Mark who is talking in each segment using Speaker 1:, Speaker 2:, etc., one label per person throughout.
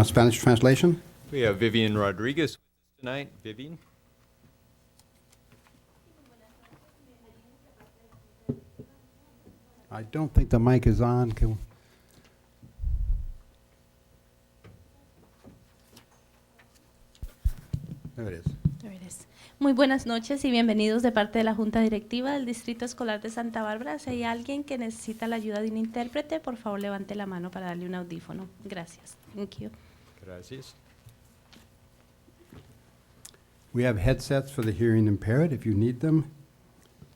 Speaker 1: Spanish translation.
Speaker 2: We have Vivian Rodriguez tonight. Vivian.
Speaker 1: I don't think the mic is on. There it is.
Speaker 3: There it is. Muy buenas noches y bienvenidos de parte de la Junta Directiva del Distrito Escolar de Santa Bárbara. Si hay alguien que necesita la ayuda de un intérprete, por favor levante la mano para darle un audífono. Gracias. Thank you.
Speaker 2: Gracias.
Speaker 1: We have headsets for the hearing impaired if you need them.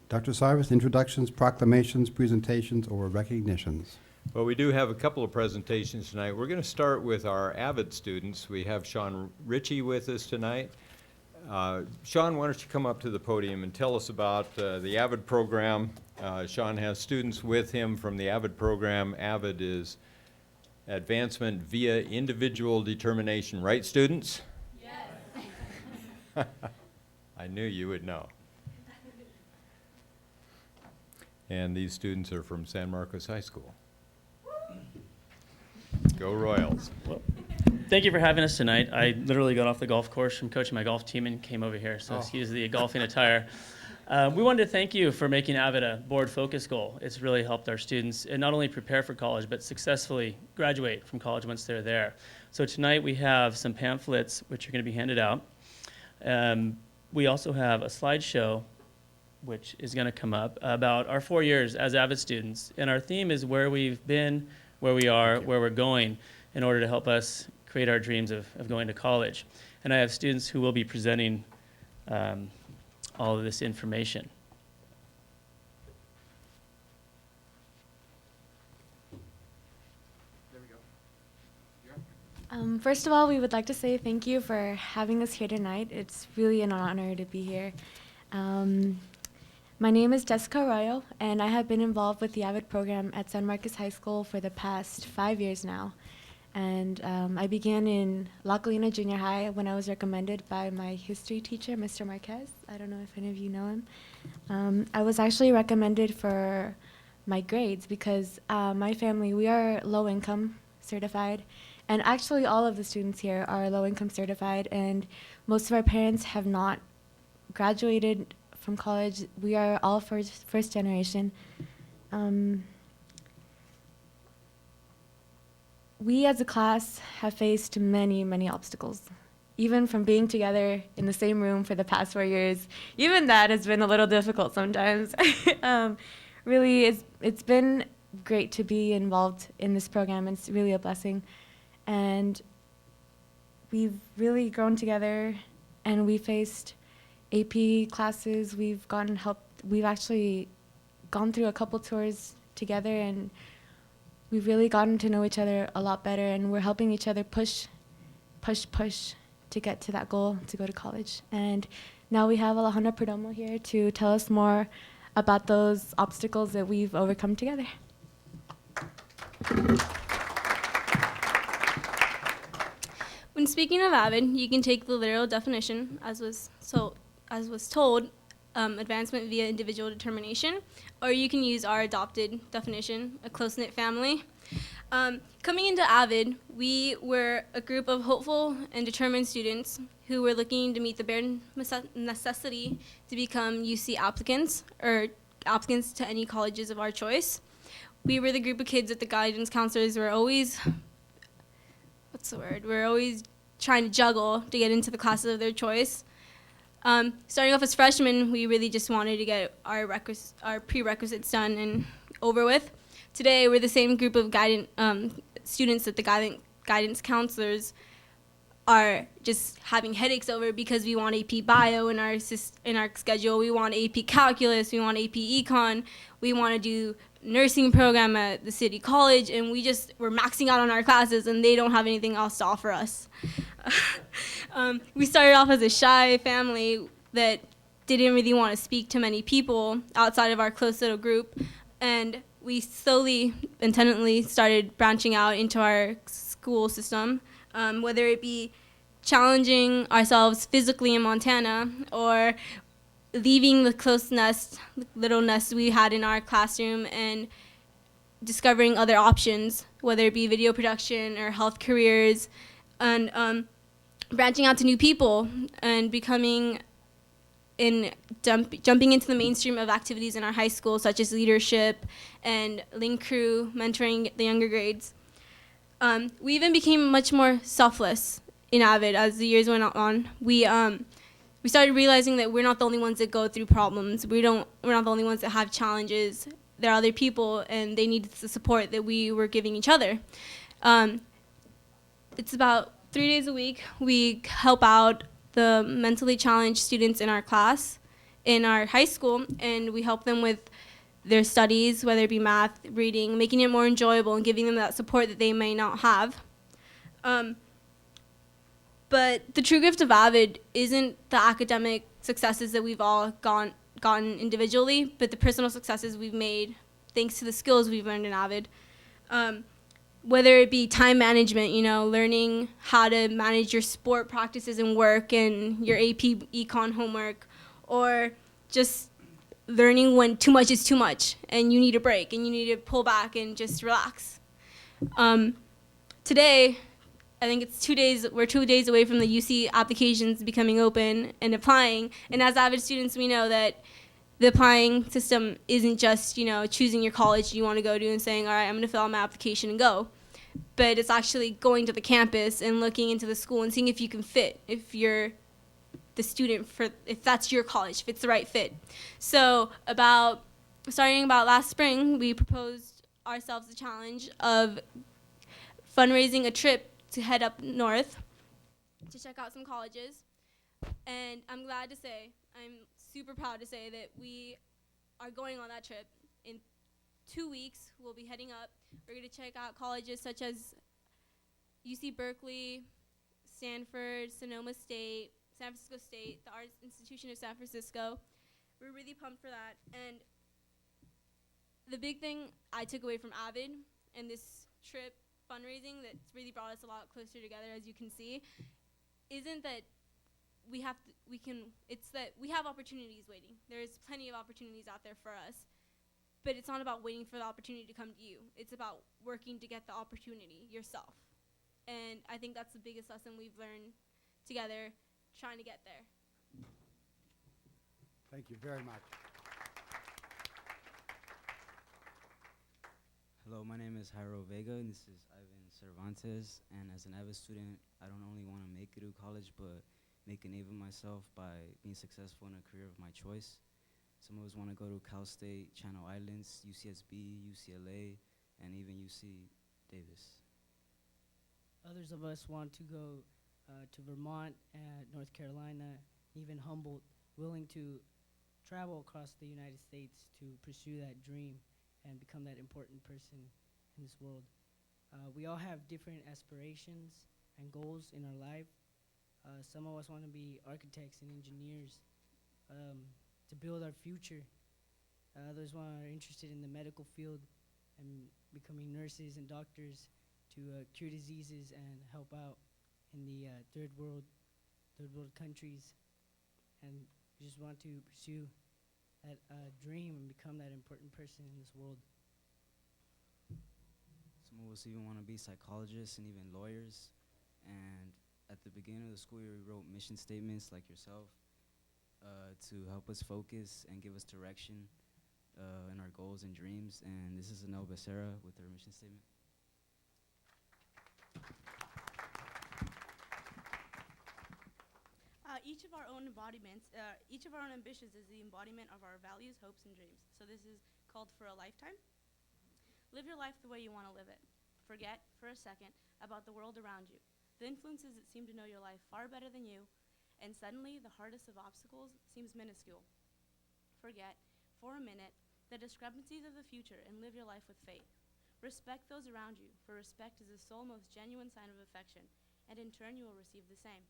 Speaker 1: Dr. Sarvis, introductions, proclamations, presentations, or recognitions.
Speaker 2: Well, we do have a couple of presentations tonight. We're going to start with our Avid students. We have Sean Ritchie with us tonight. Sean, why don't you come up to the podium and tell us about the Avid program. Sean has students with him from the Avid program. Avid is advancement via individual determination, right, students? Yes. I knew you would know. And these students are from San Marcos High School. Go Royals.
Speaker 4: Well, thank you for having us tonight. I literally got off the golf course from coaching my golf team and came over here, so excuse the golfing attire. We wanted to thank you for making Avid a board focus goal. It's really helped our students not only prepare for college, but successfully graduate from college once they're there. So tonight we have some pamphlets which are going to be handed out. We also have a slideshow which is going to come up about our 4 years as Avid students. And our theme is where we've been, where we are, where we're going, in order to help us create our dreams of going to college. And I have students who will be presenting all of this information.
Speaker 5: First of all, we would like to say thank you for having us here tonight. It's really an honor to be here. My name is Jessica Arroyo, and I have been involved with the Avid program at San Marcos High School for the past 5 years now. And I began in La Colina Junior High when I was recommended by my history teacher, Mr. Marquez. I don't know if any of you know him. I was actually recommended for my grades because my family, we are low-income certified. And actually all of the students here are low-income certified, and most of our parents have not graduated from college. We are all first generation. We as a class have faced many, many obstacles. Even from being together in the same room for the past 4 years, even that has been a little difficult sometimes. Really, it's been great to be involved in this program. It's really a blessing. And we've really grown together, and we faced AP classes. We've gotten help. We've actually gone through a couple tours together, and we've really gotten to know each other a lot better, and we're helping each other push to get to that goal, to go to college. And now we have Alejandra Perdomo here to tell us more about those obstacles that we've overcome together.
Speaker 6: When speaking of Avid, you can take the literal definition, as was told, advancement via individual determination, or you can use our adopted definition, a close-knit family. Coming into Avid, we were a group of hopeful and determined students who were looking to meet the bare necessity to become UC applicants, or applicants to any colleges of our choice. We were the group of kids that the guidance counselors were always, we're always trying to juggle to get into the classes of their choice. Starting off as freshmen, we really just wanted to get our prerequisites done and over with. Today, we're the same group of students that the guidance counselors are just having headaches over because we want AP Bio in our schedule, we want AP Calculus, we want AP Econ, we want to do nursing program at the city college, and we're maxing out on our classes, and they don't have anything else to offer us. We started off as a shy family that didn't really want to speak to many people outside of our close little group, and we slowly, intentionally started branching out into our school system, whether it be challenging ourselves physically in Montana or leaving the little nest we had in our classroom and discovering other options, whether it be video production or health careers, and branching out to new people and becoming jumping into the mainstream of activities in our high school, such as leadership and link crew, mentoring the younger grades. We even became much more selfless in Avid as the years went on. We started realizing that we're not the only ones that go through problems. We're not the only ones that have challenges. There are other people, and they need the support that we were giving each other. It's about 3 days a week. We help out the mentally challenged students in our class, in our high school, and we help them with their studies, whether it be math, reading, making it more enjoyable and giving them that support that they may not have. But the true gift of Avid isn't the academic successes that we've all gotten individually, but the personal successes we've made thanks to the skills we've learned in Avid. Whether it be time management, learning how to manage your sport practices and work and your AP econ homework, or just learning when too much is too much and you need a break and you need to pull back and just relax. Today, I think we're 2 days away from the UC applications becoming open and applying, and as Avid students, we know that the applying system isn't just, choosing your college you want to go to and saying, all right, I'm going to fill out my application and go. But it's actually going to the campus and looking into the school and seeing if you can fit, if you're the student if that's your college, if it's the right fit. So starting about last spring, we proposed ourselves the challenge of fundraising a trip to head up north to check out some colleges. And I'm super proud to say that we are going on that trip. In 2 weeks, we'll be heading up. We're going to check out colleges such as UC Berkeley, Stanford, Sonoma State, San Francisco State, the Arts Institution of San Francisco. We're really pumped for that. And the big thing I took away from Avid and this trip fundraising that's really brought us a lot closer together, as you can see, isn't that it's that we have opportunities waiting. There's plenty of opportunities out there for us, but it's not about waiting for the opportunity to come to you. It's about working to get the opportunity yourself. And I think that's the biggest lesson we've learned together, trying to get there.
Speaker 1: Thank you very much.
Speaker 7: Hello, my name is Jairo Vega, and this is Ivan Cervantes. And as an Avid student, I don't only want to make it to college, but make a name of myself by being successful in a career of my choice. Some of us want to go to Cal State, Channel Islands, UCSB, UCLA, and even UC Davis.
Speaker 8: Others of us want to go to Vermont, North Carolina, even Humboldt, willing to travel across the United States to pursue that dream and become that important person in this world. We all have different aspirations and goals in our life. Some of us want to be architects and engineers to build our future. Others are interested in the medical field and becoming nurses and doctors to cure diseases and help out in the third world countries. And we just want to pursue that dream and become that important person in this world.
Speaker 7: Some of us even want to be psychologists and even lawyers. And at the beginning of the school year, we wrote mission statements like yourself to help us focus and give us direction in our goals and dreams. And this is Anel Becerra with her mission statement.
Speaker 9: Each of our own ambitions is the embodiment of our values, hopes, and dreams. So this is called For a Lifetime. Live your life the way you want to live it. Forget, for a second, about the world around you, the influences that seem to know your life far better than you, and suddenly the hardest of obstacles seems minuscule. Forget, for a minute, the discrepancies of the future and live your life with faith. Respect those around you, for respect is the sole most genuine sign of affection, and in turn you will receive the same.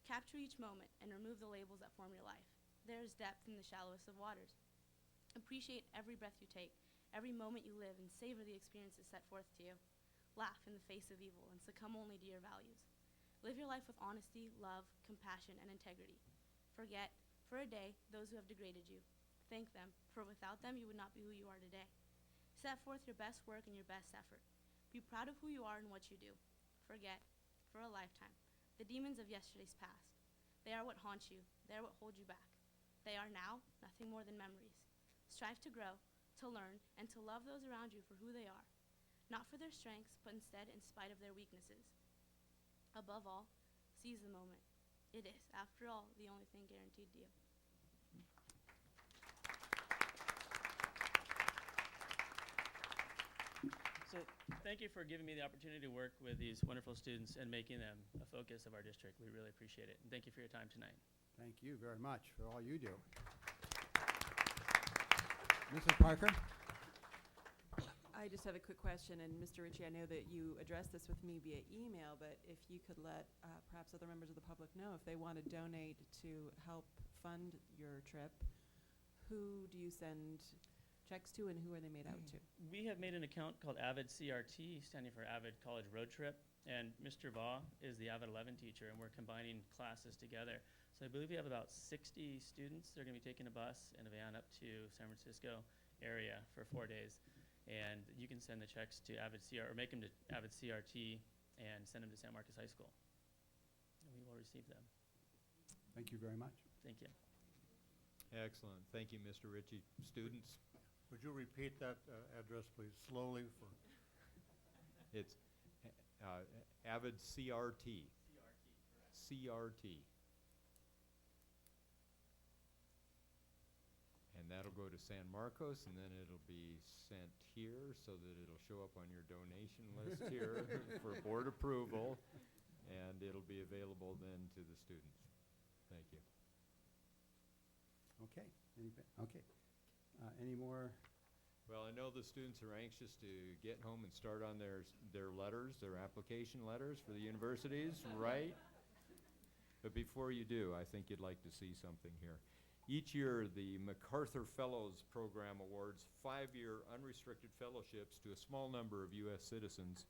Speaker 9: Capture each moment and remove the labels that form your life. There is depth in the shallowest of waters. Appreciate every breath you take, every moment you live, and savor the experiences set forth to you. Laugh in the face of evil and succumb only to your values. Live your life with honesty, love, compassion, and integrity. Forget, for a day, those who have degraded you. Thank them, for without them you would not be who you are today. Set forth your best work and your best effort. Be proud of who you are and what you do. Forget, for a lifetime. The demons of yesterday's past. They are what haunt you. They are what hold you back. They are now nothing more than memories. Strive to grow, to learn, and to love those around you for who they are. Not for their strengths, but instead in spite of their weaknesses. Above all, seize the moment. It is, after all, the only thing guaranteed to you.
Speaker 4: So thank you for giving me the opportunity to work with these wonderful students and making them a focus of our district. We really appreciate it. And thank you for your time tonight.
Speaker 1: Thank you very much for all you do. Mrs. Parker?
Speaker 10: I just have a quick question, and Mr. Ritchie, I know that you addressed this with me via email, but if you could let perhaps other members of the public know if they want to donate to help fund your trip, who do you send checks to and who are they made out to?
Speaker 4: We have made an account called Avid CRT, standing for Avid College Road Trip. And Mr. Vaugh is the Avid 11 teacher, and we're combining classes together. So I believe we have about 60 students. They're going to be taking a bus and a van up to San Francisco area for 4 days. And you can send the checks to Avid CRT, or make them to Avid CRT and send them to San Marcos High School. And we will receive them.
Speaker 1: Thank you very much.
Speaker 4: Thank you.
Speaker 2: Excellent. Thank you, Mr. Ritchie. Students,
Speaker 11: Would you repeat that address, please, slowly for?
Speaker 2: it's Avid CRT. CRT. And that'll go to San Marcos, and then it'll be sent here so that it'll show up on your donation list here for board approval, and it'll be available then to the students. Thank you.
Speaker 1: Okay. Okay. Any more?
Speaker 2: Well, I know the students are anxious to get home and start on their letters, their application letters for the universities, right? But before you do, I think you'd like to see something here. Each year, the Macarthur Fellows Program awards 5-year unrestricted fellowships to a small number of U.S. citizens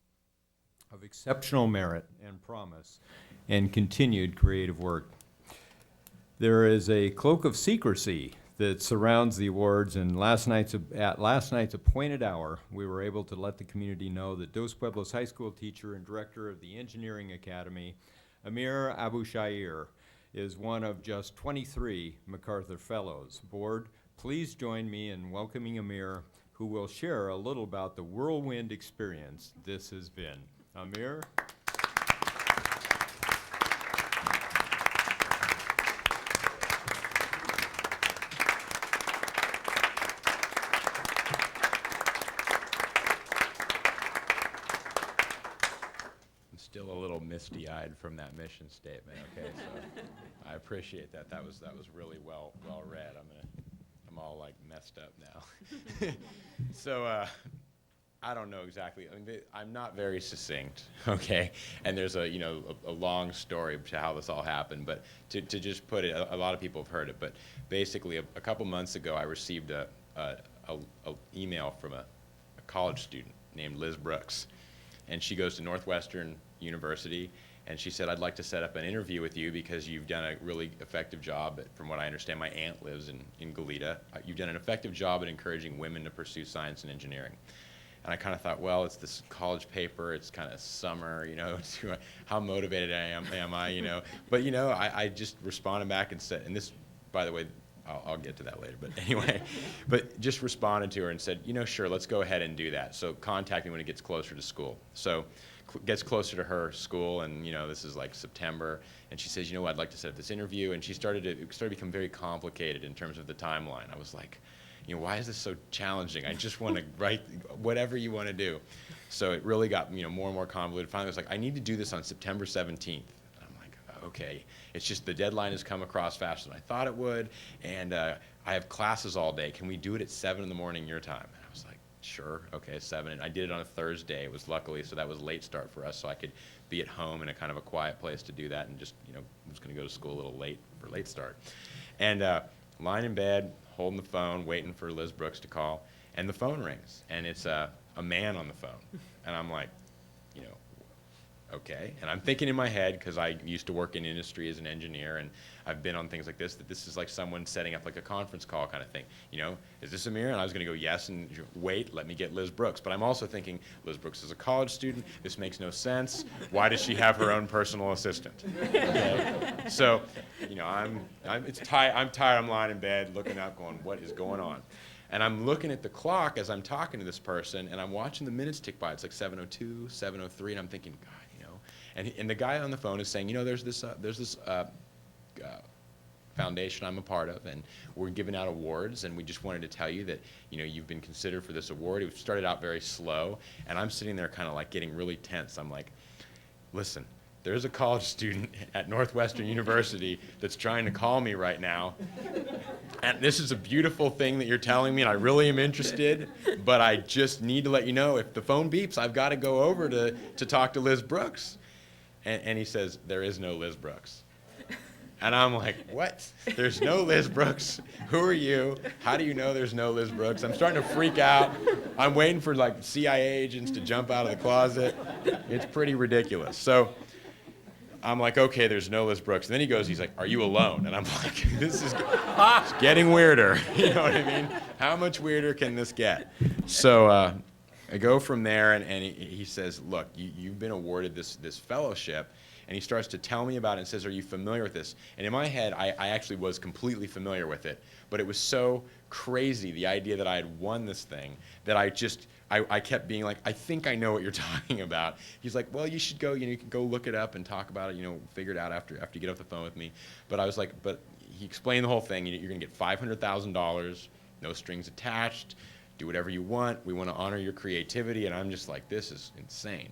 Speaker 2: of exceptional merit and promise and continued creative work. There is a cloak of secrecy that surrounds the awards, and at last night's appointed hour, we were able to let the community know that Dos Pueblos High School teacher and director of the Engineering Academy, Amir Abushair, is one of just 23 Macarthur Fellows. Board, please join me in welcoming Amir, who will share a little about the whirlwind experience this has been. Amir?
Speaker 12: Still a little misty-eyed from that mission statement. Okay, so I appreciate that. That was really well read. I'm all like messed up now. So I don't know exactly. I mean, I'm not very succinct. Okay, and there's a long story to how this all happened. But to just put it, a lot of people have heard it. But basically, a couple months ago, I received a email from a college student named Liz Brooks, and she goes to Northwestern University, and she said, I'd like to set up an interview with you because you've done a really effective job from what I understand, my aunt lives in Goleta. You've done an effective job at encouraging women to pursue science and engineering. And I kind of thought, well, it's this college paper, it's kind of summer, how motivated am I, But, I just responded back and said, and this, by the way, I'll get to that later, but anyway, but just responded to her and said, sure, let's go ahead and do that. So contact me when it gets closer to school. So gets closer to her school, and this is like September, and she says, I'd like to set up this interview, and it started to become very complicated in terms of the timeline. I was like, why is this so challenging? I just want to write whatever you want to do. So it really got more and more convoluted. Finally, I was like, I need to do this on September 17th. Okay, it's just the deadline has come across faster than I thought it would, and I have classes all day. Can we do it at 7 in the morning your time? And I was like, sure, okay, 7. And I did it on a Thursday. It was luckily, so that was late start for us, so I could be at home in a kind of a quiet place to do that, and just, I was going to go to school a little late for late start. And lying in bed, holding the phone, waiting for Liz Brooks to call, and the phone rings, and it's a man on the phone. And I'm like, okay. And I'm thinking in my head, because I used to work in industry as an engineer, and I've been on things like this, that this is like someone setting up like a conference call kind of thing. You know, is this Amir? And I was going to go, yes, and wait, let me get Liz Brooks. But I'm also thinking, Liz Brooks is a college student. This makes no sense. Why does she have her own personal assistant? Okay? So, you know, I'm tired. I'm lying in bed looking up going, what is going on? And I'm looking at the clock as I'm talking to this person, and I'm watching the minutes tick by. It's like 7:02, 7:03, and I'm thinking, God, you know. And the guy on the phone is saying, you know, there's this foundation I'm a part of, and we're giving out awards, and we just wanted to tell you that, you know, you've been considered for this award. It started out very slow, and I'm sitting there kind of like getting really tense. I'm like, listen, there's a college student at Northwestern University that's trying to call me right now. And this is a beautiful thing that you're telling me, and I really am interested, but I just need to let you know, if the phone beeps, I've got to go over to talk to Liz Brooks. And he says, there is no Liz Brooks. And I'm like, what? There's no Liz Brooks? Who are you? How do you know there's no Liz Brooks? I'm starting to freak out. I'm waiting for like CIA agents to jump out of the closet. It's pretty ridiculous. So I'm like, okay, there's no Liz Brooks. And then he goes, he's like, are you alone? And I'm like, this is it's getting weirder. You know what I mean? How much weirder can this get? So I go from there, and he says, look, you've been awarded this fellowship. And he starts to tell me about it and says, are you familiar with this? And in my head, I actually was completely familiar with it. But it was so crazy, the idea that I had won this thing, that I kept being like, I think I know what you're talking about. He's like, well, you should go, you know, you can go look it up and talk about it, you know, figure it out after you get off the phone with me. But I was like, but he explained the whole thing. You're going to get $500,000, no strings attached, do whatever you want. We want to honor your creativity. And I'm just like, this is insane.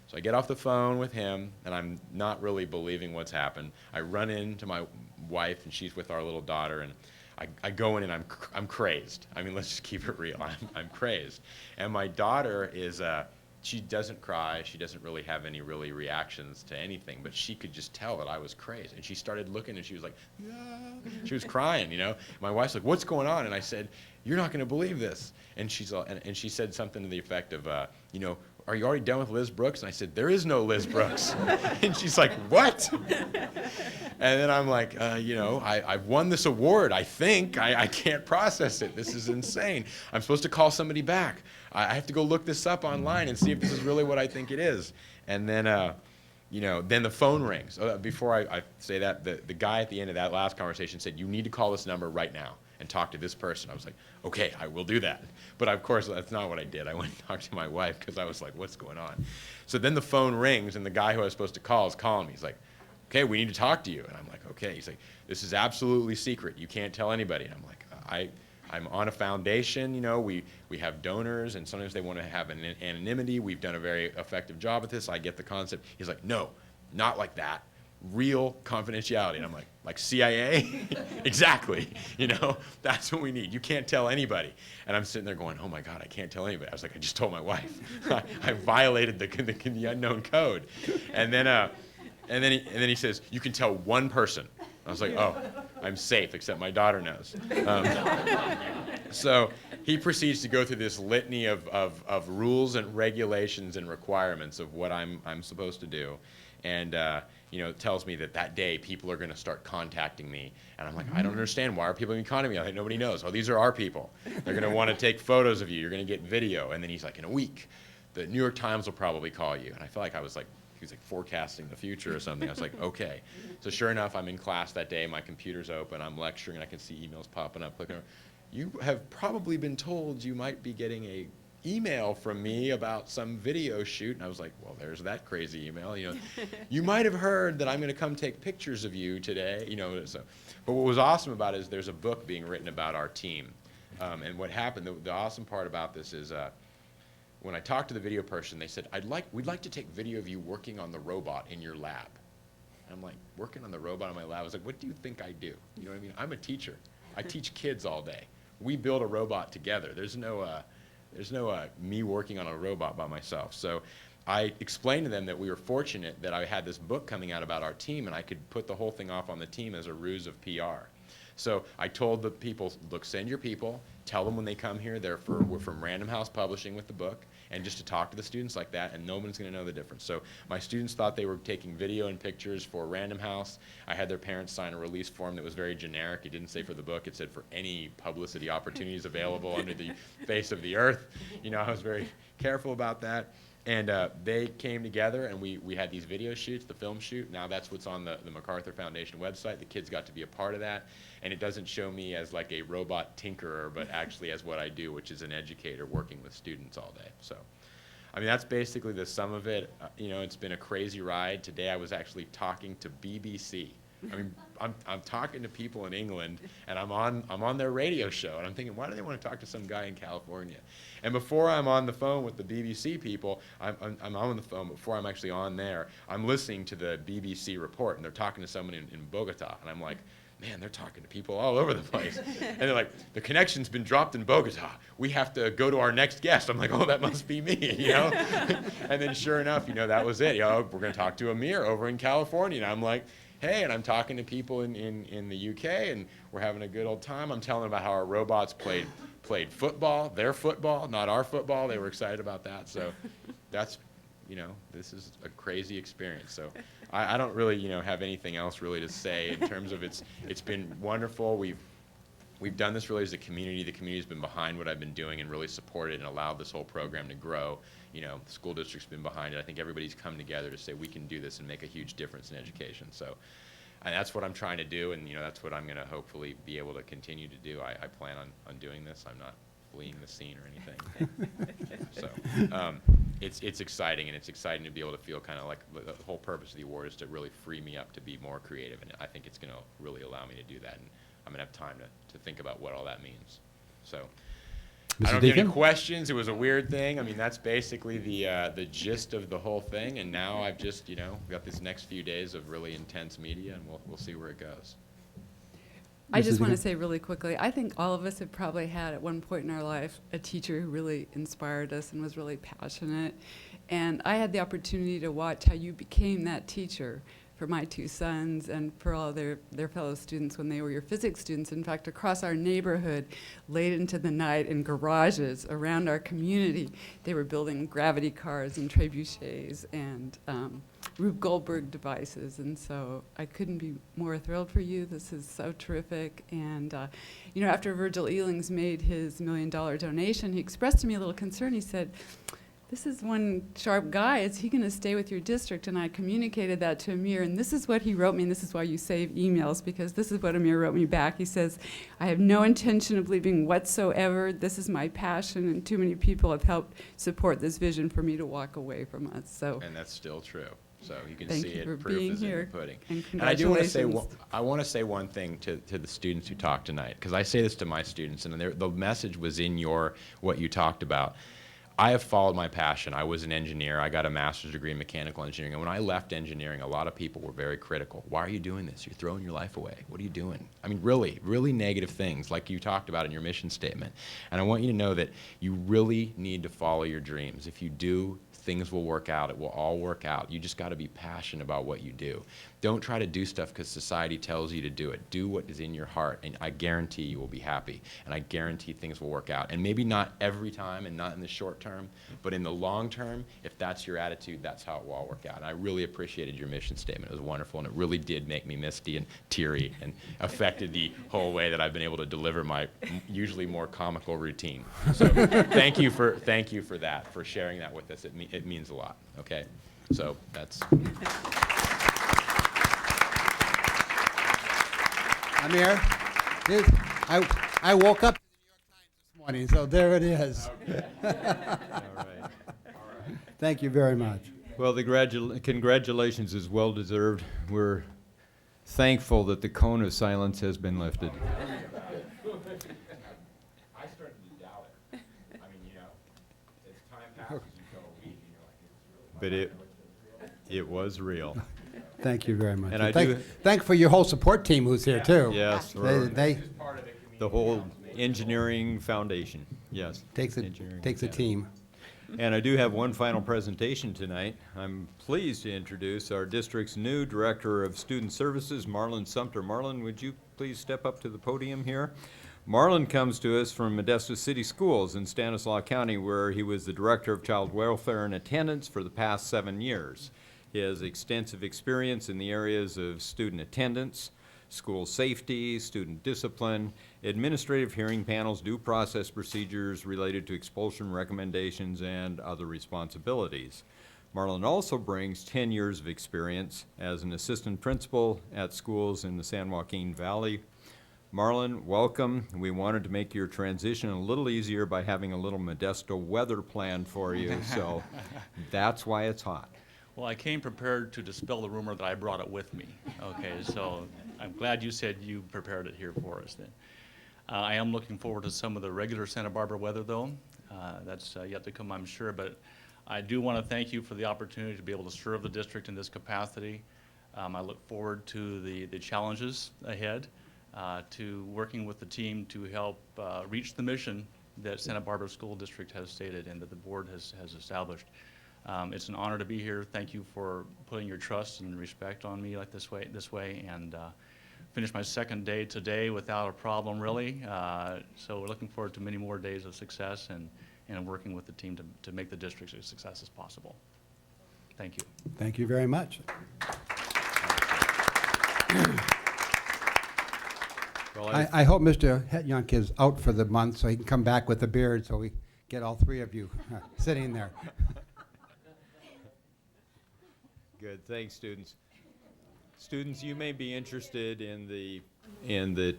Speaker 12: So I get off the phone with him, and I'm not really believing what's happened. I run into my wife, and she's with our little daughter, and I go in, and I'm crazed. I mean, let's just keep it real. I'm crazed. And my daughter is, she doesn't cry. She doesn't really have any really reactions to anything, but she could just tell that I was crazed. And she started looking, and she was like, yeah. She was crying, you know. My wife's like, what's going on? And I said, you're not going to believe this. And and she said something to the effect of, you know, are you already done with Liz Brooks? And I said, there is no Liz Brooks. And she's like, what? And then I'm like, you know, I've won this award, I think. I can't process it. This is insane. I'm supposed to call somebody back. I have to go look this up online and see if this is really what I think it is. And then, you know, then the phone rings. Before I say that, the guy at the end of that last conversation said, you need to call this number right now and talk to this person. I was like, okay, I will do that. But of course, that's not what I did. I went and talked to my wife because I was like, what's going on? So then the phone rings, and the guy who I was supposed to call is calling me. He's like, okay, we need to talk to you. And I'm like, okay. He's like, this is absolutely secret. You can't tell anybody. And I'm like, I'm on a foundation, you know, we have donors, and sometimes they want to have an anonymity. We've done a very effective job at this. I get the concept. He's like, no, not like that. Real confidentiality. And I'm like CIA? Exactly. You know, that's what we need. You can't tell anybody. And I'm sitting there going, oh my God, I can't tell anybody. I was like, I just told my wife. I violated the unknown code. And then he says, you can tell one person. I was like, oh, I'm safe, except my daughter knows. So he proceeds to go through this litany of rules and regulations and requirements of what I'm supposed to do. And, you know, it tells me that day people are going to start contacting me. And I'm like, I don't understand. Why are people contacting me? I think nobody knows. Oh, these are our people. They're going to want to take photos of you. You're going to get video. And then he's like, in a week, the New York Times will probably call you. And I felt like he was like forecasting the future or something. I was like, okay. So sure enough, I'm in class that day. My computer's open. I'm lecturing, and I can see emails popping up. Clicking over. You have probably been told you might be getting a email from me about some video shoot. And I was like, well, there's that crazy email. You know, you might have heard that I'm going to come take pictures of you today. You know, so. But what was awesome about it is there's a book being written about our team. And what happened, the awesome part about this is when I talked to the video person, they said, we'd like to take video of you working on the robot in your lab. And I'm like, working on the robot in my lab? I was like, what do you think I do? You know what I mean? I'm a teacher. I teach kids all day. We build a robot together. There's no me working on a robot by myself. So I explained to them that we were fortunate that I had this book coming out about our team, and I could put the whole thing off on the team as a ruse of PR. So I told the people, look, send your people, tell them when they come here, we're from Random House Publishing with the book, and just to talk to the students like that, and no one's going to know the difference. So my students thought they were taking video and pictures for Random House. I had their parents sign a release form that was very generic. It didn't say for the book. It said for any publicity opportunities available under the face of the earth. You know, I was very careful about that. And they came together, and we had these video shoots, the film shoot. Now that's what's on the Macarthur Foundation website. The kids got to be a part of that. And it doesn't show me as like a robot tinkerer, but actually as what I do, which is an educator working with students all day. So, I mean, that's basically the sum of it. You know, it's been a crazy ride. Today I was actually talking to BBC. I mean, I'm talking to people in England, and I'm on their radio show, and I'm thinking, why do they want to talk to some guy in California? And before I'm on the phone with the BBC people, I'm on the phone. Before I'm actually on there, I'm listening to the BBC report, and they're talking to someone in Bogota, and I'm like, man, they're talking to people all over the place. And they're like, the connection's been dropped in Bogota. We have to go to our next guest. I'm like, oh, that must be me, you know? And then sure enough, you know, that was it. You know, we're going to talk to Amir over in California. And I'm like, hey, and I'm talking to people in the UK, and we're having a good old time. I'm telling them about how our robots played football, their football, not our football. They were excited about that. So that's, you know, this is a crazy experience. So I don't really, you know, have anything else really to say in terms of it's been wonderful. We've done this really as a community. The community's been behind what I've been doing and really supported and allowed this whole program to grow. You know, the school district's been behind it. I think everybody's come together to say we can do this and make a huge difference in education. So, and that's what I'm trying to do, and you know, that's what I'm going to hopefully be able to continue to do. I plan on doing this. I'm not fleeing the scene or anything. So it's exciting, and it's exciting to be able to feel kind of like the whole purpose of the award is to really free me up to be more creative, and I think it's going to really allow me to do that, and I'm going to have time to think about what all that means. So I don't have any questions. It was a weird thing. I mean, that's basically the gist of the whole thing, and now I've just, you know, got this next few days of really intense media, and we'll see where it goes.
Speaker 13: I just want to say really quickly, I think all of us have probably had at one point in our life a teacher who really inspired us and was really passionate. And I had the opportunity to watch how you became that teacher for my two sons and for all their fellow students when they were your physics students. In fact, across our neighborhood, late into the night in garages around our community, they were building gravity cars and trebuchets and Rube Goldberg devices. And so I couldn't be more thrilled for you. This is so terrific. And you know, after Virgil Elings made his $1 million donation, he expressed to me a little concern. He said, this is one sharp guy. Is he going to stay with your district? And I communicated that to Amir, and this is what he wrote me, and this is why you save emails, because this is what Amir wrote me back. He says, I have no intention of leaving whatsoever. This is my passion, and too many people have helped support this vision for me to walk away from us. So,
Speaker 12: and that's still true. So you can
Speaker 13: thank
Speaker 12: see
Speaker 13: you
Speaker 12: it,
Speaker 13: for
Speaker 12: proof
Speaker 13: being
Speaker 12: is in the
Speaker 13: here,
Speaker 12: pudding.
Speaker 13: and
Speaker 12: I do want to say,
Speaker 13: congratulations.
Speaker 12: I want to say one thing to the students who talked tonight, because I say this to my students, and the message was in what you talked about. I have followed my passion. I was an engineer. I got a master's degree in mechanical engineering. And when I left engineering, a lot of people were very critical. Why are you doing this? You're throwing your life away. What are you doing? I mean, really, really negative things like you talked about in your mission statement. And I want you to know that you really need to follow your dreams. If you do, things will work out. It will all work out. You just got to be passionate about what you do. Don't try to do stuff because society tells you to do it. Do what is in your heart, and I guarantee you will be happy, and I guarantee things will work out. And maybe not every time and not in the short term, but in the long term, if that's your attitude, that's how it will all work out. And I really appreciated your mission statement. It was wonderful, and it really did make me misty and teary and affected the whole way that I've been able to deliver my usually more comical routine. So thank you for that, for sharing that with us. It means a lot, okay? So that's...
Speaker 1: Amir, I woke up to the New York Times this morning, so there it is.
Speaker 2: Okay. All right.
Speaker 1: Thank you very much.
Speaker 2: Well, the congratulations is well deserved. We're thankful that the cone of silence has been lifted.
Speaker 12: I started to doubt it. I mean, you know, as time passes, you go a week, and you're like, it's really...
Speaker 2: But it was real.
Speaker 1: Thank you very much.
Speaker 2: And I
Speaker 1: thank for your whole support team who's here too.
Speaker 2: Yes, the whole engineering foundation. Yes,
Speaker 1: takes a team.
Speaker 2: And I do have one final presentation tonight. I'm pleased to introduce our district's new Director of Student Services, Marlon Sumpter. Marlon, would you please step up to the podium here? Marlon comes to us from Modesto City Schools in Stanislaus County, where he was the Director of Child Welfare and Attendance for the past 7 years. He has extensive experience in the areas of student attendance, school safety, student discipline, administrative hearing panels, due process procedures related to expulsion recommendations, and other responsibilities. Marlon also brings 10 years of experience as an assistant principal at schools in the San Joaquin Valley. Marlon, welcome. We wanted to make your transition a little easier by having a little Modesto weather planned for you, so that's why it's hot.
Speaker 14: Well, I came prepared to dispel the rumor that I brought it with me. Okay, so I'm glad you said you prepared it here for us then. I am looking forward to some of the regular Santa Barbara weather, though. That's yet to come, I'm sure, but I do want to thank you for the opportunity to be able to serve the district in this capacity. I look forward to the challenges ahead, to working with the team to help reach the mission that Santa Barbara School District has stated and that the board has established. It's an honor to be here. Thank you for putting your trust and respect on me like this way, and finished my second day today without a problem, really. So we're looking forward to many more days of success and working with the team to make the district as success as possible. Thank you.
Speaker 1: Thank you very much.
Speaker 2: Well,
Speaker 1: I hope Mr. Hetyunk is out for the month so he can come back with a beard so we get all three of you sitting there.
Speaker 2: Good, thanks, students. Students, you may be interested in the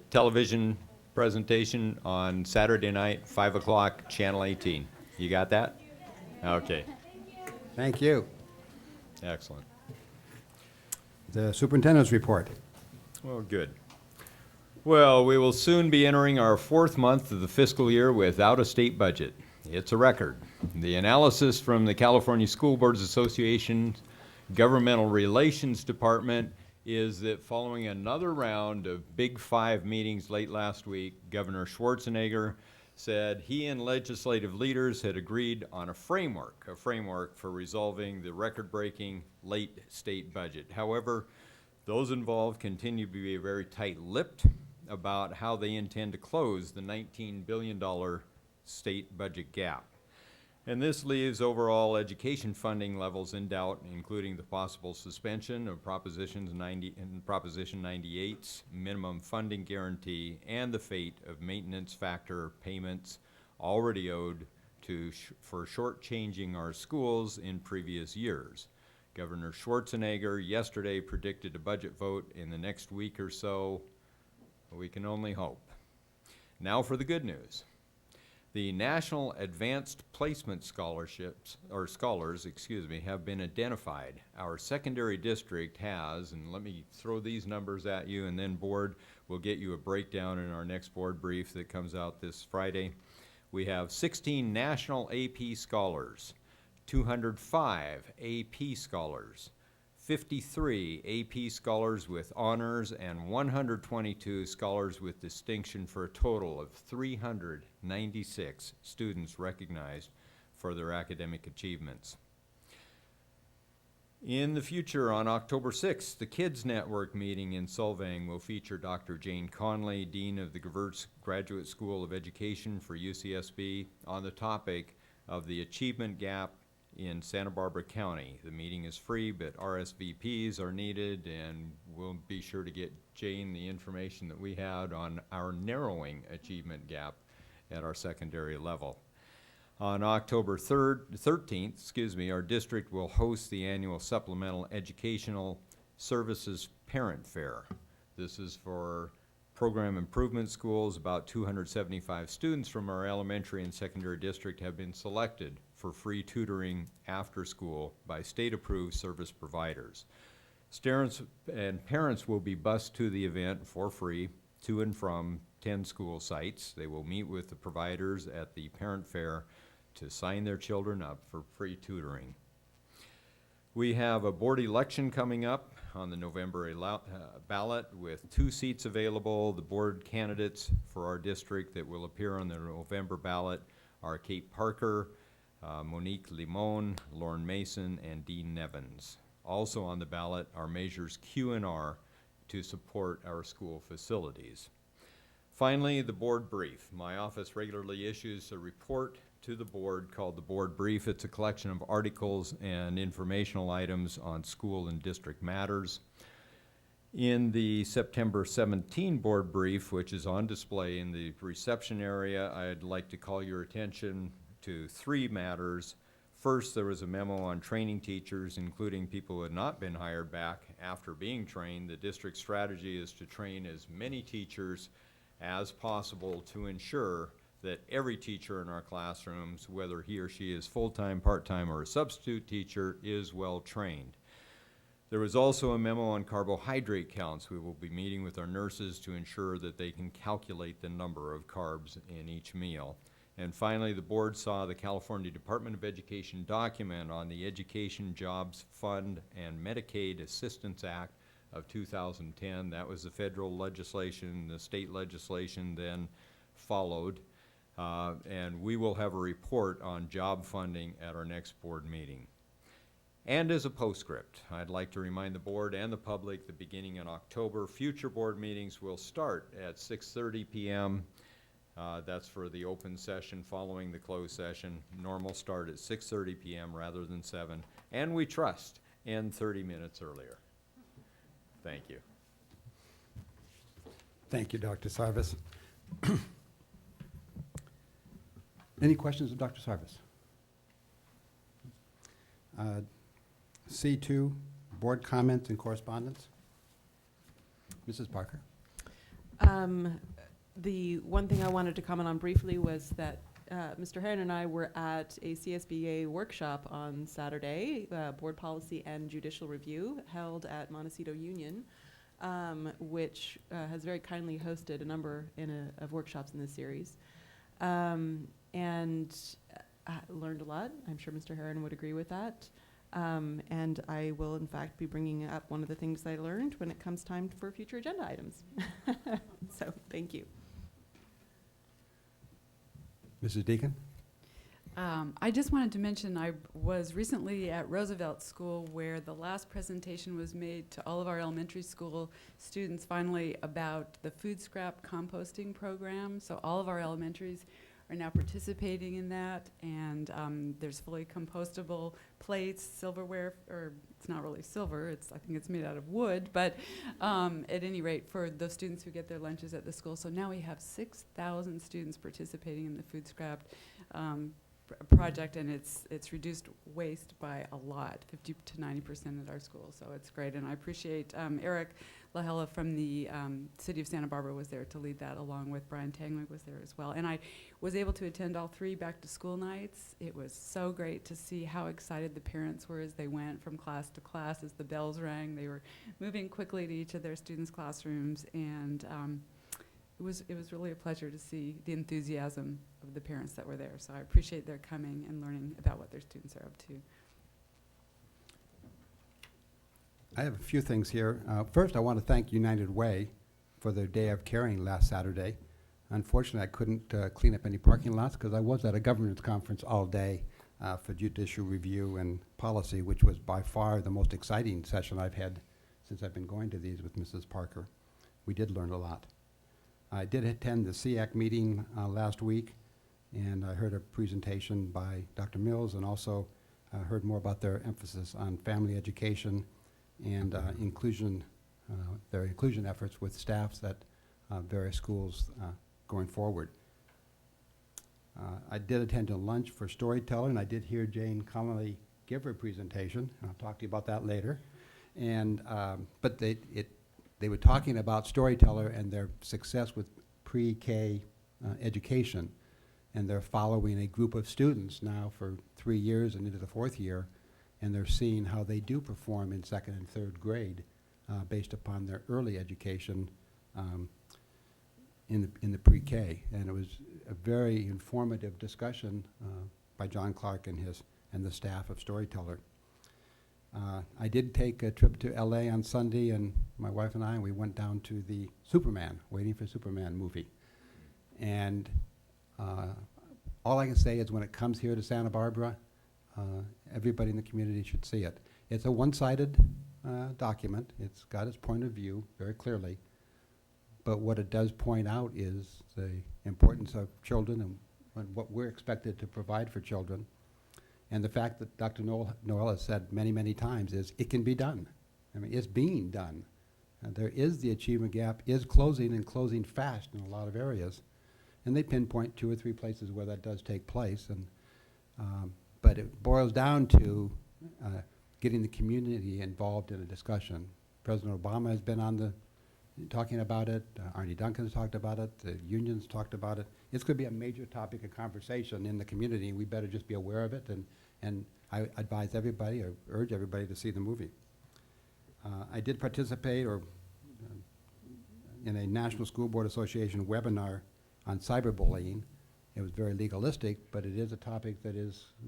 Speaker 2: television presentation on Saturday night, 5 o'clock, Channel 18. You got that? Okay.
Speaker 1: Thank you.
Speaker 2: Excellent.
Speaker 1: The superintendent's report.
Speaker 2: Well, good. Well, we will soon be entering our 4th month of the fiscal year without a state budget. It's a record. The analysis from the California School Boards Association Governmental Relations Department is that following another round of Big Five meetings late last week, Governor Schwarzenegger said he and legislative leaders had agreed on a framework for resolving the record-breaking late state budget. However, those involved continue to be very tight-lipped about how they intend to close the $19 billion state budget gap. And this leaves overall education funding levels in doubt, including the possible suspension of Proposition 98's minimum funding guarantee and the fate of maintenance factor payments already owed for shortchanging our schools in previous years. Governor Schwarzenegger yesterday predicted a budget vote in the next week or so. We can only hope. Now for the good news. The National Advanced Placement Scholarships, or scholars, have been identified. Our secondary district has, and let me throw these numbers at you, and then board will get you a breakdown in our next board brief that comes out this Friday. We have 16 national AP scholars, 205 AP scholars, 53 AP scholars with honors, and 122 scholars with distinction, for a total of 396 students recognized for their academic achievements. In the future, on October 6th, the Kids Network meeting in Solvang will feature Dr. Jane Conley, Dean of the Gewurz Graduate School of Education for UCSB, on the topic of the achievement gap in Santa Barbara County. The meeting is free, but RSVPs are needed, and we'll be sure to get Jane the information that we had on our narrowing achievement gap at our secondary level. On October 13th, our district will host the annual Supplemental Educational Services Parent Fair. This is for program improvement schools. About 275 students from our elementary and secondary district have been selected for free tutoring after school by state-approved service providers. Students and parents will be bused to the event for free to and from 10 school sites. They will meet with the providers at the parent fair to sign their children up for free tutoring. We have a board election coming up on the November ballot with 2 seats available. The board candidates for our district that will appear on the November ballot are Kate Parker, Monique Limon, Lauren Mason, and Dean Nevins. Also on the ballot are measures Q and R to support our school facilities. Finally, the board brief. My office regularly issues a report to the board called the Board Brief. It's a collection of articles and informational items on school and district matters. In the September 17 board brief, which is on display in the reception area, I'd like to call your attention to 3 matters. First, there was a memo on training teachers, including people who had not been hired back after being trained. The district strategy is to train as many teachers as possible to ensure that every teacher in our classrooms, whether he or she is full-time, part-time, or a substitute teacher, is well trained. There was also a memo on carbohydrate counts. We will be meeting with our nurses to ensure that they can calculate the number of carbs in each meal. And finally, the board saw the California Department of Education document on the Education Jobs Fund and Medicaid Assistance Act of 2010. That was the federal legislation. The state legislation then followed. And we will have a report on job funding at our next board meeting. And as a postscript, I'd like to remind the board and the public that beginning in October, future board meetings will start at 6:30 p.m. That's for the open session following the closed session. Normal start at 6:30 p.m. rather than 7. And we trust end 30 minutes earlier. Thank you.
Speaker 1: Thank you, Dr. Sarvis. Any questions of Dr. Sarvis? C2, board comments and correspondence. Mrs. Parker.
Speaker 10: The one thing I wanted to comment on briefly was that Mr. Heron and I were at a CSBA workshop on Saturday, Board Policy and Judicial Review, held at Montecito Union, which has very kindly hosted a number of workshops in this series. And I learned a lot. I'm sure Mr. Heron would agree with that. And I will, in fact, be bringing up one of the things I learned when it comes time for future agenda items. So, thank you.
Speaker 1: Mrs. Deacon?
Speaker 13: I just wanted to mention I was recently at Roosevelt School where the last presentation was made to all of our elementary school students finally about the food scrap composting program. So all of our elementaries are now participating in that, and there's fully compostable plates, silverware, or it's not really silver, I think it's made out of wood, but at any rate, for those students who get their lunches at the school. So now we have 6,000 students participating in the food scrap project, and it's reduced waste by a lot, 50 to 90% at our school, so it's great. And I appreciate Eric LaHella from the City of Santa Barbara was there to lead that, along with Brian Tangwig was there as well. And I was able to attend all 3 back-to-school nights. It was so great to see how excited the parents were as they went from class to class. As the bells rang, they were moving quickly to each of their students' classrooms, and it was really a pleasure to see the enthusiasm of the parents that were there. So I appreciate their coming and learning about what their students are up to.
Speaker 1: I have a few things here. First, I want to thank United Way for their day of caring last Saturday. Unfortunately, I couldn't clean up any parking lots because I was at a governance conference all day for judicial review and policy, which was by far the most exciting session I've had since I've been going to these with Mrs. Parker. We did learn a lot. I did attend the SEAC meeting last week, and I heard a presentation by Dr. Mills, and also heard more about their emphasis on family education and inclusion, their inclusion efforts with staffs at various schools going forward. I did attend a lunch for Storyteller, and I did hear Jane Connolly give her presentation. I'll talk to you about that later. And but they were talking about Storyteller and their success with pre-K education, and they're following a group of students now for 3 years and into the 4th year, and they're seeing how they do perform in 2nd and 3rd grade based upon their early education in the pre-K. And it was a very informative discussion by John Clark and the staff of Storyteller. I did take a trip to LA on Sunday, and my wife and we went down to the Superman, Waiting for Superman movie. And all I can say is when it comes here to Santa Barbara, everybody in the community should see it. It's a one-sided document. It's got its point of view very clearly. But what it does point out is the importance of children and what we're expected to provide for children. And the fact that Dr. Noel has said many, many times is it can be done. I mean, it's being done. And there is the achievement gap is closing and closing fast in a lot of areas. And they pinpoint 2 or 3 places where that does take place. And but it boils down to getting the community involved in a discussion. President Obama has been on the talking about it. Arnie Duncan's talked about it. The unions talked about it. It's going to be a major topic of conversation in the community, and we better just be aware of it. And I advise everybody, or urge everybody to see the movie. I did participate in a National School Board Association webinar on cyberbullying. It was very legalistic, but it is a topic that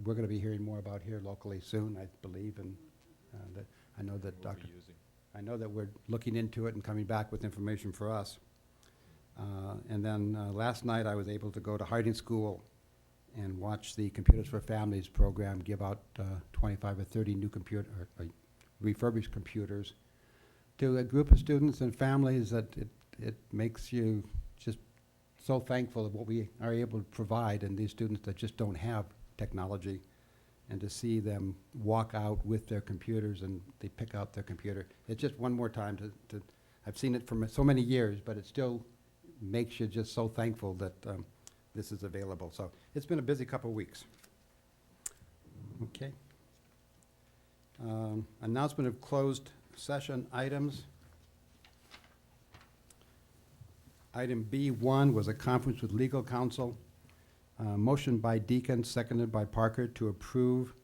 Speaker 1: we're going to be hearing more about here locally soon, I believe, and that I know that I know that we're looking into it and coming back with information for us. And then last night I was able to go to Harding School and watch the Computers for Families program give out 25 or 30 new refurbished computers to a group of students and families that it makes you just so thankful of what we are able to provide, and these students that just don't have technology, and to see them walk out with their computers and they pick out their computer. It's just one more time I've seen it for so many years, but it still makes you just so thankful that this is available. So it's been a busy couple of weeks. Okay. Announcement of closed session items. Item B1 was a conference with legal counsel. Motion by Deacon, seconded by Parker, to approve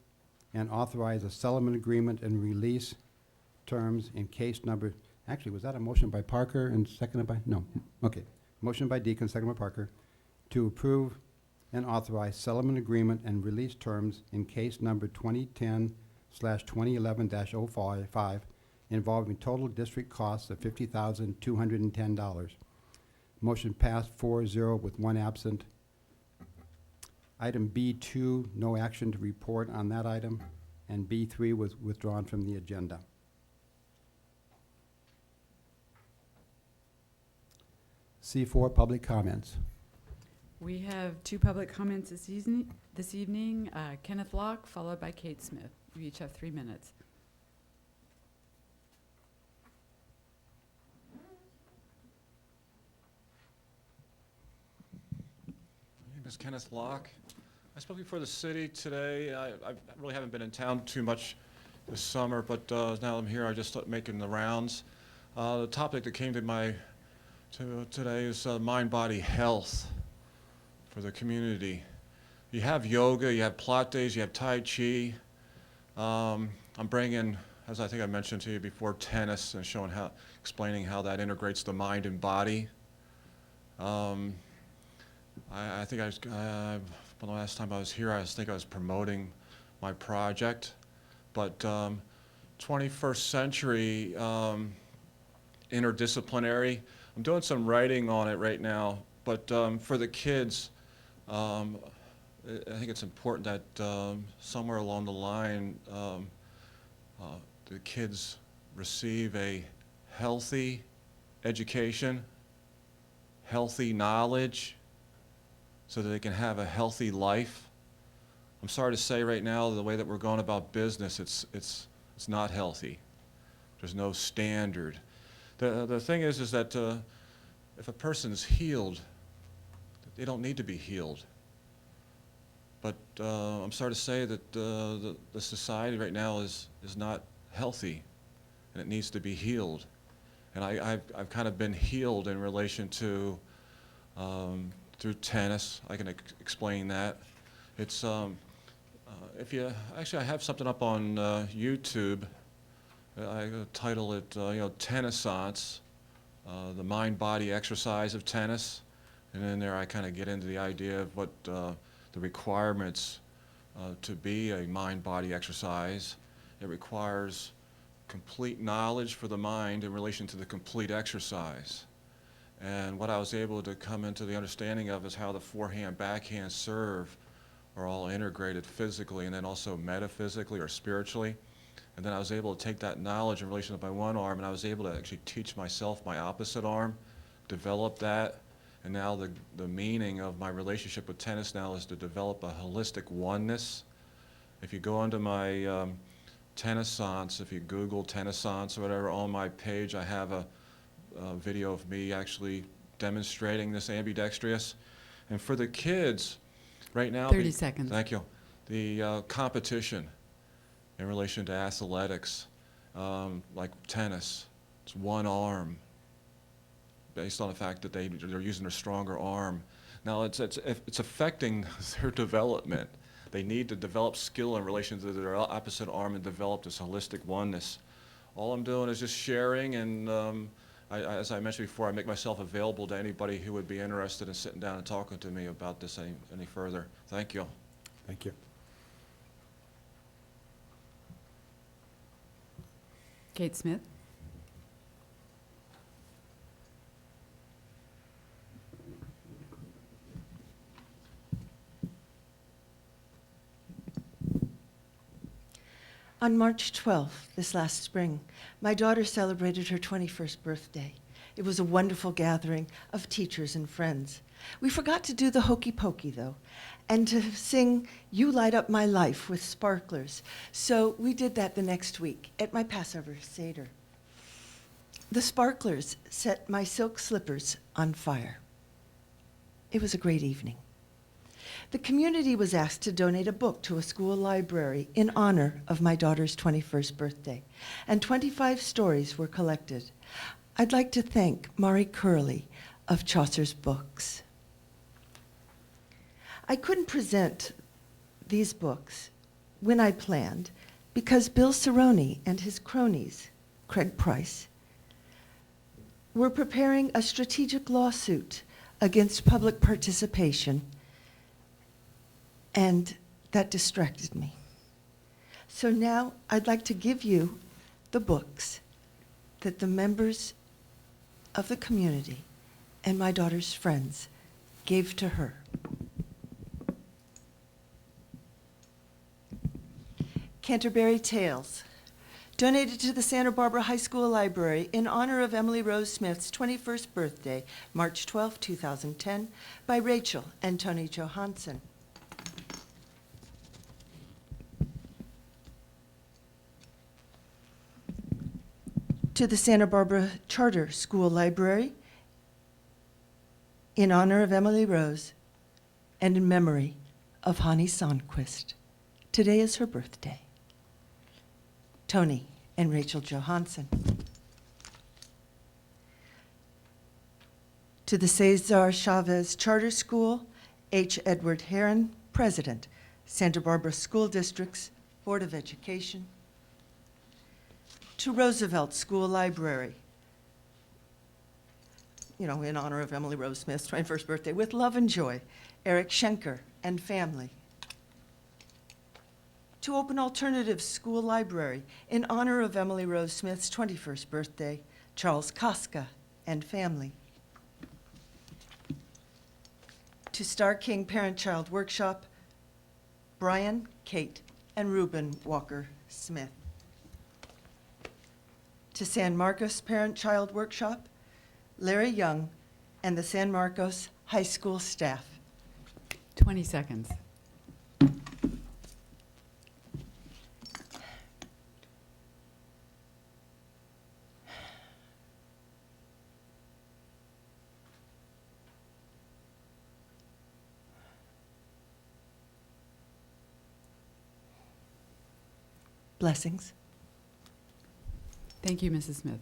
Speaker 1: and authorize a settlement agreement and release terms in case number, actually, was that a motion by Parker and seconded by, no, okay. Motion by Deacon, seconded by Parker, to approve and authorize settlement agreement and release terms in case number 2010/2011-055 involving total district costs of $50,210. Motion passed 4-0 with 1 absent. Item B2, no action to report on that item, and B3 was withdrawn from the agenda. C4, public comments.
Speaker 13: We have 2 public comments this evening. Kenneth Locke, followed by Kate Smith. You each have 3 minutes.
Speaker 15: My name is Kenneth Locke. I spoke before the city today. I really haven't been in town too much this summer, but now I'm here, I just started making the rounds. The topic that came to today is mind-body health for the community. You have yoga, you have Pilates, you have Tai Chi. I'm bringing, as I think I mentioned to you before, tennis and explaining how that integrates the mind and body. I think the last time I was here, I think I was promoting my project, but 21st century interdisciplinary. I'm doing some writing on it right now, but for the kids, I think it's important that somewhere along the line, the kids receive a healthy education, healthy knowledge, so that they can have a healthy life. I'm sorry to say right now, the way that we're going about business, it's not healthy. There's no standard. The thing is that if a person's healed, they don't need to be healed. But I'm sorry to say that the society right now is not healthy, and it needs to be healed. And I've kind of been healed in relation to through tennis. I can explain that. It's actually I have something up on YouTube. I title it Tennisance, the mind-body exercise of tennis, and in there I kind of get into the idea of what the requirements to be a mind-body exercise. It requires complete knowledge for the mind in relation to the complete exercise. And what I was able to come into the understanding of is how the forehand, backhand serve are all integrated physically and then also metaphysically or spiritually. And then I was able to take that knowledge in relation to my one arm, and I was able to actually teach myself my opposite arm, develop that. And now the meaning of my relationship with tennis now is to develop a holistic oneness. If you go onto my Tennisance, if you Google Tennisance or whatever, on my page I have a video of me actually demonstrating this ambidextrous. And for the kids, right now—
Speaker 13: 30 seconds.
Speaker 15: Thank you. The competition in relation to athletics, like tennis, it's one arm, based on the fact that they're using their stronger arm. Now it's affecting their development. They need to develop skill in relation to their opposite arm and develop this holistic oneness. All I'm doing is just sharing, and as I mentioned before, I make myself available to anybody who would be interested in sitting down and talking to me about this any further. Thank you.
Speaker 1: Thank you.
Speaker 13: Kate Smith.
Speaker 16: On March 12th, this last spring, my daughter celebrated her 21st birthday. It was a wonderful gathering of teachers and friends. We forgot to do the hokey pokey, though, and to sing "You Light Up My Life" with sparklers. So we did that the next week at my Passover Seder. The sparklers set my silk slippers on fire. It was a great evening. The community was asked to donate a book to a school library in honor of my daughter's 21st birthday, and 25 stories were collected. I'd like to thank Mari Curley of Chaucer's Books. I couldn't present these books when I planned because Bill Cerrone and his cronies, Craig Price, were preparing a strategic lawsuit against public participation, and that distracted me. So now I'd like to give you the books that the members of the community and my daughter's friends gave to her. Canterbury Tales, donated to the Santa Barbara High School Library in honor of Emily Rose Smith's 21st birthday, March 12, 2010, by Rachel and Tony Johansson. To the Santa Barbara Charter School Library in honor of Emily Rose and in memory of Hani Sonquist. Today is her birthday. Tony and Rachel Johansson. To the Cesar Chavez Charter School, H. Edward Heron, President, Santa Barbara School District's Board of Education. To Roosevelt School Library, in honor of Emily Rose Smith's 21st birthday, with love and joy, Eric Schenker and family. To Open Alternative School Library, in honor of Emily Rose Smith's 21st birthday, Charles Koska and family. To Star King Parent-Child Workshop, Brian, Kate, and Reuben Walker Smith. To San Marcos Parent-Child Workshop, Larry Young and the San Marcos High School staff.
Speaker 13: 20 seconds.
Speaker 16: Blessings.
Speaker 13: Thank you, Mrs. Smith.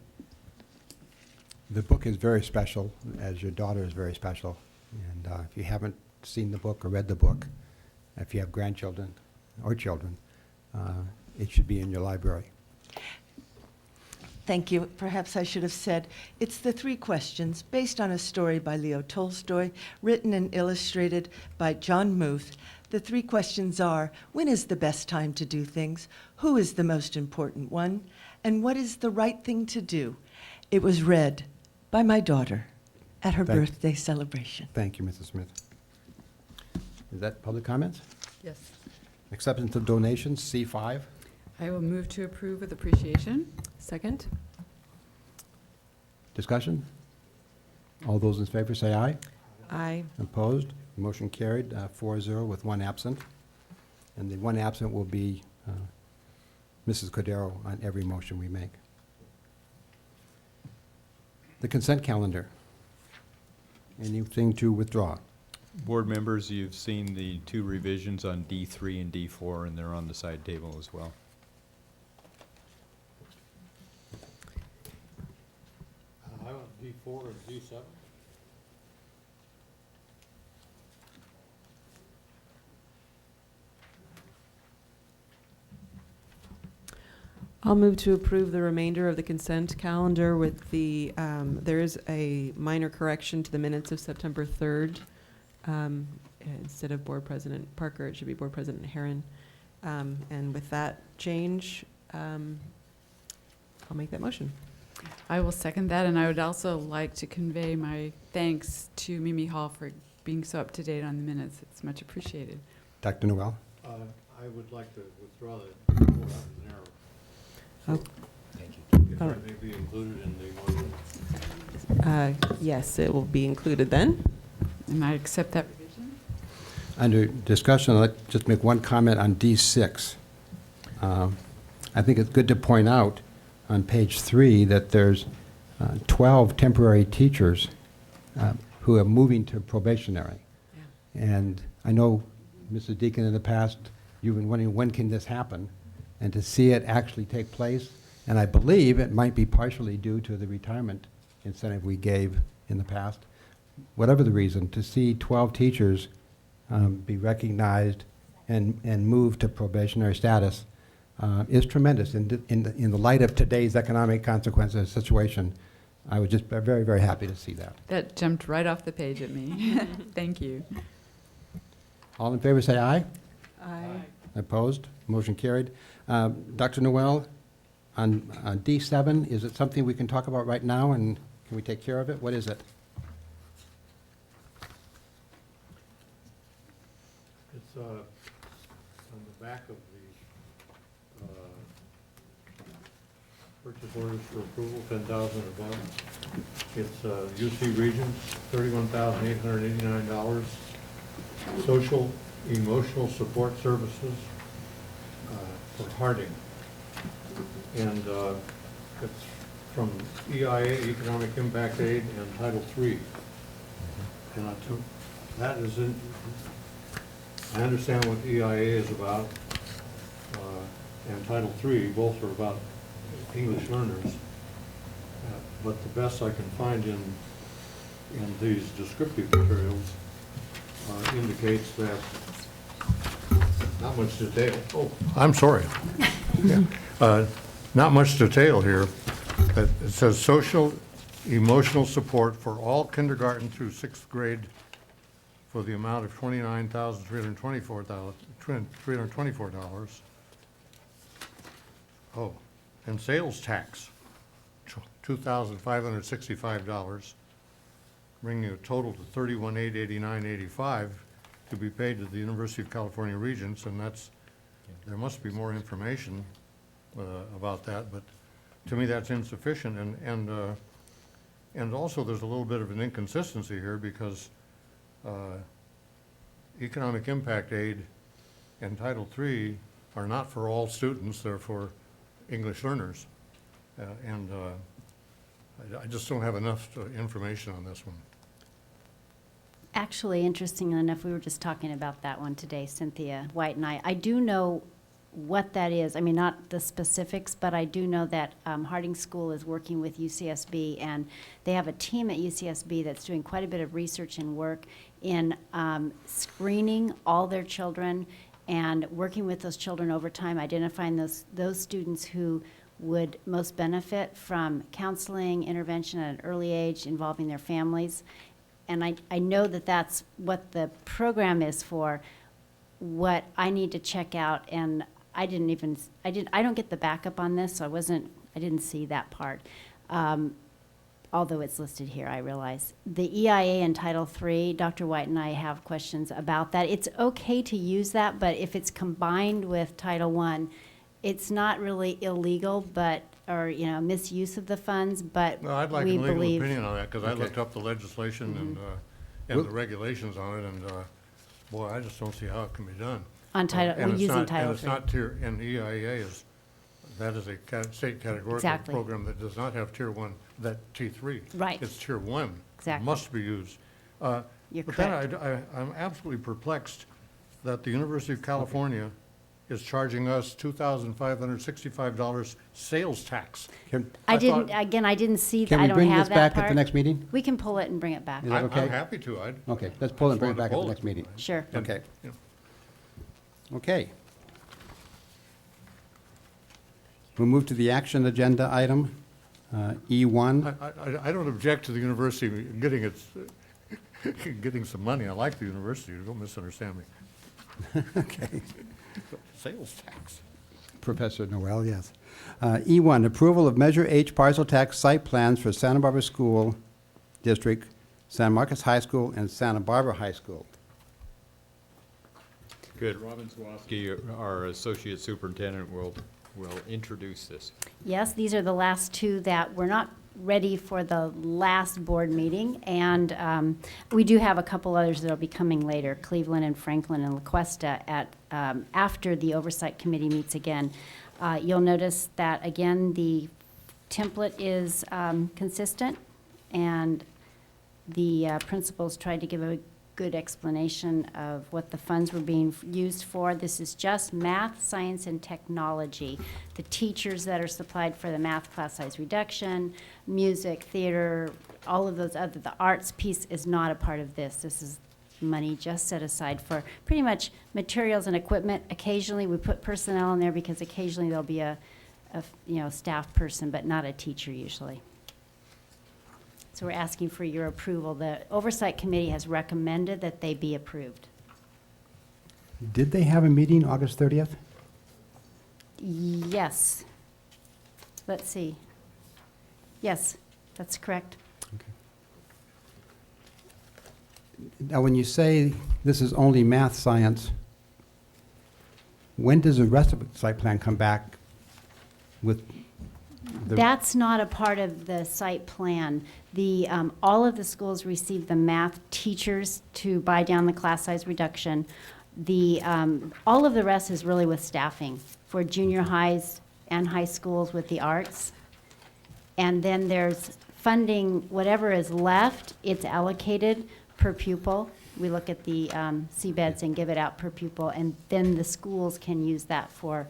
Speaker 1: The book is very special, as your daughter is very special. And if you haven't seen the book or read the book, if you have grandchildren or children, it should be in your library.
Speaker 16: Thank you. Perhaps I should have said, it's the 3 questions based on a story by Leo Tolstoy, written and illustrated by John Muth. The 3 questions are, when is the best time to do things? Who is the most important one? And what is the right thing to do? It was read by my daughter at her
Speaker 1: Thank-
Speaker 16: birthday celebration.
Speaker 1: Thank you, Mrs. Smith. Is that public comments?
Speaker 13: Yes.
Speaker 1: Acceptance of donations, C5.
Speaker 13: I will move to approve with appreciation.
Speaker 10: Second?
Speaker 1: Discussion? All those in favor say aye.
Speaker 10: Aye.
Speaker 1: Opposed? Motion carried, 4-0 with one absent. And the one absent will be Mrs. Cordero on every motion we make. The consent calendar. Anything to withdraw?
Speaker 2: Board members, you've seen the 2 revisions on D3 and D4, and they're on the side table as well.
Speaker 11: I want D4 and D7.
Speaker 10: I'll move to approve the remainder of the consent calendar with the, there is a minor correction to the minutes of September 3rd. Instead of Board President Parker, it should be Board President Herron. And with that change, I'll make that motion.
Speaker 13: I will second that, and I would also like to convey my thanks to Mimi Hall for being so up to date on the minutes. It's much appreciated.
Speaker 1: Dr. Noel?
Speaker 11: I would like to withdraw that. That was an error.
Speaker 10: Oh.
Speaker 11: Thank you. If
Speaker 10: All
Speaker 11: that
Speaker 10: right.
Speaker 11: may be included in the motion.
Speaker 10: Yes, it will be included then.
Speaker 13: And I accept that revision.
Speaker 1: Under discussion, I'd like to just make one comment on D6. I think it's good to point out on page 3 that there's 12 temporary teachers who are moving to probationary.
Speaker 10: Yeah.
Speaker 1: And I know, Mrs. Deacon, in the past, you've been wondering when can this happen? And to see it actually take place, and I believe it might be partially due to the retirement incentive we gave in the past. Whatever the reason, to see 12 teachers be recognized and move to probationary status is tremendous. In the light of today's economic consequences of the situation, I was just very, very happy to see that.
Speaker 13: That jumped right off the page at me. Thank you.
Speaker 1: All in favor say aye.
Speaker 10: Aye.
Speaker 1: Opposed? Motion carried. Dr. Noel, on D7, is it something we can talk about right now, and can we take care of it? What is it?
Speaker 11: It's on the back of the purchase orders for approval, 10,000 above. It's UC Regents, $31,889. Social emotional support services for Harding. And it's from EIA, Economic Impact Aid, and Title III. And that is in, I understand what EIA is about, and Title III, both are about English learners. But the best I can find in these descriptive materials indicates that not much detail. Oh, I'm sorry. Yeah. Not much detail here. It says social emotional support for all kindergarten through 6th grade for the amount of $29,324. Oh, and sales tax, $2,565, bringing a total to $31,889.85 to be paid to the University of California Regents, and that's, there must be more information about that, but to me that's insufficient, and also there's a little bit of an inconsistency here because Economic Impact Aid and Title III are not for all students, they're for English learners, and I just don't have enough information on this one.
Speaker 17: Actually, interestingly enough, we were just talking about that one today, Cynthia White and I. I do know what that is. I mean, not the specifics, but I do know that Harding School is working with UCSB, and they have a team at UCSB that's doing quite a bit of research and work in screening all their children and working with those children over time, identifying those students who would most benefit from counseling, intervention at an early age involving their families. And I know that that's what the program is for. What I need to check out, and I don't get the backup on this, so I didn't see that part. although it's listed here, I realize. The EIA and Title III, Dr. White and I have questions about that. It's okay to use that, but if it's combined with Title I, it's not really illegal, but, or, you know, misuse of the funds, but
Speaker 11: Well, I'd like
Speaker 17: we
Speaker 11: a legal
Speaker 17: believe.
Speaker 11: opinion on that, because I
Speaker 1: Okay.
Speaker 11: looked up the legislation and the regulations on it, and boy, I just don't see how it can be done.
Speaker 17: On Title,
Speaker 11: And
Speaker 17: we're
Speaker 11: it's
Speaker 17: using
Speaker 11: not-
Speaker 17: Title
Speaker 11: And it's
Speaker 17: III.
Speaker 11: not tier, and EIA is, that is a state categorical
Speaker 17: Exactly.
Speaker 11: program that does not have tier 1, that T3.
Speaker 17: Right.
Speaker 11: It's tier 1.
Speaker 17: Exactly.
Speaker 11: Must be used.
Speaker 17: You're
Speaker 11: But then
Speaker 17: correct.
Speaker 11: I'm absolutely perplexed that the University of California is charging us $2,565 sales tax.
Speaker 17: I
Speaker 11: thought-
Speaker 17: didn't see, that.
Speaker 1: Can
Speaker 17: I
Speaker 1: we
Speaker 17: don't
Speaker 1: bring
Speaker 17: have
Speaker 1: this
Speaker 17: that
Speaker 1: back at the
Speaker 17: part.
Speaker 1: next meeting?
Speaker 17: We can pull it and bring it back.
Speaker 1: Is that okay?
Speaker 11: I'm happy to.
Speaker 1: Okay, let's pull it and bring it
Speaker 11: just
Speaker 1: back at the
Speaker 11: wanted to
Speaker 1: next
Speaker 11: pull it.
Speaker 1: meeting.
Speaker 17: Sure.
Speaker 11: And,
Speaker 1: Okay.
Speaker 11: you know,
Speaker 1: Okay. We'll move to the action agenda item, E1.
Speaker 11: I don't object to the university getting its, getting some money. I like the university, don't misunderstand me.
Speaker 1: Okay.
Speaker 11: Sales tax.
Speaker 1: Professor Noel, yes. E1, approval of Measure H parcel tax site plans for Santa Barbara School District, San Marcos High School, and Santa Barbara High School.
Speaker 2: Good. Robin Sawaski, our Associate Superintendent, will introduce this.
Speaker 17: Yes, these are the last two that were not ready for the last board meeting, and we do have a couple others that will be coming later, Cleveland and Franklin and La Cuesta at, after the Oversight Committee meets again. You'll notice that, again, the template is consistent, and the principals tried to give a good explanation of what the funds were being used for. This is just math, science, and technology. The teachers that are supplied for the math class size reduction, music, theater, all of those other, the arts piece is not a part of this. This is money just set aside for pretty much materials and equipment. Occasionally, we put personnel in there because occasionally there'll be a staff person, but not a teacher usually. So we're asking for your approval. The Oversight Committee has recommended that they be approved.
Speaker 1: Did they have a meeting August 30th?
Speaker 17: Yes. Let's see. Yes, that's correct.
Speaker 1: Now, when you say this is only math, science, when does the rest of the site plan come back with the?
Speaker 17: That's not a part of the site plan. The, all of the schools receive the math teachers to buy down the class size reduction. The, all of the rest is really with staffing for junior highs and high schools with the arts. And then there's funding, whatever is left, it's allocated per pupil. We look at the CBEDs and give it out per pupil, and then the schools can use that for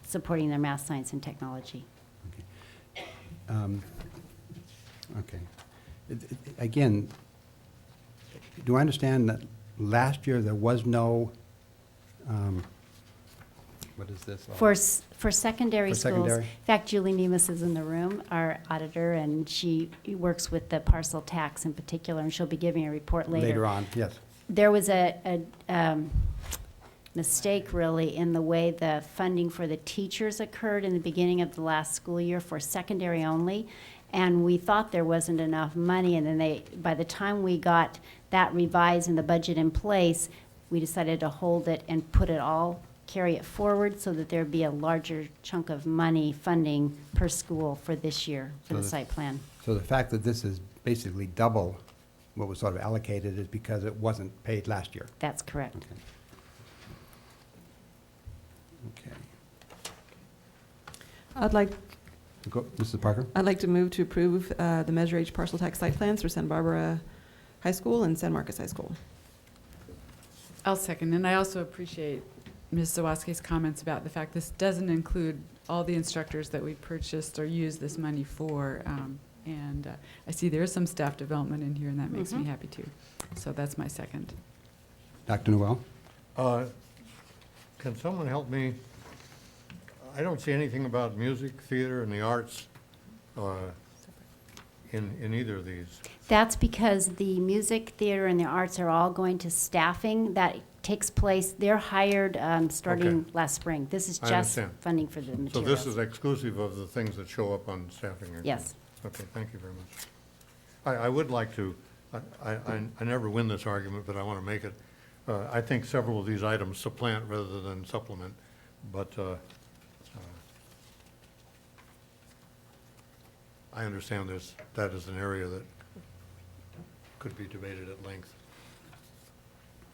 Speaker 17: supporting their math, science, and technology.
Speaker 1: Okay. Again, do I understand that last year there was no, what is this?
Speaker 17: For secondary
Speaker 1: For
Speaker 17: schools.
Speaker 1: secondary?
Speaker 17: In fact, Julie Nemus is in the room, our auditor, and she works with the parcel tax in particular, and she'll be giving a report later.
Speaker 1: Later on, yes.
Speaker 17: There was a mistake, really, in the way the funding for the teachers occurred in the beginning of the last school year for secondary only. And we thought there wasn't enough money, and then by the time we got that revised and the budget in place, we decided to hold it and carry it forward so that there'd be a larger chunk of money funding per school for this year for the site plan.
Speaker 1: So the fact that this is basically double what was sort of allocated is because it wasn't paid last year.
Speaker 17: That's correct.
Speaker 1: Okay.
Speaker 10: I'd like
Speaker 1: Mrs. Parker?
Speaker 10: I'd like to move to approve the Measure H parcel tax site plans for Santa Barbara High School and San Marcos High School.
Speaker 13: I'll second, and I also appreciate Ms. Zawaski's comments about the fact this doesn't include all the instructors that we purchased or used this money for. And I see there is some staff development in here, and that makes me happy too. So that's my second.
Speaker 1: Dr. Noel?
Speaker 11: Can someone help me? I don't see anything about music, theater, and the arts in either of these.
Speaker 17: That's because the music, theater, and the arts are all going to staffing that takes place. They're hired starting last spring. This is
Speaker 11: I
Speaker 17: just
Speaker 11: understand.
Speaker 17: funding for the materials.
Speaker 11: So this is exclusive of the things that show up on staffing?
Speaker 17: Yes.
Speaker 11: Okay, thank you very much. I would like to, I never win this argument, but I want to make it. I think several of these items supplant rather than supplement, but I understand that is an area that could be debated at length.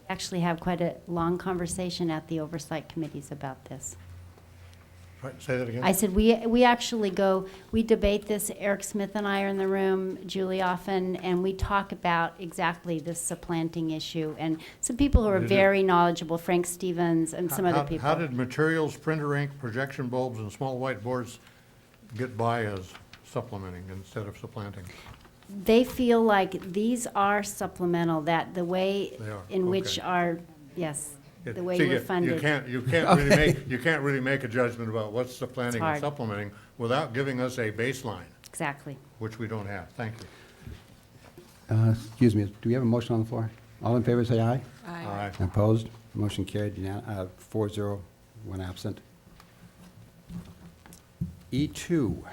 Speaker 17: Actually have quite a long conversation at the Oversight Committees about this.
Speaker 11: Right, say that again?
Speaker 17: I said, we actually we debate this, Eric Smith and I are in the room, Julie often, and we talk about exactly this supplanting issue. And some people who are very knowledgeable, Frank Stevens and some other people.
Speaker 11: How did materials, printer ink, projection bulbs, and small whiteboards get by as supplementing instead of supplanting?
Speaker 17: They feel like these are supplemental, that the way in which our, yes, the way we're funded.
Speaker 11: You can't really make a judgment about what's supplanting and supplementing without giving us a baseline.
Speaker 17: Exactly.
Speaker 11: Which we don't have. Thank you.
Speaker 1: Excuse me, do we have a motion on the floor? All in favor, say aye.
Speaker 11: Aye.
Speaker 1: Opposed? Motion carried, 4-0, 1 absent. E2.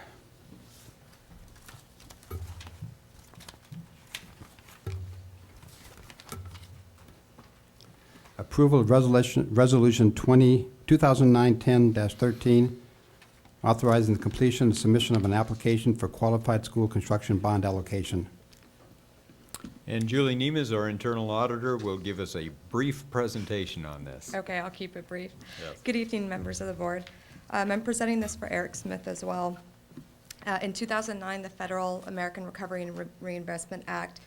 Speaker 1: Approval of Resolution 2009-10-13, authorizing the completion and submission of an application for qualified school construction bond allocation.
Speaker 2: And Julie Nemeth, our internal auditor, will give us a brief presentation on this.
Speaker 18: Okay, I'll keep it brief.
Speaker 2: Yes.
Speaker 18: Good evening, members of the board. I'm presenting this for Eric Smith as well. In 2009, the Federal American Recovery and Reinvestment Act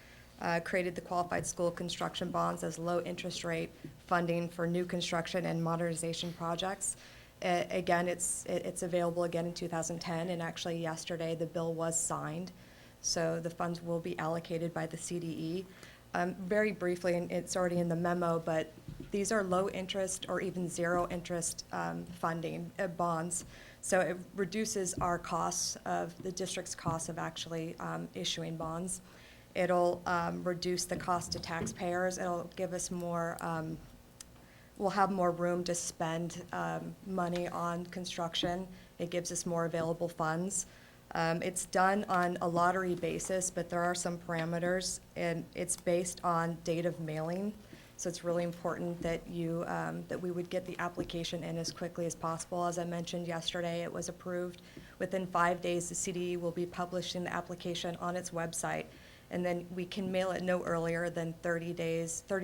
Speaker 18: created the qualified school construction bonds as low interest rate funding for new construction and modernization projects. Again, it's available again in 2010, and actually yesterday the bill was signed. So the funds will be allocated by the CDE. Very briefly, and it's already in the memo, but these are low interest or even zero interest funding bonds. So it reduces our costs of the district's costs of actually issuing bonds. It'll reduce the cost to taxpayers. It'll give us more, we'll have more room to spend money on construction. It gives us more available funds. It's done on a lottery basis, but there are some parameters, and it's based on date of mailing. So it's really important that that we would get the application in as quickly as possible. As I mentioned yesterday, it was approved. Within 5 days, the CDE will be publishing the application on its website, and then we can mail it no earlier than 30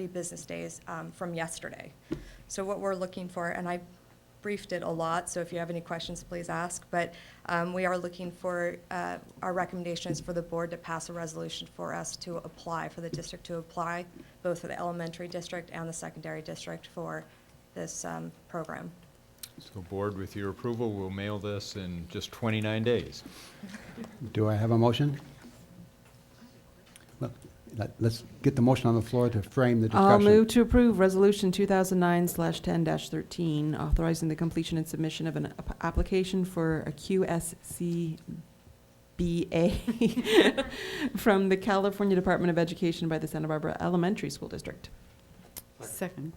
Speaker 18: business days from yesterday. So what we're looking for, and I briefed it a lot, so if you have any questions, please ask, but we are looking for, our recommendations for the board to pass a resolution for us to apply, for the district to apply, both for the elementary district and the secondary district for this program.
Speaker 2: So board, with your approval, we'll mail this in just 29 days.
Speaker 1: Do I have a motion? Well, let's get the motion on the floor to frame the discussion.
Speaker 10: I'll move to approve Resolution 2009/10-13, authorizing the completion and submission of an application for a QSCBA from the California Department of Education by the Santa Barbara Elementary School District.
Speaker 13: Second.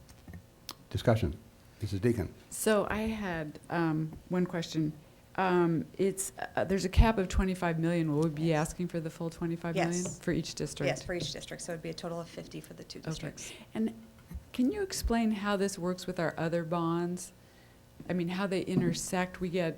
Speaker 1: Discussion. Mrs. Deacon.
Speaker 13: So I had one question. There's a cap of 25 million. Will we be asking for the full 25 million for each district?
Speaker 18: Yes, for each district. So it'd be a total of 50 for the two districts.
Speaker 13: Okay. And can you explain how this works with our other bonds? I mean, how they intersect? We get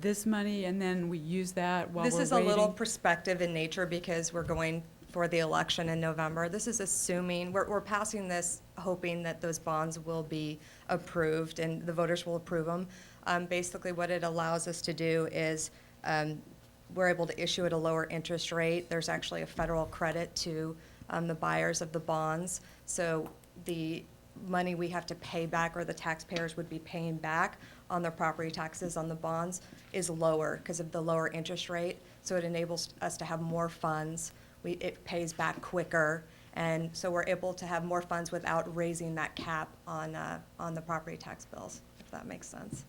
Speaker 13: this money and then we use that while we're waiting?
Speaker 18: This is a little perspective in nature because we're going for the election in November. This is assuming, we're passing this hoping that those bonds will be approved and the voters will approve them. Basically what it allows us to do is we're able to issue at a lower interest rate. There's actually a federal credit to the buyers of the bonds. So the money we have to pay back, or the taxpayers would be paying back on their property taxes on the bonds, is lower because of the lower interest rate. So it enables us to have more funds. It pays back quicker. And so we're able to have more funds without raising that cap on the property tax bills, if that makes sense.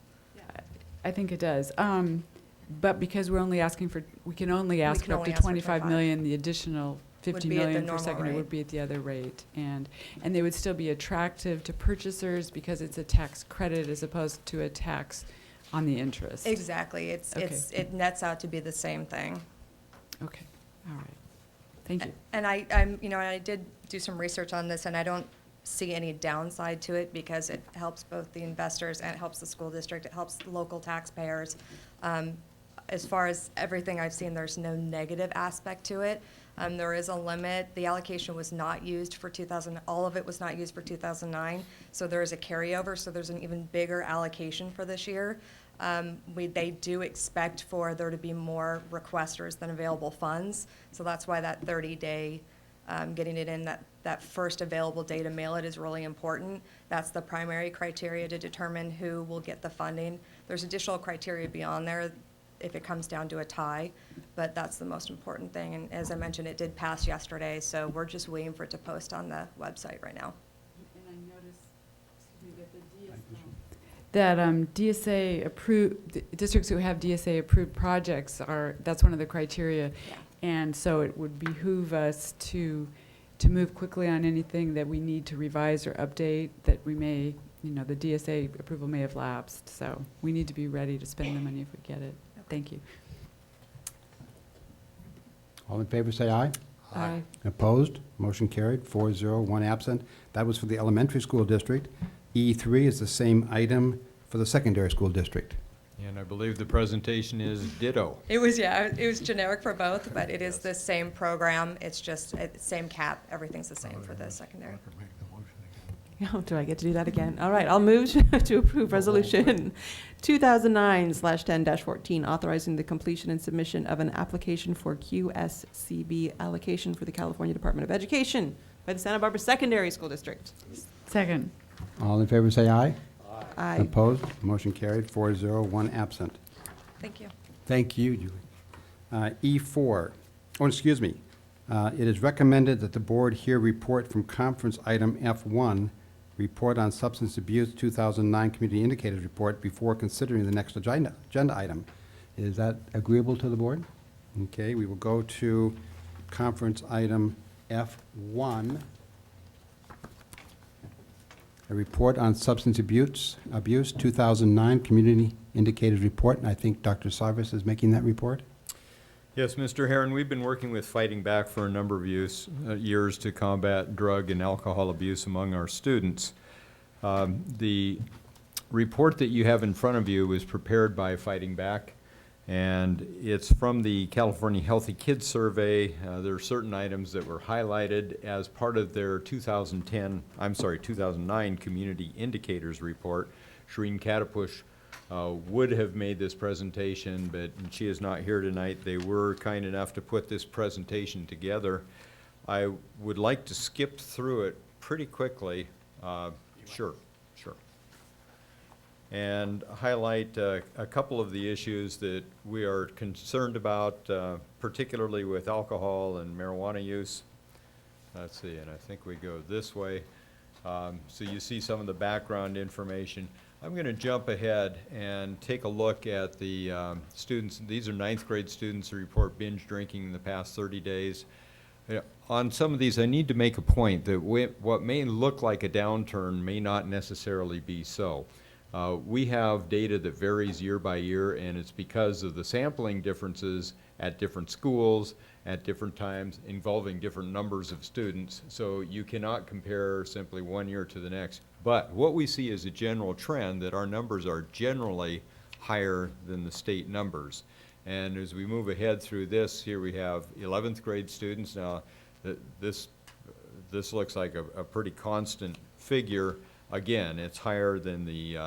Speaker 13: I think it does. But because we're only asking for, we can only ask for up to 25 million, the additional 50 million for secondary would be at the other rate. And they would still be attractive to purchasers because it's a tax credit as opposed to a tax on the interest.
Speaker 18: Exactly. It nets out to be the same thing.
Speaker 13: Okay, all right. Thank you.
Speaker 18: And I did do some research on this, and I don't see any downside to it because it helps both the investors and it helps the school district. It helps local taxpayers. As far as everything I've seen, there's no negative aspect to it. There is a limit. The allocation was not used for 2000. All of it was not used for 2009. So there is a carryover. So there's an even bigger allocation for this year. They do expect for there to be more requesters than available funds. So that's why that 30-day, getting it in that first available day to mail it is really important. That's the primary criteria to determine who will get the funding. There's additional criteria beyond there if it comes down to a tie, but that's the most important thing. And as I mentioned, it did pass yesterday, so we're just waiting for it to post on the website right now.
Speaker 13: And I noticed, that DSA approved, districts who have DSA approved projects that's one of the criteria.
Speaker 18: Yeah.
Speaker 13: And so it would behoove us to move quickly on anything that we need to revise or update that we may, the DSA approval may have lapsed. So we need to be ready to spend the money if we get it. Thank you.
Speaker 1: All in favor, say aye.
Speaker 13: Aye.
Speaker 1: Opposed? Motion carried, 4-0, 1 absent. That was for the elementary school district. E3 is the same item for the secondary school district.
Speaker 2: And I believe the presentation is ditto.
Speaker 18: It was generic for both, but it is the same program. It's just same cap. Everything's the same for the secondary.
Speaker 10: Oh, do I get to do that again? All right, I'll move to approve Resolution 2009/10-14, authorizing the completion and submission of an application for QSCB allocation for the California Department of Education by the Santa Barbara Secondary School District.
Speaker 13: Second.
Speaker 1: All in favor, say aye.
Speaker 10: Aye.
Speaker 1: Opposed? Motion carried, 4-0, 1 absent.
Speaker 18: Thank you.
Speaker 1: Thank you, Julie. E4, excuse me. It is recommended that the board hear report from conference item F1, Report on Substance Abuse 2009 Community Indicators Report, before considering the next agenda item. Is that agreeable to the board? Okay, we will go to conference item F1, a report on substance abuse 2009 Community Indicators Report, and I think Dr. Sarvis is making that report.
Speaker 2: Yes, Mr. Herron, we've been working with Fighting Back for a number of years to combat drug and alcohol abuse among our students. The report that you have in front of you was prepared by Fighting Back, and it's from the California Healthy Kids Survey. There are certain items that were highlighted as part of their 2009 Community Indicators Report. Shireen Katapush would have made this presentation, but she is not here tonight. They were kind enough to put this presentation together. I would like to skip through it pretty quickly. Sure. And highlight a couple of the issues that we are concerned about, particularly with alcohol and marijuana use. Let's see, and I think we go this way. So you see some of the background information. I'm going to jump ahead and take a look at the students. These are 9th grade students who report binge drinking in the past 30 days. On some of these, I need to make a point that what may look like a downturn may not necessarily be so. We have data that varies year by year, and it's because of the sampling differences at different schools, at different times, involving different numbers of students. So you cannot compare simply one year to the next. But what we see is a general trend that our numbers are generally higher than the state numbers. And as we move ahead through this, here we have 11th grade students. Now, this looks like a pretty constant figure. Again, it's higher than the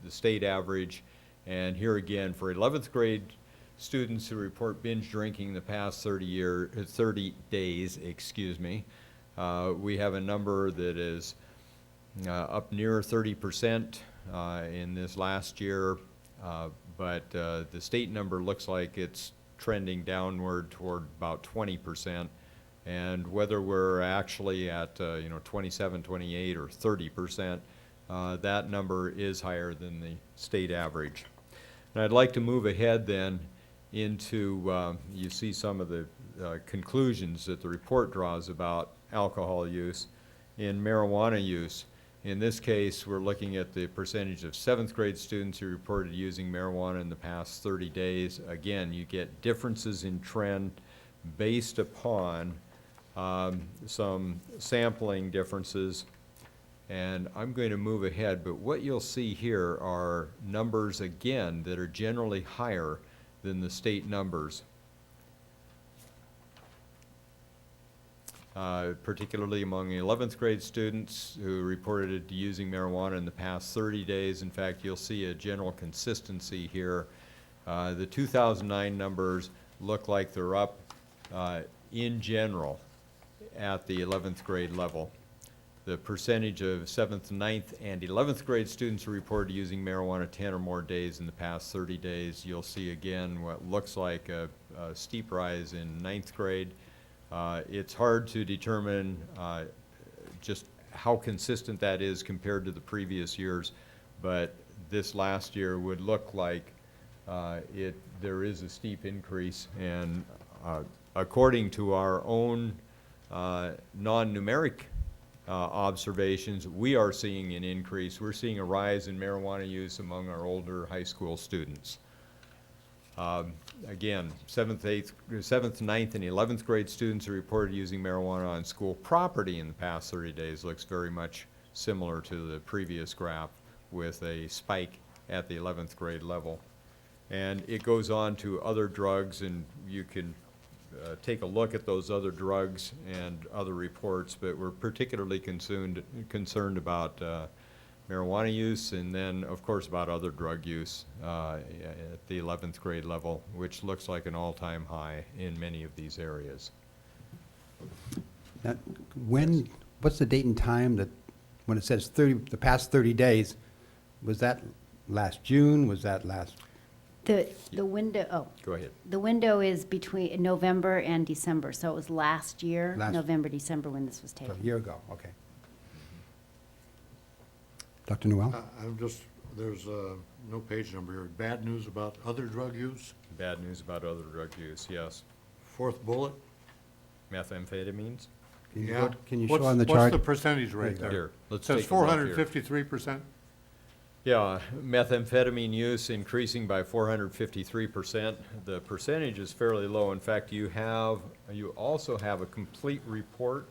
Speaker 2: state average. And here again, for 11th grade students who report binge drinking in the past 30 days, we have a number that is up near 30% in this last year, but the state number looks like it's trending downward toward about 20%. And whether we're actually at 27, 28, or 30%, that number is higher than the state average. And I'd like to move ahead then into, you see some of the conclusions that the report draws about alcohol use. In marijuana use, In this case, we're looking at the percentage of 7th grade students who reported using marijuana in the past 30 days. Again, you get differences in trend based upon some sampling differences. And I'm going to move ahead, but what you'll see here are numbers, again, that are generally higher than the state numbers. Particularly among 11th grade students who reported using marijuana in the past 30 days. In fact, you'll see a general consistency here. The 2009 numbers look like they're up in general at the 11th grade level. The percentage of 7th, 9th, and 11th grade students who reported using marijuana 10 or more days in the past 30 days, you'll see again what looks like a steep rise in 9th grade. It's hard to determine just how consistent that is compared to the previous years, but this last year would look like there is a steep increase, and according to our own non-numeric observations, we are seeing an increase. We're seeing a rise in marijuana use among our older high school students. Again, 7th, 9th, and 11th grade students who reported using marijuana on school property in the past 30 days looks very much similar to the previous graph, with a spike at the 11th grade level. And it goes on to other drugs, and you can take a look at those other drugs and other reports, but we're particularly concerned about marijuana use, and then, of course, about other drug use at the 11th grade level, which looks like an all-time high in many of these areas.
Speaker 1: Now, what's the date and time that, when it says the past 30 days, was that last June? Was that last?
Speaker 17: The window, oh.
Speaker 2: Go ahead.
Speaker 17: The window is between November and December, so it was last year, November, December, when this was
Speaker 1: So
Speaker 17: taken.
Speaker 1: a year ago, okay. Dr. Newell?
Speaker 11: I'm just, there's no page number here. Bad news about other drug use?
Speaker 2: Bad news about other drug use, yes.
Speaker 11: Fourth bullet?
Speaker 2: Methamphetamines?
Speaker 11: Yeah.
Speaker 1: Can you show on the chart?
Speaker 11: What's the percentage rate there?
Speaker 2: Here, let's
Speaker 11: Says
Speaker 2: take a look here.
Speaker 11: 453%?
Speaker 2: Yeah, methamphetamine use increasing by 453%. The percentage is fairly low. In fact, you also have a complete report,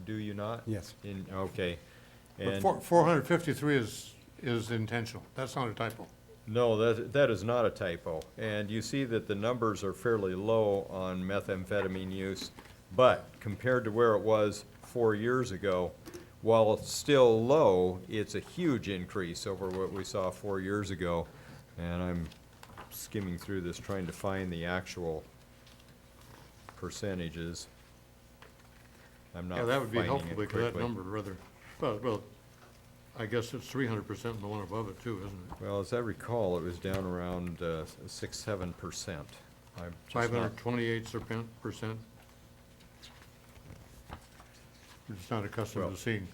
Speaker 2: do you not?
Speaker 1: Yes.
Speaker 2: Okay.
Speaker 11: But
Speaker 2: And
Speaker 11: 453 is intentional. That's not a typo.
Speaker 2: no, that is not a typo. And you see that the numbers are fairly low on methamphetamine use, but compared to where it was 4 years ago, while it's still low, it's a huge increase over what we saw 4 years ago. And I'm skimming through this trying to find the actual percentages. I'm not
Speaker 11: Yeah, that would be
Speaker 2: finding
Speaker 11: helpful
Speaker 2: it
Speaker 11: because that
Speaker 2: quickly.
Speaker 11: number rather, well, I guess it's 300% in the one above it too, isn't it?
Speaker 2: Well, as I recall, it was down around 6-7%. I'm just not-
Speaker 11: 528%. We're just not accustomed
Speaker 2: Well-
Speaker 11: to seeing.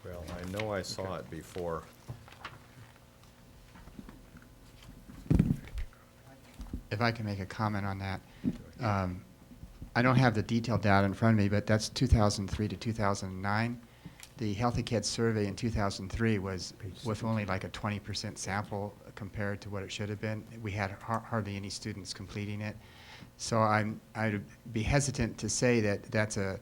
Speaker 2: Well, I know I saw it before.
Speaker 19: If I can make a comment on that. I don't have the detailed data in front of me, but that's 2003 to 2009. The Healthy Kids survey in 2003 was with only like a 20% sample compared to what it should have been. We had hardly any students completing it. So I'd be hesitant to say that that's a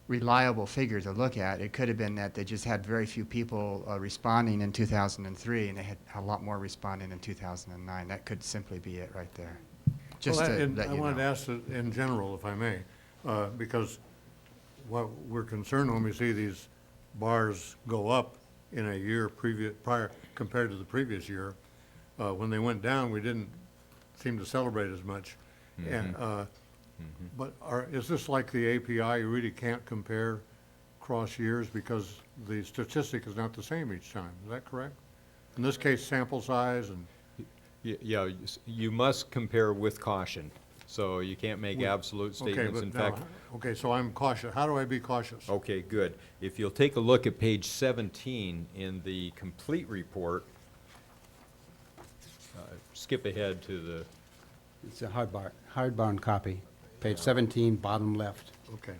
Speaker 19: reliable figure to look at. It could have been that they just had very few people responding in 2003, and they had a lot more responding in 2009. That could simply be it right there. Just
Speaker 11: Well,
Speaker 19: to
Speaker 11: and
Speaker 19: let
Speaker 11: I
Speaker 19: you
Speaker 11: wanted to
Speaker 19: know.
Speaker 11: ask it in general, if I may, because what we're concerned when we see these bars go up in a year prior compared to the previous year. When they went down, we didn't seem to celebrate as much. And, but is this like the API? You really can't compare cross years because the statistic is not the same each time. Is that correct? In this case, sample size and.
Speaker 2: Yeah, you must compare with caution. So you can't make absolute statements. In fact.
Speaker 11: Okay, so I'm cautious. How do I be cautious?
Speaker 2: Okay, good. If you'll take a look at page 17 in the complete report, skip ahead to the.
Speaker 1: It's a hardbound copy, page 17, bottom left.
Speaker 11: Okay.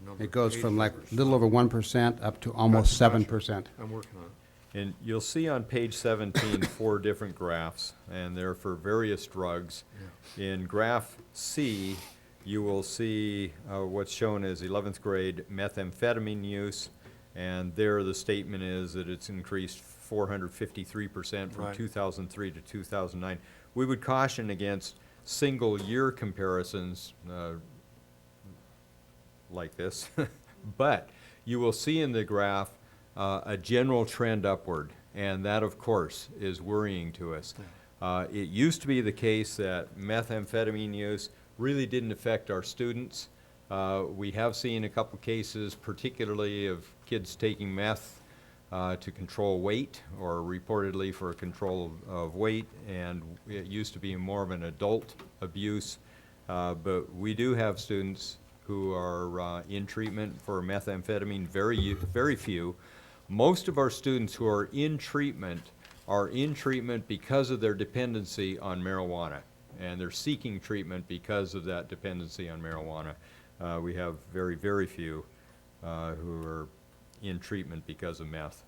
Speaker 11: Number
Speaker 1: It goes
Speaker 11: eight
Speaker 1: from like
Speaker 11: numbers.
Speaker 1: a little over 1% up to almost
Speaker 11: Gotcha,
Speaker 1: 7%.
Speaker 11: I'm working on it.
Speaker 2: And you'll see on page 17 4 different graphs, and they're for various drugs. In graph C, you will see what's shown as 11th grade methamphetamine use, and there the statement is that it's increased 453% from
Speaker 11: Right.
Speaker 2: 2003 to 2009. We would caution against single year comparisons like this, but you will see in the graph a general trend upward, and that, of course, is worrying to us. It used to be the case that methamphetamine use really didn't affect our students. We have seen a couple cases, particularly of kids taking meth to control weight, or reportedly for control of weight, and it used to be more of an adult abuse. But we do have students who are in treatment for methamphetamine, very few. Most of our students who are in treatment because of their dependency on marijuana, and they're seeking treatment because of that dependency on marijuana. We have very few who are in treatment because of meth.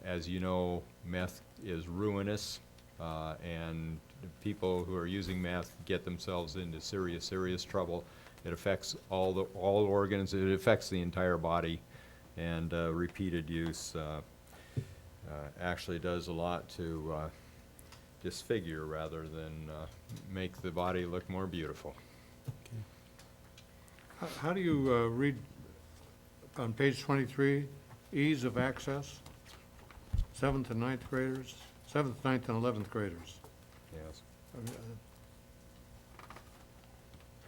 Speaker 2: As you know, meth is ruinous, and people who are using meth get themselves into serious trouble. It affects all organs. It affects the entire body, and repeated use actually does a lot to disfigure rather than make the body look more beautiful.
Speaker 11: How do you read on page 23, ease of access, 7th and 9th graders, 7th, 9th, and 11th graders?
Speaker 2: Yes.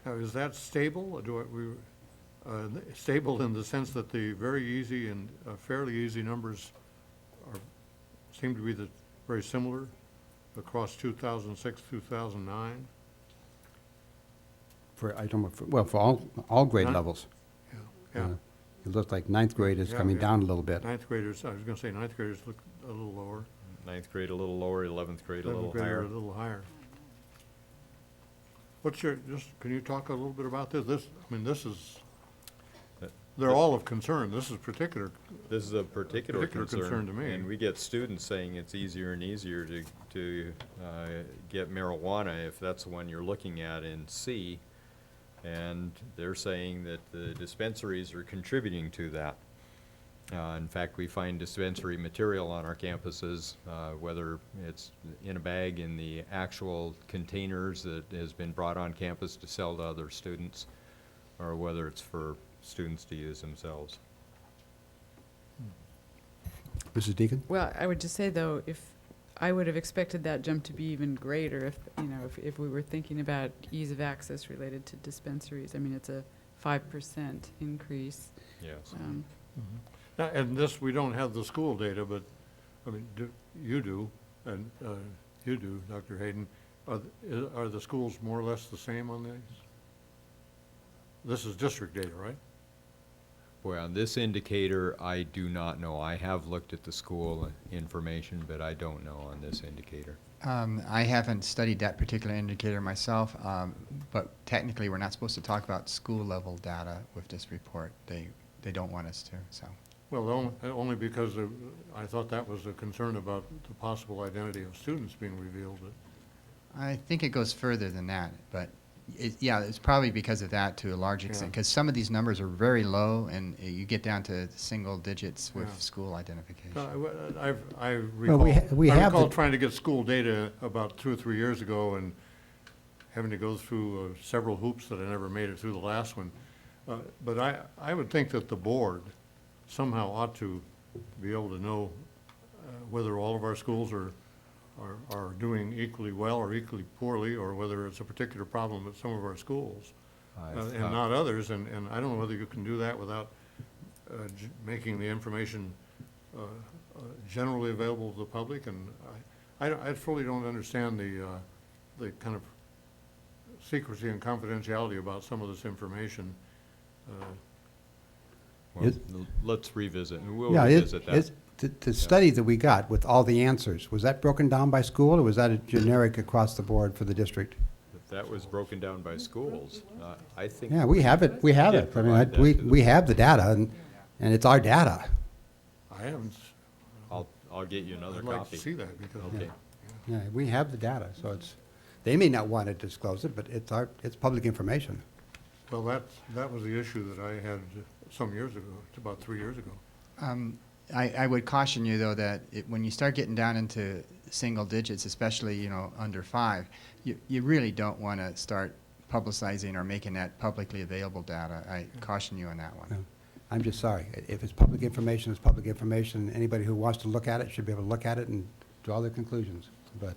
Speaker 11: Now, is that stable? Or stable in the sense that the very easy and fairly easy numbers seem to be very similar across 2006, 2009?
Speaker 1: For all grade levels.
Speaker 11: Yeah.
Speaker 1: It looks like 9th grade is coming down a little bit.
Speaker 11: 9th graders, I was going to say 9th graders look a little lower.
Speaker 2: 9th grade a little lower, 11th grade a little
Speaker 11: 11th grade
Speaker 2: higher.
Speaker 11: a little higher. Can you talk a little bit about this? This is, they're all of concern. This is particular.
Speaker 2: This is a particular
Speaker 11: concern to me.
Speaker 2: And we get students saying it's easier and easier to get marijuana if that's the one you're looking at in C. And they're saying that the dispensaries are contributing to that. In fact, we find dispensary material on our campuses, whether it's in a bag in the actual containers that has been brought on campus to sell to other students, or whether it's for students to use themselves.
Speaker 1: Mrs. Deacon?
Speaker 13: Well, I would just say, though, I would have expected that jump to be even greater if we were thinking about ease of access related to dispensaries. I mean, it's a 5% increase.
Speaker 2: Yes.
Speaker 11: And this, we don't have the school data, but, I mean, you do, and you do, Dr. Hayden. Are the schools more or less the same on these? This is district data, right?
Speaker 2: Boy, on this indicator, I do not know. I have looked at the school information, but I don't know on this indicator.
Speaker 19: I haven't studied that particular indicator myself, but technically we're not supposed to talk about school level data with this report. They don't want us to, so.
Speaker 11: Well, only because I thought that was a concern about the possible identity of students being revealed.
Speaker 19: I think it goes further than that, but it's probably because of that to a large extent, because some of these numbers are very low, and you get down to single digits with school identification.
Speaker 11: I recall,
Speaker 1: we have
Speaker 11: trying to get school data about 2 or 3 years ago and having to go through several hoops that I never made it through the last one. But I would think that the board somehow ought to be able to know whether all of our schools are doing equally well or equally poorly, or whether it's a particular problem at some of our schools and not others. And I don't know whether you can do that without making the information generally available to the public. And I fully don't understand the kind of secrecy and confidentiality about some of this information.
Speaker 2: Well, let's revisit. We'll revisit that.
Speaker 1: The study that we got with all the answers, was that broken down by school, or was that a generic across the board for the district?
Speaker 2: that was broken down by schools, I think.
Speaker 1: Yeah, we have it, we have
Speaker 2: did
Speaker 1: it. I mean,
Speaker 2: provide that
Speaker 1: we,
Speaker 2: to the
Speaker 1: we have the data, and it's our data.
Speaker 11: I haven't,
Speaker 2: I'll get you another
Speaker 11: I'd
Speaker 2: copy.
Speaker 11: like to see that because.
Speaker 2: Okay.
Speaker 1: Yeah, we have the data, so it's, they may not want to disclose it, but it's public information.
Speaker 11: Well, that was the issue that I had some years ago, about 3 years ago.
Speaker 19: I would caution you, though, that when you start getting down into single digits, especially, you know, under 5, you really don't want to start publicizing or making that publicly available data. I caution you on that one.
Speaker 1: No, I'm just sorry. If it's public information, it's public information. Anybody who wants to look at it should be able to look at it and draw their conclusions. But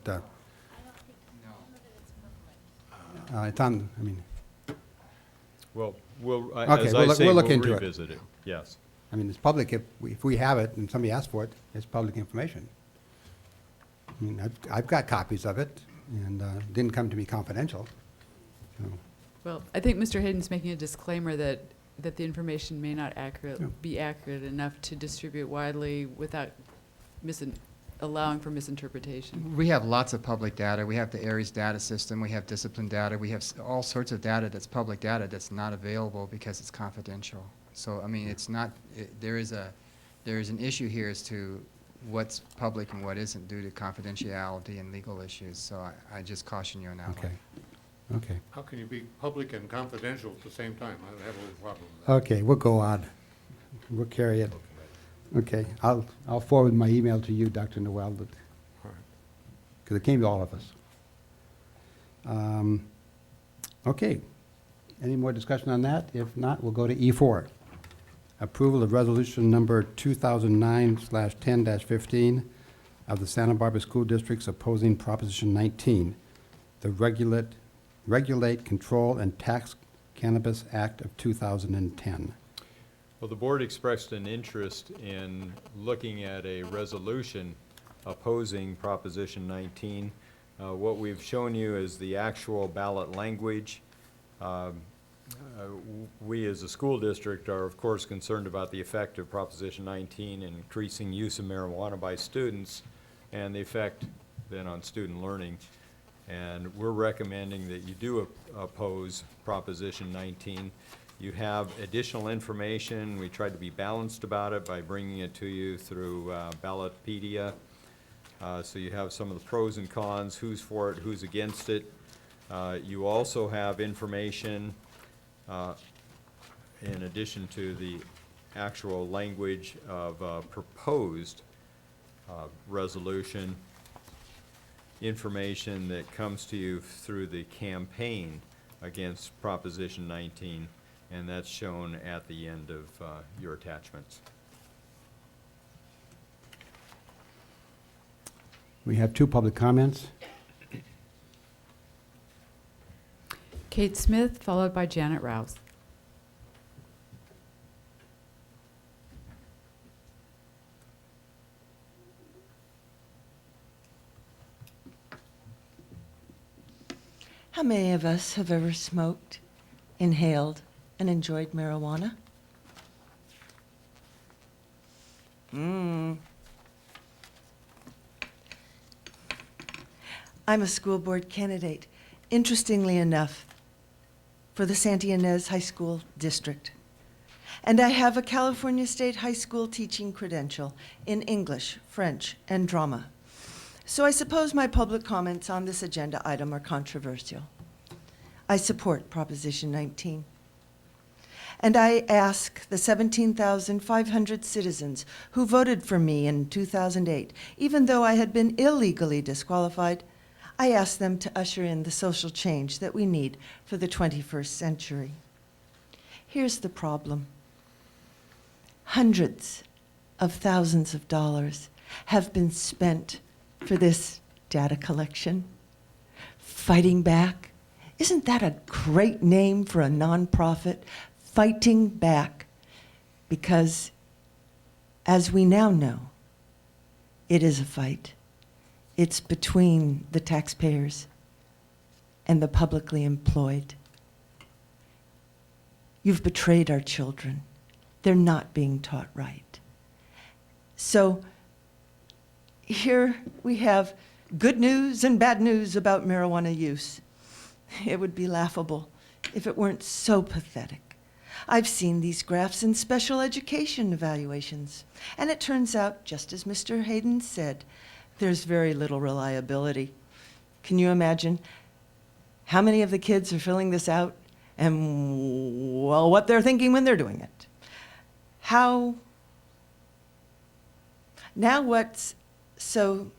Speaker 1: it's on, I mean.
Speaker 2: Well, we'll,
Speaker 1: Okay,
Speaker 2: as
Speaker 1: we'll
Speaker 2: I
Speaker 1: look-
Speaker 2: say,
Speaker 1: we'll
Speaker 2: we'll
Speaker 1: look into it.
Speaker 2: revisit it, yes.
Speaker 1: I mean, it's public, if we have it and somebody asks for it, it's public information. I mean, I've got copies of it, and it didn't come to me confidential. So,
Speaker 13: Well, I think Mr. Hayden's making a disclaimer that the information may not
Speaker 1: Yeah.
Speaker 13: be accurate enough to distribute widely without allowing for misinterpretation.
Speaker 19: We have lots of public data. We have the ARIES data system. We have discipline data. We have all sorts of data that's public data that's not available because it's confidential. So, I mean, it's not, there is an issue here as to what's public and what isn't due to confidentiality and legal issues. So I just caution you on that
Speaker 1: Okay.
Speaker 19: one.
Speaker 1: Okay.
Speaker 11: How can you be public and confidential at the same time? I have a little problem with that.
Speaker 1: Okay, we'll go on. We'll carry it. Okay, I'll forward my email to you, Dr. Noel, because it came to all of us. Okay, any more discussion on that? If not, we'll go to E4. Approval of resolution number 2009/10-15 of the Santa Barbara School Districts opposing Proposition 19, the Regulate, Control, and Tax Cannabis Act of 2010.
Speaker 2: Well, the board expressed an interest in looking at a resolution opposing Proposition 19. What we've shown you is the actual ballot language. We as a school district are of course concerned about the effect of Proposition 19 in increasing use of marijuana by students and the effect then on student learning. And we're recommending that you do oppose Proposition 19. You have additional information. We tried to be balanced about it by bringing it to you through Ballotpedia. So you have some of the pros and cons, who's for it, who's against it. You also have information in addition to the actual language of proposed resolution, information that comes to you through the campaign against Proposition 19, and that's shown at the end of your attachments.
Speaker 1: We have 2 public comments.
Speaker 13: Kate Smith, followed by Janet Rouse.
Speaker 16: How many of us have ever smoked, inhaled, and enjoyed marijuana? I'm a school board candidate, interestingly enough, for the Santa Ynez High School District. And I have a California State High School teaching credential in English, French, and drama. So I suppose my public comments on this agenda item are controversial. I support Proposition 19. And I ask the 17,500 citizens who voted for me in 2008, even though I had been illegally disqualified, I ask them to usher in the social change that we need for the 21st century. Here's the problem. Hundreds of thousands of dollars have been spent for this data collection. Fighting Back, isn't that a great name for a nonprofit? Fighting Back, because as we now know, it is a fight. It's between the taxpayers and the publicly employed. You've betrayed our children. They're not being taught right. So here we have good news and bad news about marijuana use. It would be laughable if it weren't so pathetic. I've seen these graphs in special education evaluations, and it turns out, just as Mr. Hayden said, there's very little reliability. Can you imagine how many of the kids are filling this out and, well, what they're thinking when they're doing it? Now what's so,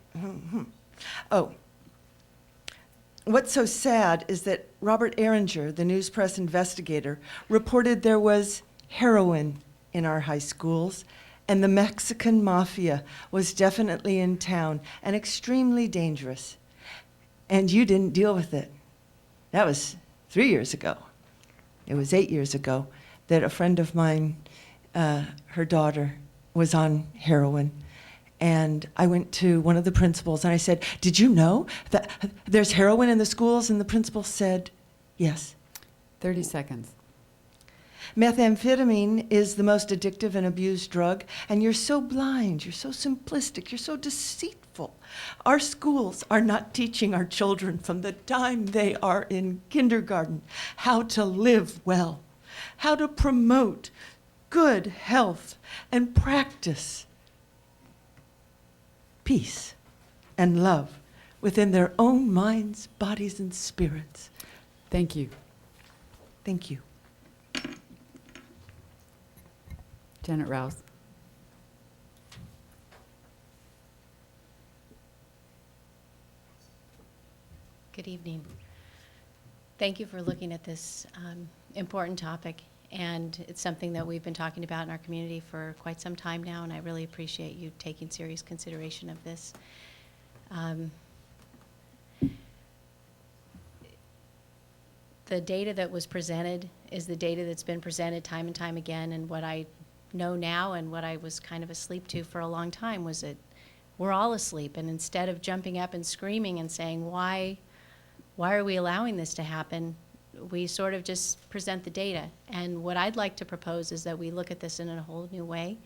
Speaker 16: what's so sad is that Robert Ehringer, the news press investigator, reported there was heroin in our high schools, and the Mexican mafia was definitely in town and extremely dangerous. And you didn't deal with it. That was 3 years ago. It was 8 years ago that a friend of mine, her daughter, was on heroin. And I went to one of the principals and I said, "Did you know that there's heroin in the schools?" And the principal said, "Yes."
Speaker 13: 30 seconds.
Speaker 16: Methamphetamine is the most addictive and abused drug, and you're so blind, you're so simplistic, you're so deceitful. Our schools are not teaching our children from the time they are in kindergarten how to live well, how to promote good health and practice peace and love within their own minds, bodies, and spirits.
Speaker 13: Thank you.
Speaker 16: Thank you.
Speaker 13: Janet Rouse.
Speaker 20: Good evening. Thank you for looking at this important topic, and it's something that we've been talking about in our community for quite some time now, and I really appreciate you taking serious consideration of this. The data that was presented is the data that's been presented time and time again, and what I know now and what I was kind of asleep to for a long time was that we're all asleep, and instead of jumping up and screaming and saying, why are we allowing this to happen, we sort of just present the data. And what I'd like to propose is that we look at this in a whole new way,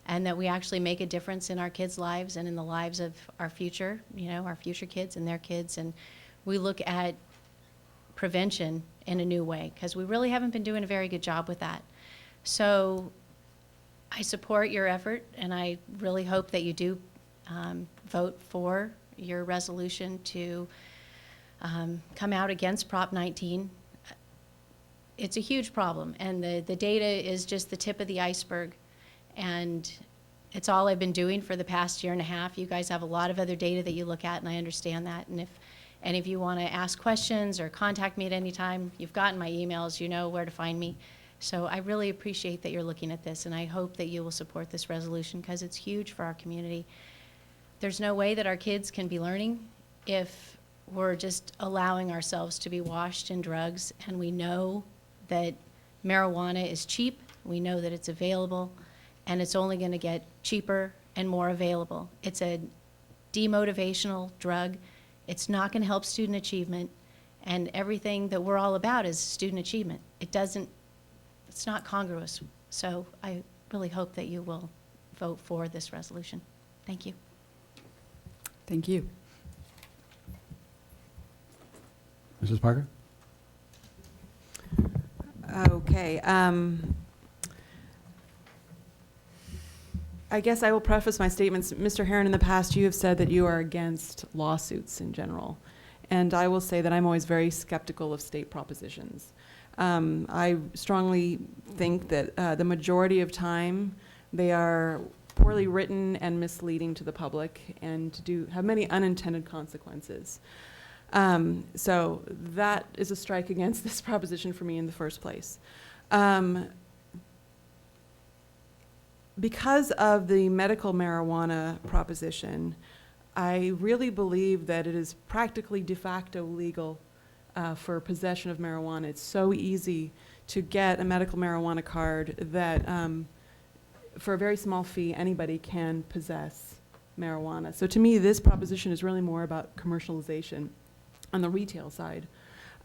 Speaker 20: and that we actually make a difference in our kids' lives and in the lives of our future, our future kids and their kids, and we look at prevention in a new way, because we really haven't been doing a very good job with that. So I support your effort, and I really hope that you do vote for your resolution to come out against Prop 19. It's a huge problem, and the data is just the tip of the iceberg, and it's all I've been doing for the past year and a half. You guys have a lot of other data that you look at, and I understand that, and if any of you want to ask questions or contact me at any time, you've gotten my emails, you know where to find me. So I really appreciate that you're looking at this, and I hope that you will support this resolution because it's huge for our community. There's no way that our kids can be learning if we're just allowing ourselves to be washed in drugs, and we know that marijuana is cheap, we know that it's available, and it's only going to get cheaper and more available. It's a demotivational drug. It's not going to help student achievement, and everything that we're all about is student achievement. It's not congruous. So I really hope that you will vote for this resolution. Thank you.
Speaker 13: Thank you.
Speaker 1: Mrs. Parker?
Speaker 10: Okay. I guess I will preface my statements. Mr. Herron, in the past, you have said that you are against lawsuits in general. And I will say that I'm always very skeptical of state propositions. I strongly think that the majority of time they are poorly written and misleading to the public and have many unintended consequences. So that is a strike against this proposition for me in the first place. Because of the medical marijuana proposition, I really believe that it is practically de facto legal for possession of marijuana. It's so easy to get a medical marijuana card that for a very small fee, anybody can possess marijuana. So to me, this proposition is really more about commercialization on the retail side.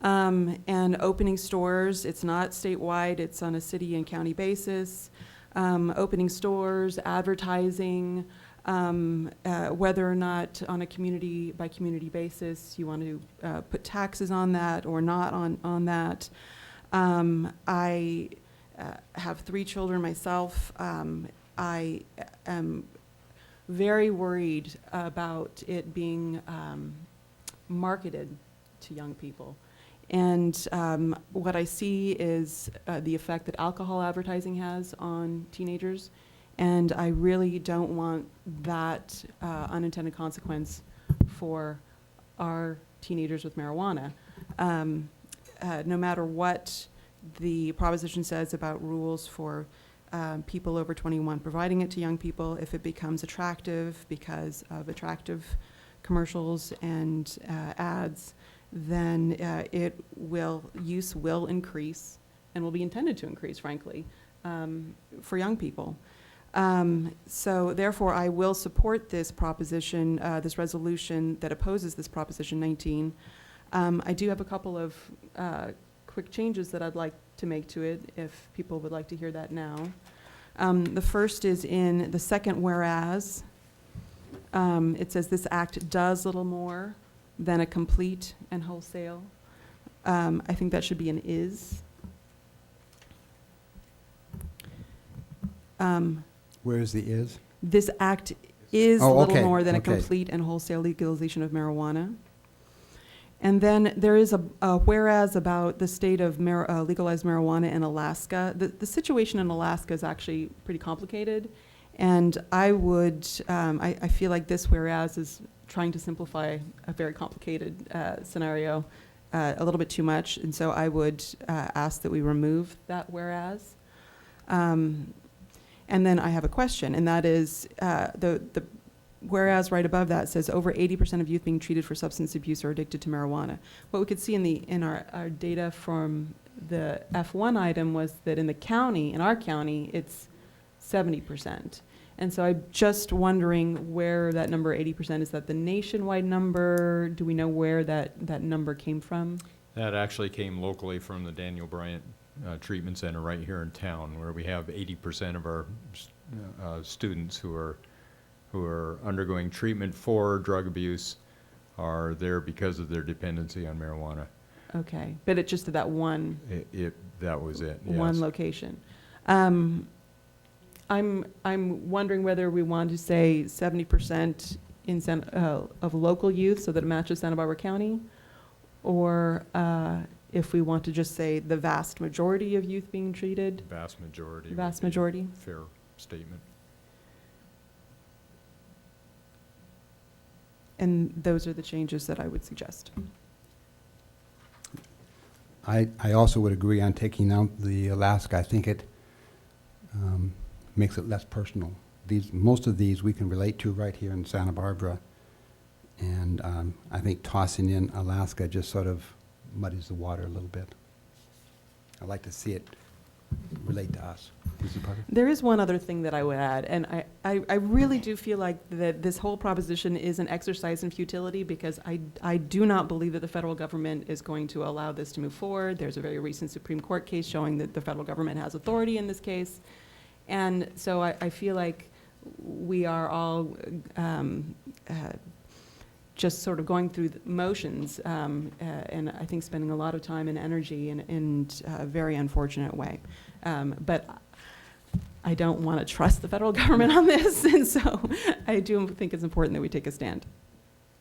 Speaker 10: And opening stores, it's not statewide, it's on a city and county basis. Opening stores, advertising, whether or not on a community by community basis you want to put taxes on that or not on that. I have 3 children myself. I am very worried about it being marketed to young people. And what I see is the effect that alcohol advertising has on teenagers. And I really don't want that unintended consequence for our teenagers with marijuana. No matter what the proposition says about rules for people over 21 providing it to young people, if it becomes attractive because of attractive commercials and ads, then use will increase and will be intended to increase, frankly, for young people. So therefore, I will support this proposition, this resolution that opposes this Proposition 19. I do have a couple of quick changes that I'd like to make to it, if people would like to hear that now. The first is in the second whereas. It says this act does little more than a complete and wholesale. I think that should be an is.
Speaker 1: Where is the is?
Speaker 10: This act is
Speaker 1: Oh,
Speaker 10: little
Speaker 1: okay,
Speaker 10: more than a
Speaker 1: okay.
Speaker 10: complete and wholesale legalization of marijuana. And then there is a whereas about the state of legalized marijuana in Alaska. The situation in Alaska is actually pretty complicated. And I would, I feel like this whereas is trying to simplify a very complicated scenario a little bit too much. And so I would ask that we remove that whereas. And then I have a question, and that is the whereas right above that says over 80% of youth being treated for substance abuse are addicted to marijuana. What we could see in our data from the F1 item was that in the county, in our county, it's 70%. And so I'm just wondering where that number 80%, is that the nationwide number? Do we know where that number came from?
Speaker 2: That actually came locally from the Daniel Bryant Treatment Center right here in town, where we have 80% of our students who are undergoing treatment for drug abuse are there because of their dependency on marijuana.
Speaker 10: Okay, but it's just that one.
Speaker 2: That was it.
Speaker 10: One
Speaker 2: yes.
Speaker 10: location. I'm wondering whether we want to say 70% of local youth so that it matches Santa Barbara County, or if we want to just say the vast majority of youth being treated.
Speaker 2: Vast majority.
Speaker 10: Vast
Speaker 2: would be
Speaker 10: majority.
Speaker 2: a fair statement.
Speaker 10: And those are the changes that I would suggest.
Speaker 1: I also would agree on taking out the Alaska. I think it makes it less personal. Most of these we can relate to right here in Santa Barbara. And I think tossing in Alaska just sort of muddies the water a little bit. I'd like to see it relate to us. Mr. Parker?
Speaker 10: There is one other thing that I would add, and I really do feel like that this whole proposition is an exercise in futility, because I do not believe that the federal government is going to allow this to move forward. There's a very recent Supreme Court case showing that the federal government has authority in this case. And so I feel like we are all just sort of going through the motions, and I think spending a lot of time and energy in a very unfortunate way. But I don't want to trust the federal government on this, and so I do think it's important that we take a stand.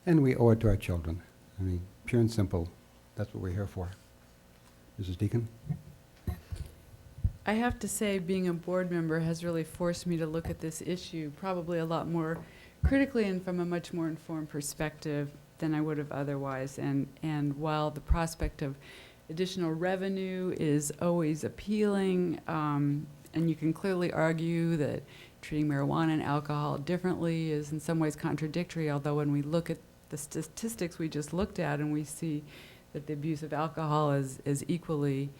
Speaker 1: And we owe it to our children. I mean, pure and simple, that's what we're here for. Mrs. Deacon?
Speaker 13: I have to say, being a board member has really forced me to look at this issue probably a lot more critically and from a much more informed perspective than I would have otherwise. And while the prospect of additional revenue is always appealing, and you can clearly argue that treating marijuana and alcohol differently is in some ways contradictory, although when we look at the statistics we just looked at and we see that the abuse of alcohol is equally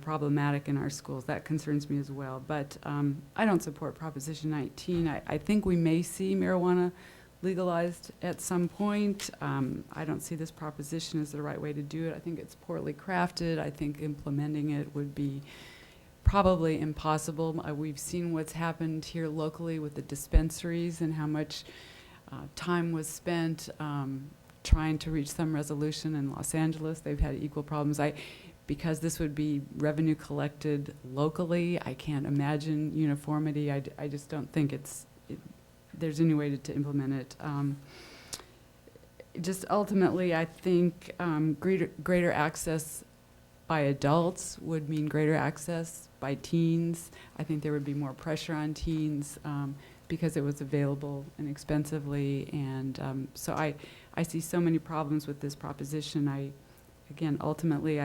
Speaker 13: problematic in our schools, that concerns me as well. But I don't support Proposition 19. I think we may see marijuana legalized at some point. I don't see this proposition as the right way to do it. I think it's poorly crafted. I think implementing it would be probably impossible. We've seen what's happened here locally with the dispensaries and how much time was spent trying to reach some resolution in Los Angeles. They've had equal problems. Because this would be revenue collected locally, I can't imagine uniformity. I just don't think there's any way to implement it. Just ultimately, I think greater access by adults would mean greater access by teens. I think there would be more pressure on teens because it was available inexpensively. And so I see so many problems with this proposition. Again, ultimately,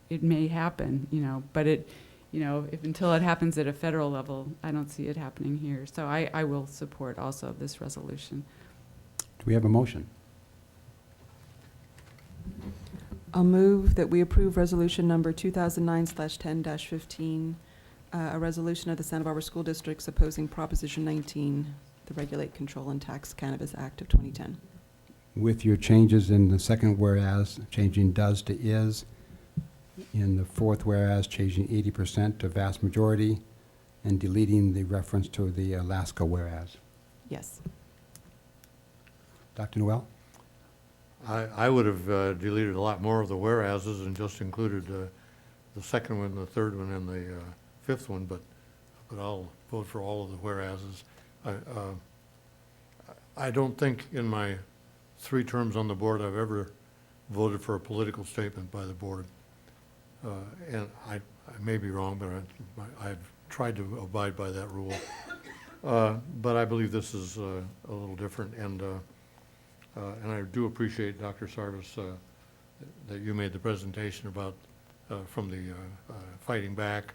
Speaker 13: it may happen, but if until it happens at a federal level, I don't see it happening here. So I will support also this resolution.
Speaker 1: Do we have a motion?
Speaker 10: I'll move that we approve resolution number 2009/10-15, a resolution of the Santa Barbara School Districts opposing Proposition 19, the Regulate, Control, and Tax Cannabis Act of 2010.
Speaker 1: With your changes in the second whereas, changing does to is, in the fourth whereas, changing 80% to vast majority, and deleting the reference to the Alaska whereas.
Speaker 10: Yes.
Speaker 1: Dr. Noel?
Speaker 11: I would have deleted a lot more of the whereases and just included the second one, the third one, and the fifth one, but I'll vote for all of the whereases. I don't think in my 3 terms on the board I've ever voted for a political statement by the board. And I may be wrong, but I've tried to abide by that rule. But I believe this is a little different, and I do appreciate, Dr. Sarvis, that you made the presentation about from the fighting back,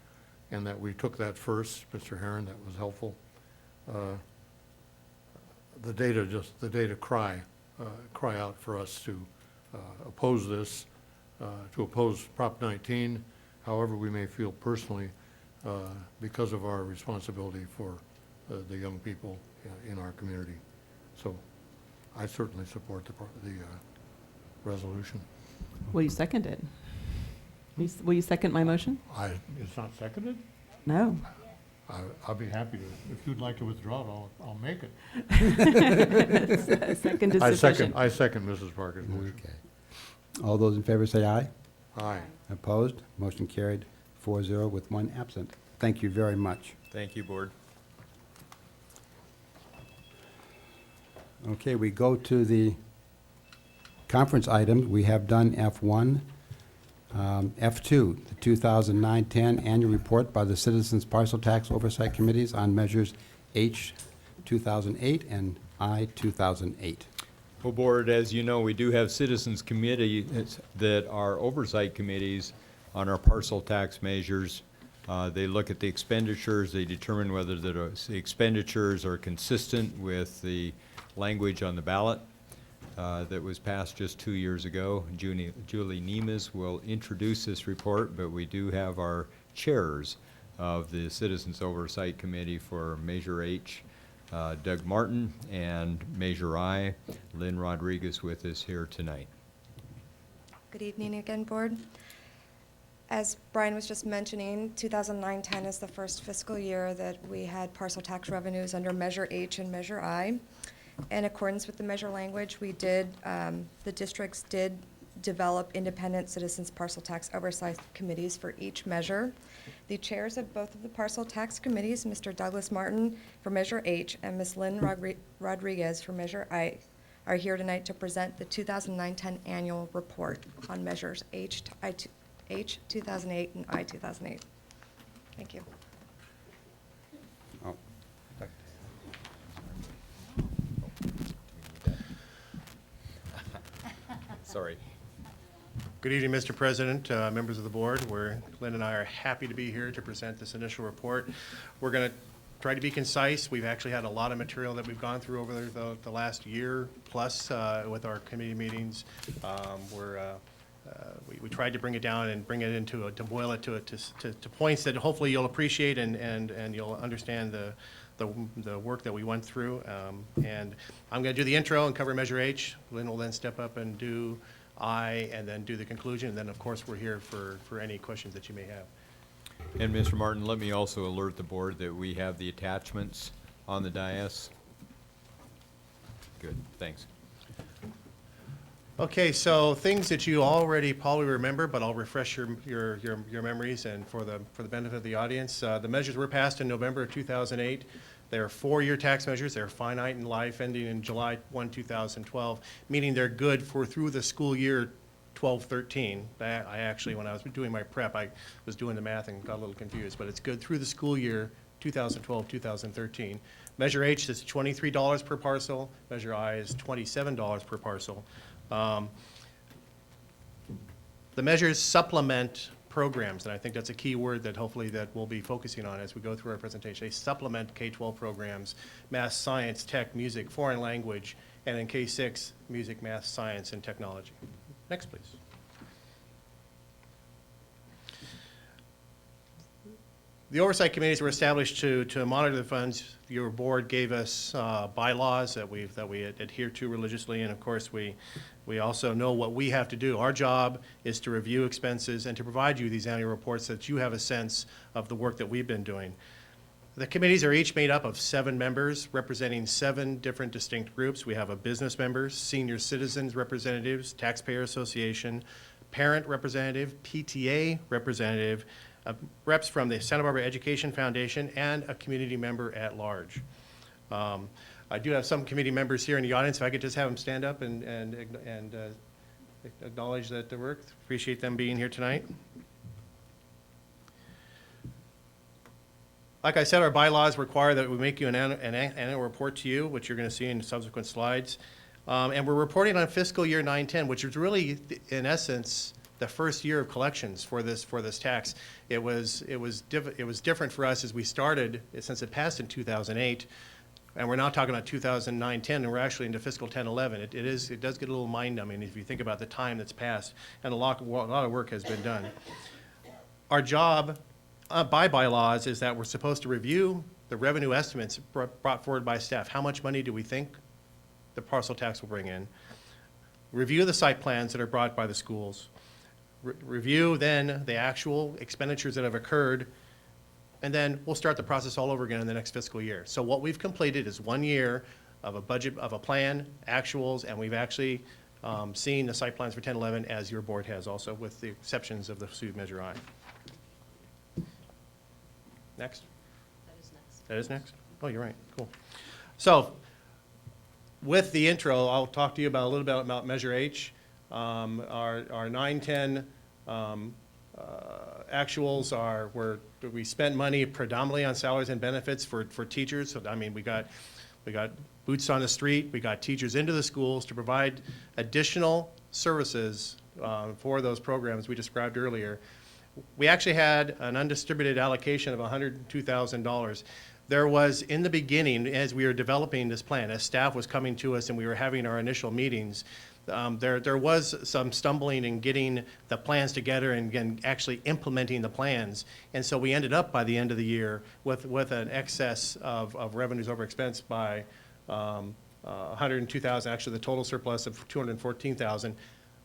Speaker 11: and that we took that first, Mr. Herron. That was helpful. The data cry out for us to oppose this, to oppose Prop 19, however we may feel personally, because of our responsibility for the young people in our community. So I certainly support the resolution.
Speaker 10: Will you second it? Will you second my motion?
Speaker 11: It's not seconded?
Speaker 10: No.
Speaker 11: I'll be happy to. If you'd like to withdraw it, I'll make it.
Speaker 10: Second is sufficient.
Speaker 11: I second Mrs. Parker's motion.
Speaker 1: Okay. All those in favor say aye.
Speaker 11: Aye.
Speaker 1: Opposed? Motion carried 4-0 with 1 absent. Thank you very much.
Speaker 2: Thank you, Board.
Speaker 1: Okay, we go to the conference items. We have done F1. F2, the 2009-10 Annual Report by the Citizens Parcel Tax Oversight Committees on Measures H 2008 and I 2008.
Speaker 2: Well, Board, as you know, we do have citizens committees that are oversight committees on our parcel tax measures. They look at the expenditures. They determine whether the expenditures are consistent with the language on the ballot that was passed just 2 years ago. Julie Nemes will introduce this report, but we do have our chairs of the Citizens Oversight Committee for Measure H, Doug Martin, and Measure I, Lynn Rodriguez, with us here tonight.
Speaker 18: Good evening again, Board. As Brian was just mentioning, 2009-10 is the first fiscal year that we had parcel tax revenues under Measure H and Measure I. In accordance with the measure language, the districts did develop independent citizens parcel tax oversight committees for each measure. The chairs of both of the parcel tax committees, Mr. Douglas Martin for Measure H and Ms. Lynn Rodriguez for Measure I, are here tonight to present the 2009-10 annual report on measures H 2008 and I 2008. Thank you.
Speaker 2: Sorry.
Speaker 21: Good evening, Mr. President, members of the board. Lynn and I are happy to be here to present this initial report. We're going to try to be concise. We've actually had a lot of material that we've gone through over the last year plus with our committee meetings. We tried to bring it down and bring it into to boil it to points that hopefully you'll appreciate and you'll understand the work that we went through. And I'm going to do the intro and cover Measure H. Lynn will then step up and do I, and then do the conclusion. And then, of course, we're here for any questions that you may have.
Speaker 2: And Mr. Martin, let me also alert the board that we have the attachments on the dais. Good, thanks.
Speaker 21: Okay, so things that you already probably remember, but I'll refresh your memories and for the benefit of the audience. The measures were passed in November of 2008. They're 4-year tax measures. They're finite in life, ending in July 1, 2012, meaning they're good for through the school year 12-13. I actually, when I was doing my prep, I was doing the math and got a little confused, but it's good through the school year 2012-2013. Measure H is $23 per parcel. Measure I is $27 per parcel. The measures supplement programs, and I think that's a key word that hopefully that we'll be focusing on as we go through our presentation. They supplement K-12 programs, math, science, tech, music, foreign language, and in K-6, music, math, science, and technology. Next, please. The oversight committees were established to monitor the funds. Your board gave us bylaws that we adhere to religiously, and of course we also know what we have to do. Our job is to review expenses and to provide you these annual reports so that you have a sense of the work that we've been doing. The committees are each made up of 7 members representing 7 different distinct groups. We have a business members, senior citizens representatives, taxpayer association, parent representative, PTA representative, reps from the Santa Barbara Education Foundation, and a community member at large. I do have some committee members here in the audience. If I could just have them stand up and acknowledge that their work. Appreciate them being here tonight. Like I said, our bylaws require that we make you an annual report to you, which you're going to see in subsequent slides. And we're reporting on fiscal year 9/10, which is really, in essence, the first year of collections for this tax. It was different for us as we started, since it passed in 2008, and we're now talking about 2009-10, and we're actually into fiscal 10-11. It does get a little mind-numbing if you think about the time that's passed, and a lot of work has been done. Our job by bylaws is that we're supposed to review the revenue estimates brought forward by staff. How much money do we think the parcel tax will bring in? Review the site plans that are brought by the schools. Review then the actual expenditures that have occurred, and then we'll start the process all over again in the next fiscal year. So what we've completed is 1 year of a budget, of a plan, actuals, and we've actually seen the site plans for 10-11, as your board has also, with the exceptions of the SUD Measure I. Next?
Speaker 20: That is next.
Speaker 21: That is next? Oh, you're right, cool. So with the intro, I'll talk to you about a little bit about Measure H. Our 9/10 actuals are where we spent money predominantly on salaries and benefits for teachers. So I mean, we got boots on the street. We got teachers into the schools to provide additional services for those programs we described earlier. We actually had an undistributed allocation of $102,000. There was, in the beginning, as we were developing this plan, as staff was coming to us and we were having our initial meetings, there was some stumbling in getting the plans together and actually implementing the plans. And so we ended up by the end of the year with an excess of revenues over expense by $102,000, actually the total surplus of $214,000.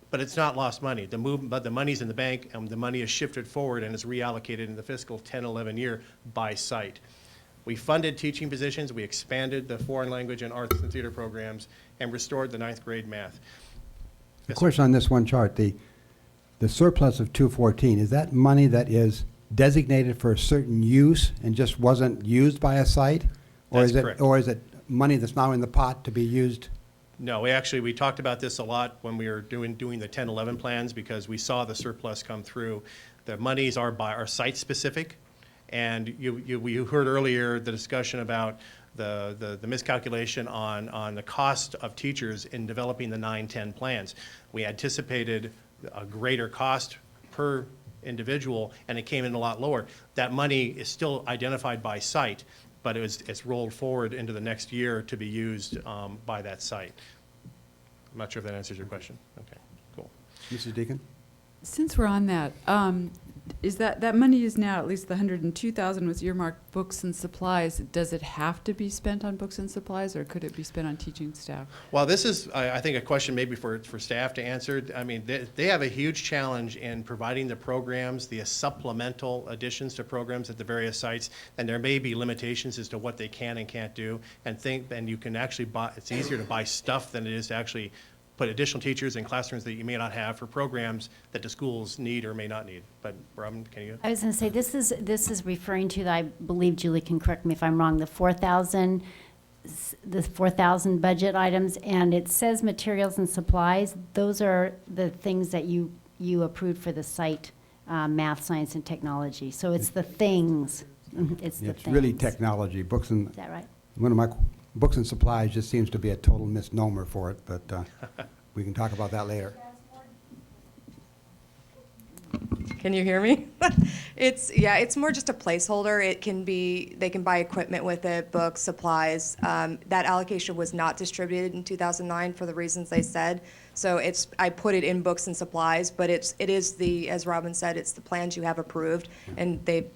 Speaker 21: But it's not lost money. But the money's in the bank, and the money is shifted forward and is reallocated in the fiscal 10-11 year by site. We funded teaching positions, we expanded the foreign language and arts and theater programs, and restored the 9th grade math.
Speaker 1: A question on this one chart, the surplus of 214, is that money that is designated for a certain use and just wasn't used by a site?
Speaker 21: That's correct.
Speaker 1: Or is it money that's now in the pot to be used?
Speaker 21: No, we talked about this a lot when we were doing the 10-11 plans, because we saw the surplus come through. The monies are site specific, and you heard earlier the discussion about the miscalculation on the cost of teachers in developing the 9-10 plans. We anticipated a greater cost per individual, and it came in a lot lower. That money is still identified by site, but it's rolled forward into the next year to be used by that site. I'm not sure if that answers your question. Okay, cool.
Speaker 1: Mrs. Deacon?
Speaker 13: Since we're on that, is that money is now, at least the 102,000 was earmarked books and supplies. Does it have to be spent on books and supplies, or could it be spent on teaching staff?
Speaker 21: Well, this is, I think, a question maybe for staff to answer. I mean, they have a huge challenge in providing the programs, the supplemental additions to programs at the various sites, and there may be limitations as to what they can and can't do. And you can actually buy, it's easier to buy stuff than it is to actually put additional teachers in classrooms that you may not have for programs that the schools need or may not need. But Robin, can you?
Speaker 17: I was going to say, this is referring to, I believe Julie can correct me if I'm wrong, the 4,000 budget items, and it says materials and supplies. Those are the things that you approved for the site, math, science, and technology. So it's the things. It's the
Speaker 1: It's
Speaker 17: things.
Speaker 1: really technology. Books and,
Speaker 17: Is that right?
Speaker 1: one of my books and supplies just seems to be a total misnomer for it, but we can talk about that later.
Speaker 18: Can you hear me? It's more just a placeholder. It can be, they can buy equipment with it, books, supplies. That allocation was not distributed in 2009 for the reasons they said. So I put it in books and supplies, but it is the, as Robin said, it's the plans you have approved, and they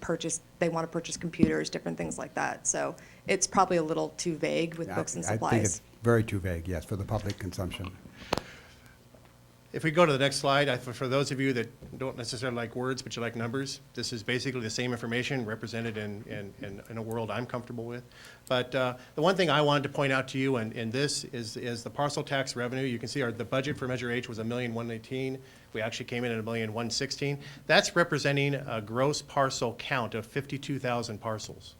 Speaker 18: want to purchase computers, different things like that. So it's probably a little too vague with books and supplies.
Speaker 1: I think it's very too vague, yes, for the public consumption.
Speaker 21: If we go to the next slide, for those of you that don't necessarily like words, but you like numbers, this is basically the same information represented in a world I'm comfortable with. But the one thing I wanted to point out to you, and this is the parcel tax revenue. You can see the budget for Measure H was $1,118,000. We actually came in at $1,116,000. That's representing a gross parcel count of 52,000 parcels.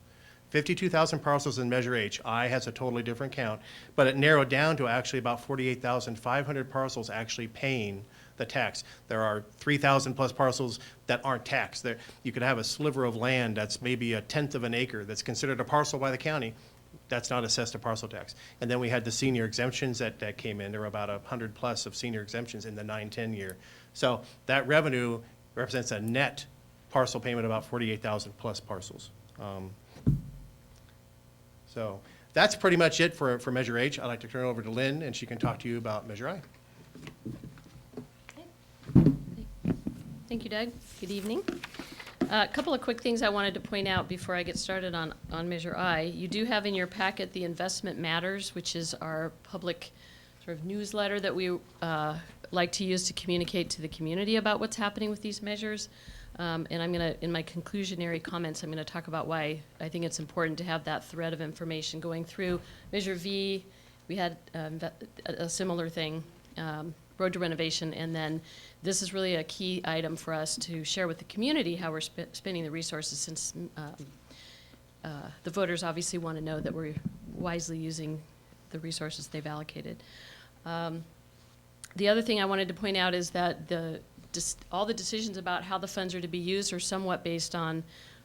Speaker 21: 52,000 parcels in Measure H. I has a totally different count, but it narrowed down to actually about 48,500 parcels actually paying the tax. There are 3,000 plus parcels that aren't taxed. You could have a sliver of land that's maybe 1/10 of an acre that's considered a parcel by the county. That's not assessed a parcel tax. And then we had the senior exemptions that came in. There were about 100 plus of senior exemptions in the 9-10 year. So that revenue represents a net parcel payment of about 48,000 plus parcels. So that's pretty much it for Measure H. I'd like to turn it over to Lynn, and she can talk to you about Measure I.
Speaker 3: Thank you, Doug. Good evening. A couple of quick things I wanted to point out before I get started on Measure I. You do have in your packet the Investment Matters, which is our public sort of newsletter that we like to use to communicate to the community about what's happening with these measures. And I'm going to, in my conclusionary comments, I'm going to talk about why I think it's important to have that thread of information going through. Measure V, we had a similar thing, road to renovation, and then this is really a key item for us to share with the community how we're spending the resources, since the voters obviously want to know that we're wisely using the resources they've allocated. The other thing I wanted to point out is that all the decisions about how the funds are to be used are somewhat based on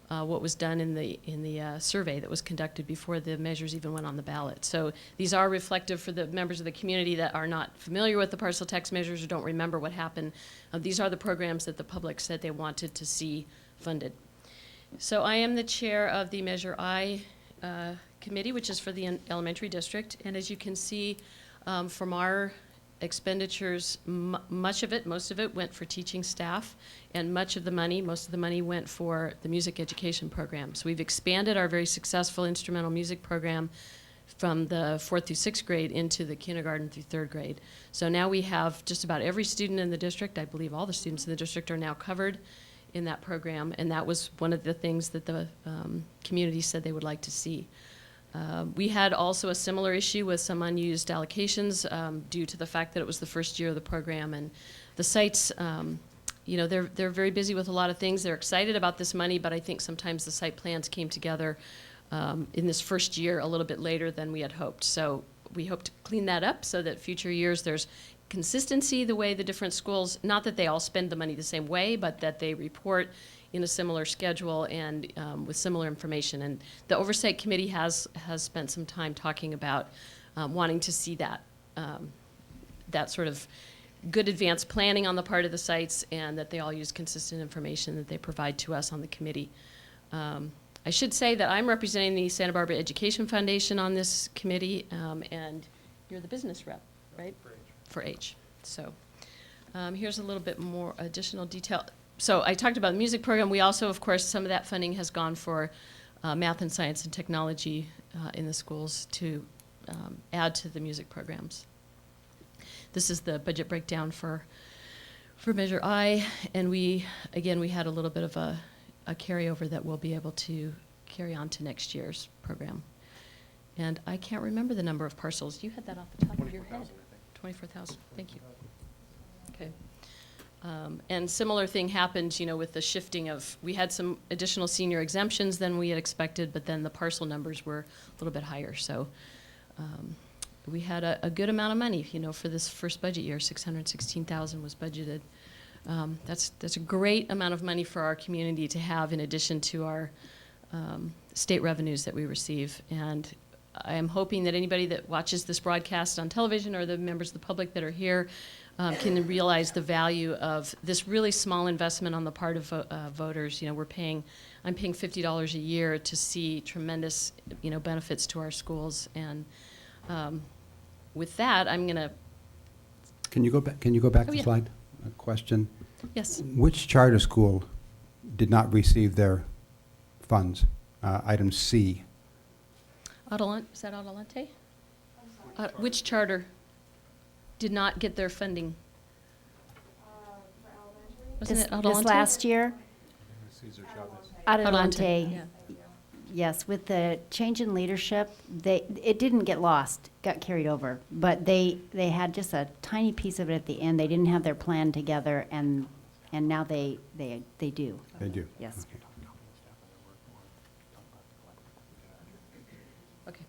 Speaker 3: what was done in the survey that was conducted before the measures even went on the ballot. So these are reflective for the members of the community that are not familiar with the parcel tax measures or don't remember what happened. These are the programs that the public said they wanted to see funded. So I am the chair of the Measure I committee, which is for the elementary district. And as you can see from our expenditures, most of it went for teaching staff, and most of the money went for the music education program. So we've expanded our very successful instrumental music program from the 4th through 6th grade into the kindergarten through 3rd grade. So now we have just about every student in the district, I believe all the students in the district are now covered in that program, and that was one of the things that the community said they would like to see. We had also a similar issue with some unused allocations due to the fact that it was the first year of the program, and the sites, they're very busy with a lot of things. They're excited about this money, but I think sometimes the site plans came together in this first year a little bit later than we had hoped. So we hope to clean that up so that future years there's consistency the way the different schools, not that they all spend the money the same way, but that they report in a similar schedule and with similar information. And the Oversight Committee has spent some time talking about wanting to see that, that sort of good advanced planning on the part of the sites, and that they all use consistent information that they provide to us on the committee. I should say that I'm representing the Santa Barbara Education Foundation on this committee, and you're the business rep, right? For H. So here's a little bit more additional detail. So I talked about the music program. We also, of course, some of that funding has gone for math and science and technology in the schools to add to the music programs. This is the budget breakdown for Measure I, and we had a little bit of a carryover that we'll be able to carry on to next year's program. And I can't remember the number of parcels. You had that off the top of your head. 24,000, thank you. Okay. And similar thing happened, with the shifting of, we had some additional senior exemptions than we had expected, but then the parcel numbers were a little bit higher. So we had a good amount of money, for this first budget year. 616,000 was budgeted. That's a great amount of money for our community to have in addition to our state revenues that we receive. And I am hoping that anybody that watches this broadcast on television or the members of the public that are here can realize the value of this really small investment on the part of voters. I'm paying $50 a year to see tremendous, benefits to our schools. And with that, I'm going to.
Speaker 1: Can you go back
Speaker 3: Oh,
Speaker 1: the
Speaker 3: yeah.
Speaker 1: slide? A question.
Speaker 3: Yes.
Speaker 1: Which charter school did not receive their funds? Item C.
Speaker 3: Is that Adelante? Which charter did not get their funding? Wasn't it Adelante?
Speaker 17: This last year? Adelante.
Speaker 3: Yeah.
Speaker 17: Yes, with the change in leadership, it didn't get lost, got carried over. But they had just a tiny piece of it at the end. They didn't have their plan together, and now they do.
Speaker 1: They do.
Speaker 17: Yes.
Speaker 3: Okay.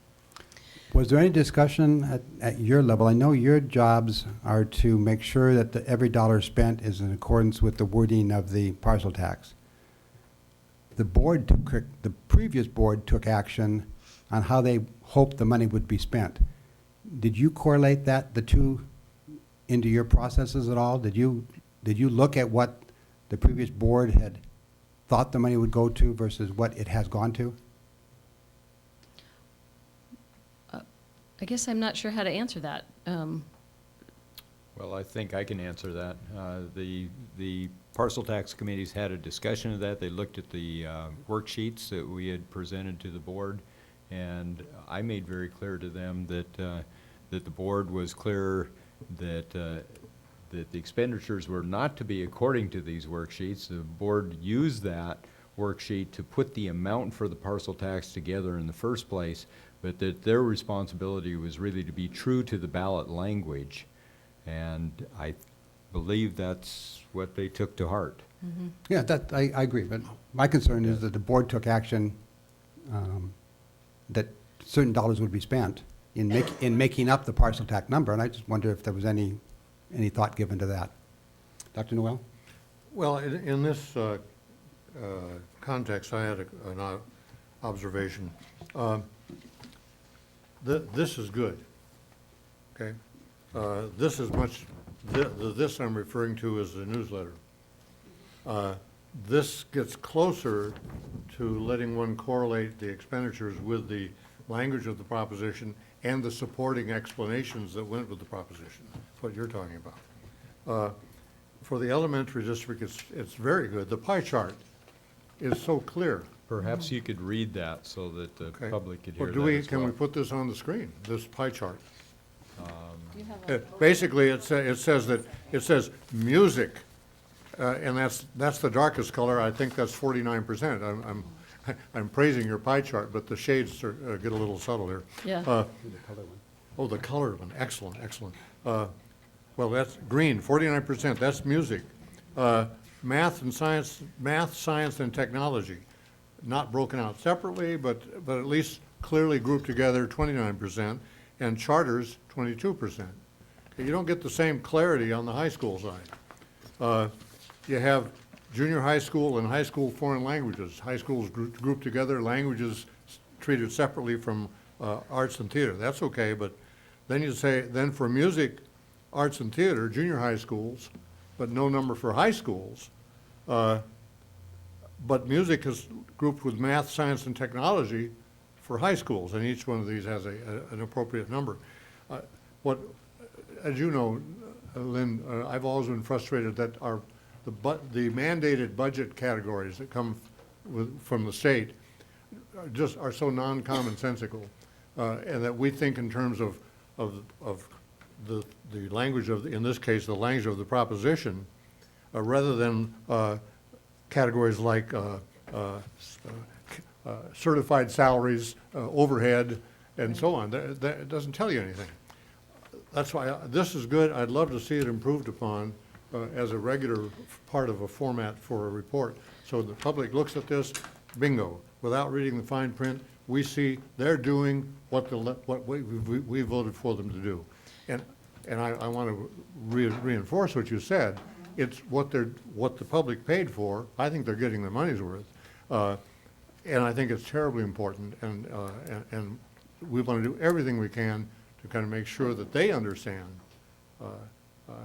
Speaker 1: Was there any discussion at your level? I know your jobs are to make sure that every dollar spent is in accordance with the wording of the parcel tax. The previous board took action on how they hoped the money would be spent. Did you correlate the two into your processes at all? Did you look at what the previous board had thought the money would go to versus what it has gone to?
Speaker 3: I guess I'm not sure how to answer that.
Speaker 2: Well, I think I can answer that. The parcel tax committees had a discussion of that. They looked at the worksheets that we had presented to the board, and I made very clear to them that the board was clear that that the expenditures were not to be according to these worksheets. The board used that worksheet to put the amount for the parcel tax together in the first place, but that their responsibility was really to be true to the ballot language. And I believe that's what they took to heart.
Speaker 3: Mm-hmm.
Speaker 1: Yeah, I agree, but my concern is that the board took action that certain dollars would be spent in making up the parcel tax number, and I just wonder if there was any thought given to that. Dr. Noel?
Speaker 11: Well, in this context, I had an observation. This is good, okay? This is much, this I'm referring to as the newsletter. This gets closer to letting one correlate the expenditures with the language of the proposition and the supporting explanations that went with the proposition, what you're talking about. For the elementary district, it's very good. The pie chart is so clear.
Speaker 2: Perhaps you could read that so that the public could hear
Speaker 11: Well,
Speaker 2: that as
Speaker 11: can we
Speaker 2: well.
Speaker 11: put this on the screen, this pie chart?
Speaker 3: You have a-
Speaker 11: Basically, it says music, and that's the darkest color. I think that's 49%. I'm praising your pie chart, but the shades get a little subtle here.
Speaker 3: Yeah.
Speaker 11: Oh, the colored one, excellent, excellent. Well, that's green, 49%, that's music. Math, science, and technology, not broken out separately, but at least clearly grouped together, 29%, and charters, 22%. You don't get the same clarity on the high school side. You have junior high school and high school foreign languages. High schools grouped together, languages treated separately from arts and theater. That's okay, but then you say, then for music, arts and theater, junior high schools, but no number for high schools. But music is grouped with math, science, and technology for high schools, and each one of these has an appropriate number. As you know, Lynn, I've always been frustrated that the mandated budget categories that come from the state are so non-commonsensical, and that we think in terms of the language of, in this case, the language of the proposition, rather than categories like certified salaries, overhead, and so on. It doesn't tell you anything. That's why this is good. I'd love to see it improved upon as a regular part of a format for a report. So the public looks at this, bingo. Without reading the fine print, we see they're doing what we voted for them to do. And I want to reinforce what you said. It's what the public paid for. I think they're getting their money's worth. And I think it's terribly important, and we want to do everything we can to kind of make sure that they understand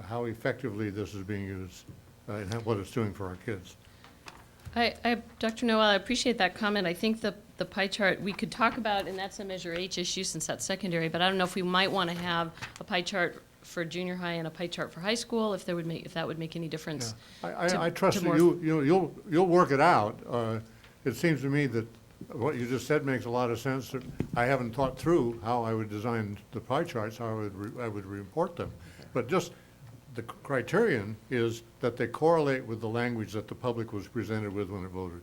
Speaker 11: how effectively this is being used and what it's doing for our kids.
Speaker 3: Dr. Noel, I appreciate that comment. I think the pie chart we could talk about, and that's a Measure H issue since that's secondary, but I don't know if we might want to have a pie chart for junior high and a pie chart for high school, if that would make any difference.
Speaker 11: Yeah. I trust that you'll work it out. It seems to me that what you just said makes a lot of sense. I haven't thought through how I would design the pie charts, how I would report them. But just the criterion is that they correlate with the language that the public was presented with when it voted.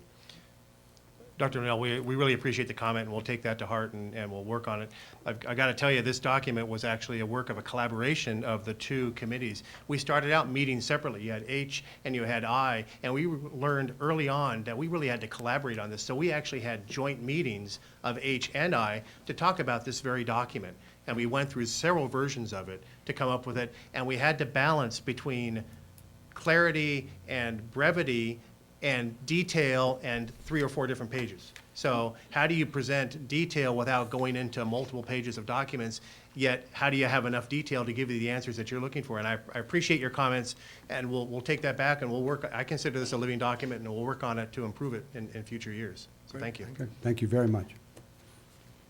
Speaker 21: Dr. Monell, we really appreciate the comment, and we'll take that to heart, and we'll work on it. I got to tell you, this document was actually a work of a collaboration of the two committees. We started out meeting separately. You had H and you had I, and we learned early on that we really had to collaborate on this. So we actually had joint meetings of H and I to talk about this very document. And we went through several versions of it to come up with it, and we had to balance between clarity and brevity and detail and 3 or 4 different pages. So how do you present detail without going into multiple pages of documents, yet how do you have enough detail to give you the answers that you're looking for? And I appreciate your comments, and we'll take that back, and we'll work. I consider this a living document, and we'll work on it to improve it in future years. So thank you.
Speaker 1: Okay. Thank you very much.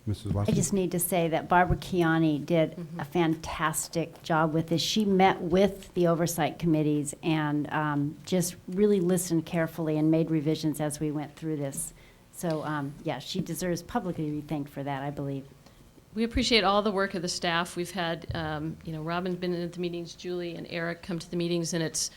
Speaker 1: Mrs.
Speaker 17: I
Speaker 1: Watson?
Speaker 17: just need to say that Barbara Chiani did a fantastic job with this. She met with the Oversight Committees and just really listened carefully and made revisions as we went through this. So, yeah, she deserves publicly to be thanked for that, I believe.
Speaker 3: We appreciate all the work of the staff. We've had, Robin's been at the meetings, Julie and Eric come to the meetings, and it's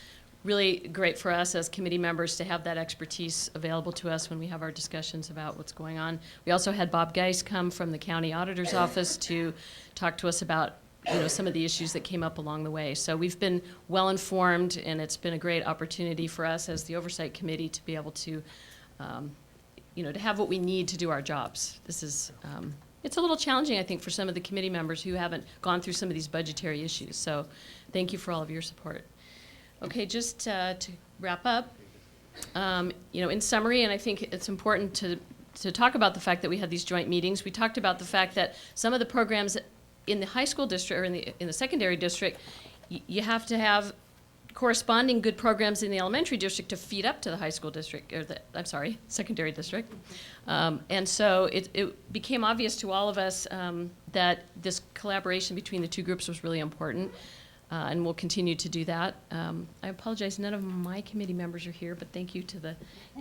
Speaker 3: really great for us as committee members to have that expertise available to us when we have our discussions about what's going on. We also had Bob Geis come from the county auditor's office to talk to us about some of the issues that came up along the way. So we've been well informed, and it's been a great opportunity for us as the Oversight Committee to be able to, to have what we need to do our jobs. This is, it's a little challenging, I think, for some of the committee members who haven't gone through some of these budgetary issues. So thank you for all of your support. Okay, just to wrap up, in summary, and I think it's important to talk about the fact that we had these joint meetings. We talked about the fact that some of the programs in the high school district or in the secondary district, you have to have corresponding good programs in the elementary district to feed up to the high school district, or secondary district. And so it became obvious to all of us that this collaboration between the two groups was really important. And we'll continue to do that. I apologize, none of my committee members are here, but thank you to the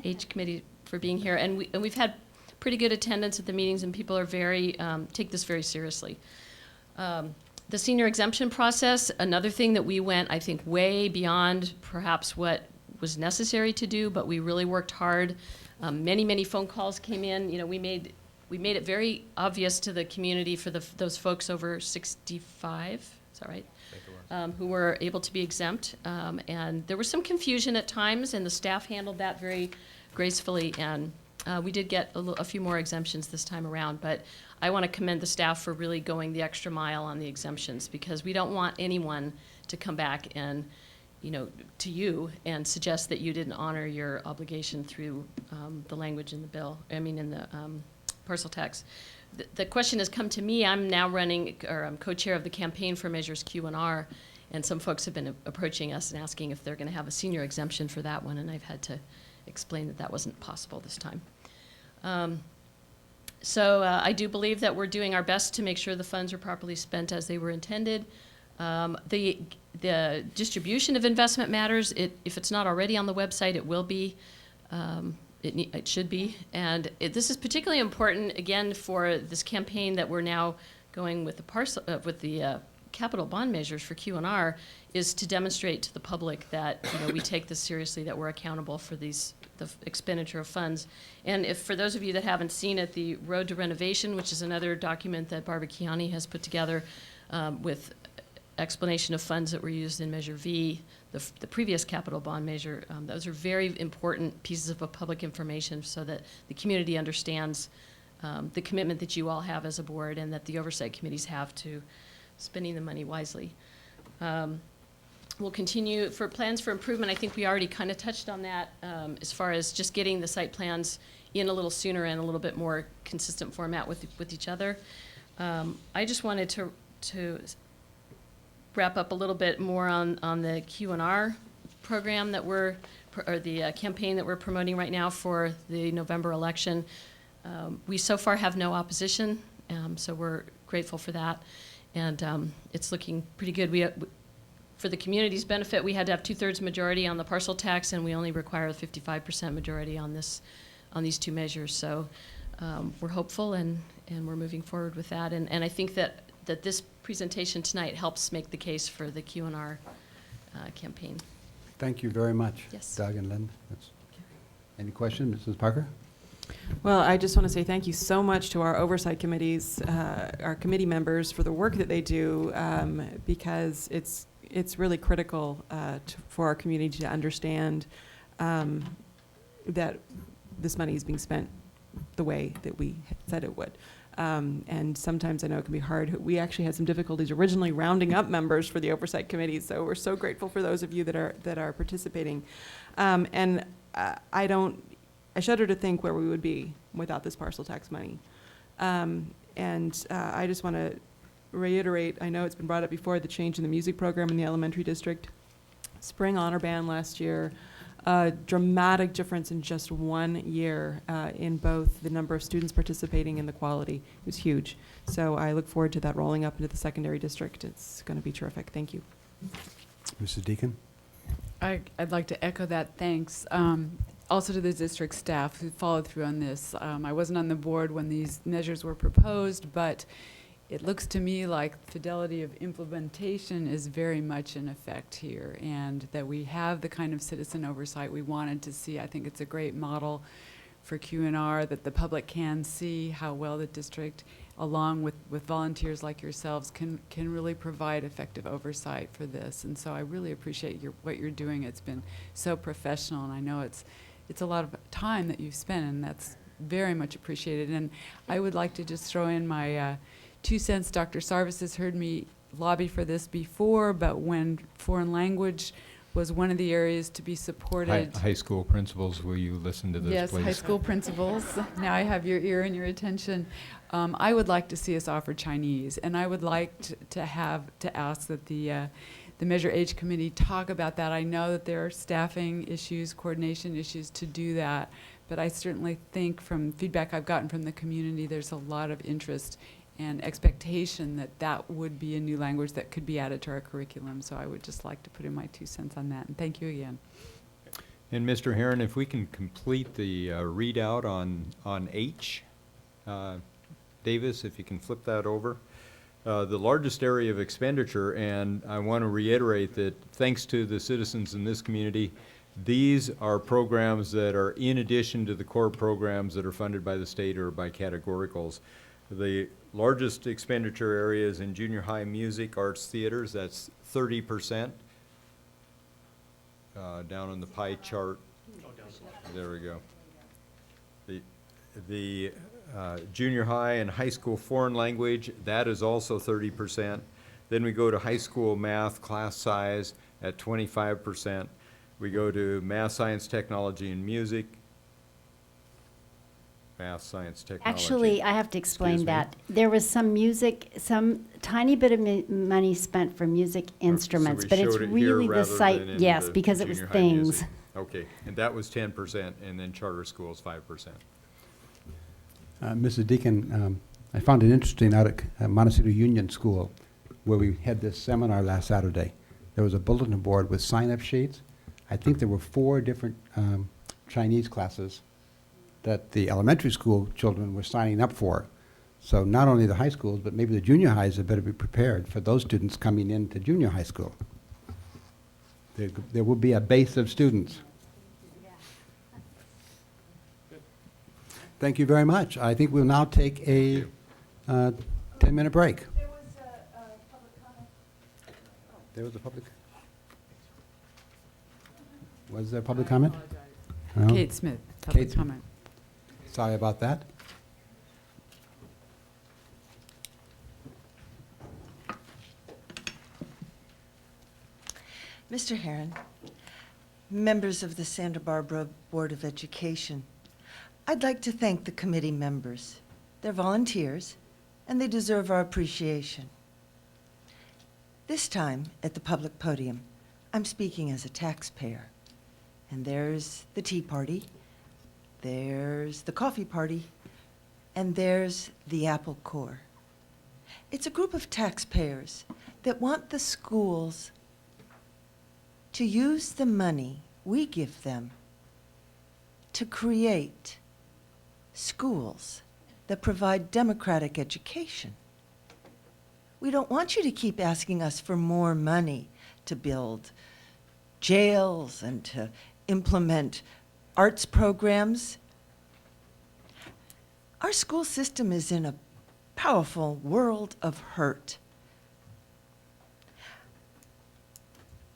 Speaker 3: H committee for being here. And we've had pretty good attendance at the meetings, and people are take this very seriously. The senior exemption process, another thing that we went, I think, way beyond perhaps what was necessary to do, but we really worked hard. Many phone calls came in. We made it very obvious to the community for those folks over 65. Is that right? Who were able to be exempt. And there was some confusion at times, and the staff handled that very gracefully. And we did get a few more exemptions this time around. But I want to commend the staff for really going the extra mile on the exemptions, because we don't want anyone to come back and, to you and suggest that you didn't honor your obligation through the language in the bill, in the parcel tax. The question has come to me. I'm now I'm co-chair of the campaign for Measures Q and R, and some folks have been approaching us and asking if they're going to have a senior exemption for that one, and I've had to explain that wasn't possible this time. So I do believe that we're doing our best to make sure the funds are properly spent as they were intended. The The distribution of investment matters. If it's not already on the website, it will be. It should be. And this is particularly important, again, for this campaign that we're now going with the capital bond measures for Q&R, is to demonstrate to the public that we take this seriously, that we're accountable for the expenditure of funds. And if for those of you that haven't seen it, the Road to Renovation, which is another document that Barbara Kiani has put together with explanation of funds that were used in Measure V, the previous capital bond measure, those are very important pieces of public information so that the community understands the commitment that you all have as a board and that the oversight committees have to spending the money wisely. We'll continue for plans for improvement. I think we already kind of touched on that as far as just getting the site plans in a little sooner and a little bit more consistent format with each other. I just wanted to wrap up a little bit more on the Q&R program that or the campaign that we're promoting right now for the November election. We so far have no opposition, so we're grateful for that. And it's looking pretty good. For the community's benefit, we had to have 2/3 majority on the parcel tax, and we only require a 55% majority on these two measures. So we're hopeful, and we're moving forward with that. And I think that this presentation tonight helps make the case for the Q&R campaign.
Speaker 1: Thank you very much,
Speaker 3: Yes.
Speaker 1: Doug and Lynn. Any questions, Mrs. Parker?
Speaker 10: Well, I just want to say thank you so much to our oversight committees, our committee members for the work that they do, because it's really critical for our community to understand that this money is being spent the way that we said it would. And sometimes I know it can be hard. We actually had some difficulties originally rounding up members for the oversight committees, so we're so grateful for those of you that are participating. And I shudder to think where we would be without this parcel tax money. And I just want to reiterate, I know it's been brought up before, the change in the music program in the elementary district. Spring honor band last year, a dramatic difference in just 1 year in both the number of students participating and the quality. It was huge. So I look forward to that rolling up into the secondary district. It's going to be terrific. Thank you.
Speaker 1: Mrs. Deacon?
Speaker 13: I'd like to echo that thanks. Also to the district staff who followed through on this. I wasn't on the board when these measures were proposed, but it looks to me like fidelity of implementation is very much in effect here, and that we have the kind of citizen oversight we wanted to see. I think it's a great model for Q&R, that the public can see how well the district, along with volunteers like yourselves, can really provide effective oversight for this. And so I really appreciate what you're doing. It's been so professional, and I know it's a lot of time that you've spent, and that's very much appreciated. And I would like to just throw in my 2 cents. Dr. Sarvis has heard me lobby for this before, but when foreign language was one of the areas to be supported.
Speaker 2: High school principals, will you listen to this,
Speaker 13: yes,
Speaker 2: please?
Speaker 13: Yes, high school principals. Now I have your ear and your attention. I would like to see us offer Chinese, and I would like to ask that the Measure H committee talk about that. I know that there are staffing issues, coordination issues to do that, but I certainly think from feedback I've gotten from the community, there's a lot of interest and expectation that would be a new language that could be added to our curriculum. So I would just like to put in my 2 cents on that, and thank you again.
Speaker 2: And Mr. Herron, if we can complete the readout on H, Davis, if you can flip that over. The largest area of expenditure, and I want to reiterate that thanks to the citizens in this community, these are programs that are in addition to the core programs that are funded by the state or by categoricals. The largest expenditure areas in junior high music, arts, theaters, that's 30%. Down on the pie chart. There we go. The junior high and high school foreign language, that is also 30%. Then we go to high school math class size at 25%. We go to math, science, technology, and music. Math, science, technology.
Speaker 17: Actually, I have to explain that. There was some tiny bit of money spent for music instruments, but it's really the site, yes, because it was things.
Speaker 2: Music. Okay, and that was 10%, and then charter schools 5%.
Speaker 1: Mrs. Deacon, I found it interesting out at Montecito Union School, where we had this seminar last Saturday. there was a bulletin board with sign-up sheets. I think there were 4 different Chinese classes that the elementary school children were signing up for. So not only the high schools, but maybe the junior highs had better be prepared for those students coming into junior high school. There will be a base of students. Thank you very much. I think we'll now take a 10-minute break.
Speaker 16: There was a public comment.
Speaker 1: There was a public. Was there public comment? No?
Speaker 13: Kate Smith, public
Speaker 1: Kate-
Speaker 13: comment.
Speaker 1: Sorry about that.
Speaker 16: Mr. Herron, members of the Santa Barbara Board of Education, I'd like to thank the committee members. They're volunteers, and they deserve our appreciation. This time, at the public podium, I'm speaking as a taxpayer. And there's the tea party, there's the coffee party, and there's the Apple Corps. It's a group of taxpayers that want the schools to use the money we give them to create schools that provide democratic education. We don't want you to keep asking us for more money to build jails and to implement arts programs. Our school system is in a powerful world of hurt.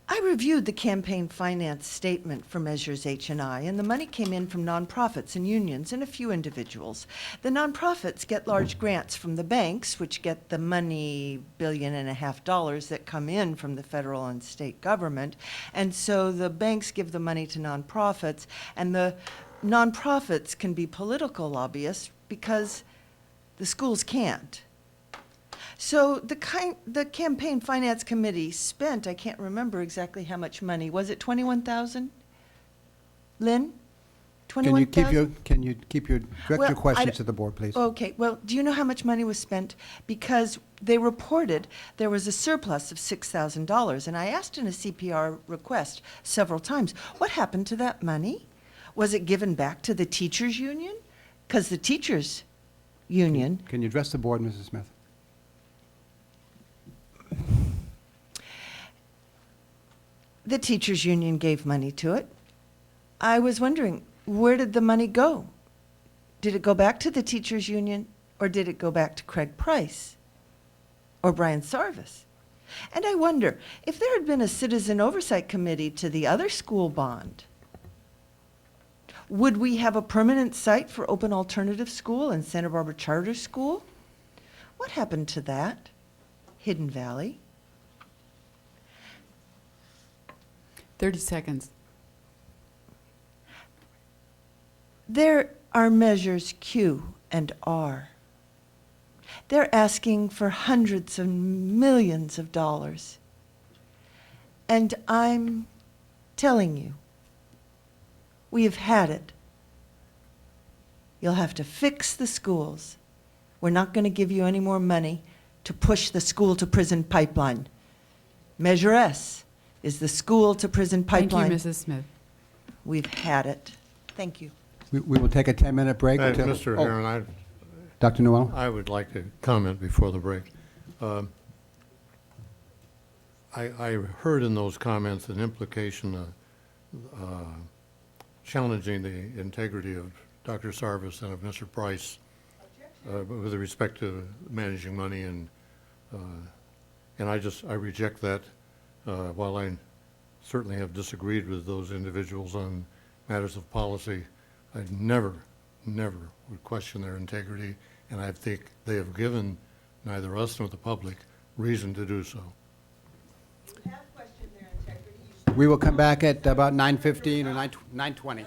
Speaker 16: I reviewed the campaign finance statement for Measures H&I, and the money came in from nonprofits and unions and a few individuals. The nonprofits get large grants from the banks, which get the money, $1.5 billion that come in from the federal and state government. And so the banks give the money to nonprofits, and the nonprofits can be political lobbyists because the schools can't. So the campaign finance committee spent, I can't remember exactly how much money. Was it 21,000? Lynn? 21,000?
Speaker 1: Can you keep your direct
Speaker 16: Well,
Speaker 1: your
Speaker 16: I
Speaker 1: questions
Speaker 16: d-
Speaker 1: to the board, please?
Speaker 16: Okay, well, do you know how much money was spent? Because they reported there was a surplus of $6,000, and I asked in a CPR request several times, what happened to that money? Was it given back to the teachers' union? Because the teachers' union
Speaker 1: Can you address the board, Mrs. Smith?
Speaker 16: the teachers' union gave money to it. I was wondering, where did the money go? Did it go back to the teachers' union, or did it go back to Craig Price or Brian Sarvis? And I wonder, if there had been a citizen oversight committee to the other school bond, would we have a permanent site for open alternative school and Santa Barbara Charter School? What happened to that? Hidden Valley?
Speaker 13: 30 seconds.
Speaker 16: There are measures Q and R. They're asking for hundreds of millions of dollars. And I'm telling you, we have had it. You'll have to fix the schools. We're not going to give you any more money to push the school-to-prison pipeline. Measure S is the school-to-prison pipeline.
Speaker 13: Thank you, Mrs. Smith.
Speaker 16: We've had it. Thank you.
Speaker 1: We will take a 10-minute break.
Speaker 11: Hey,
Speaker 1: until-
Speaker 11: Mr. Herron,
Speaker 1: Dr. Newell?
Speaker 11: I would like to comment before the break. I heard in those comments an implication challenging the integrity of Dr. Sarvis and of Mr. Price with respect to managing money, and I reject that. While I certainly have disagreed with those individuals on matters of policy, I never would question their integrity, and I think they have given neither us nor the public reason to do so.
Speaker 1: We will come back at about 9:15 or 9:20.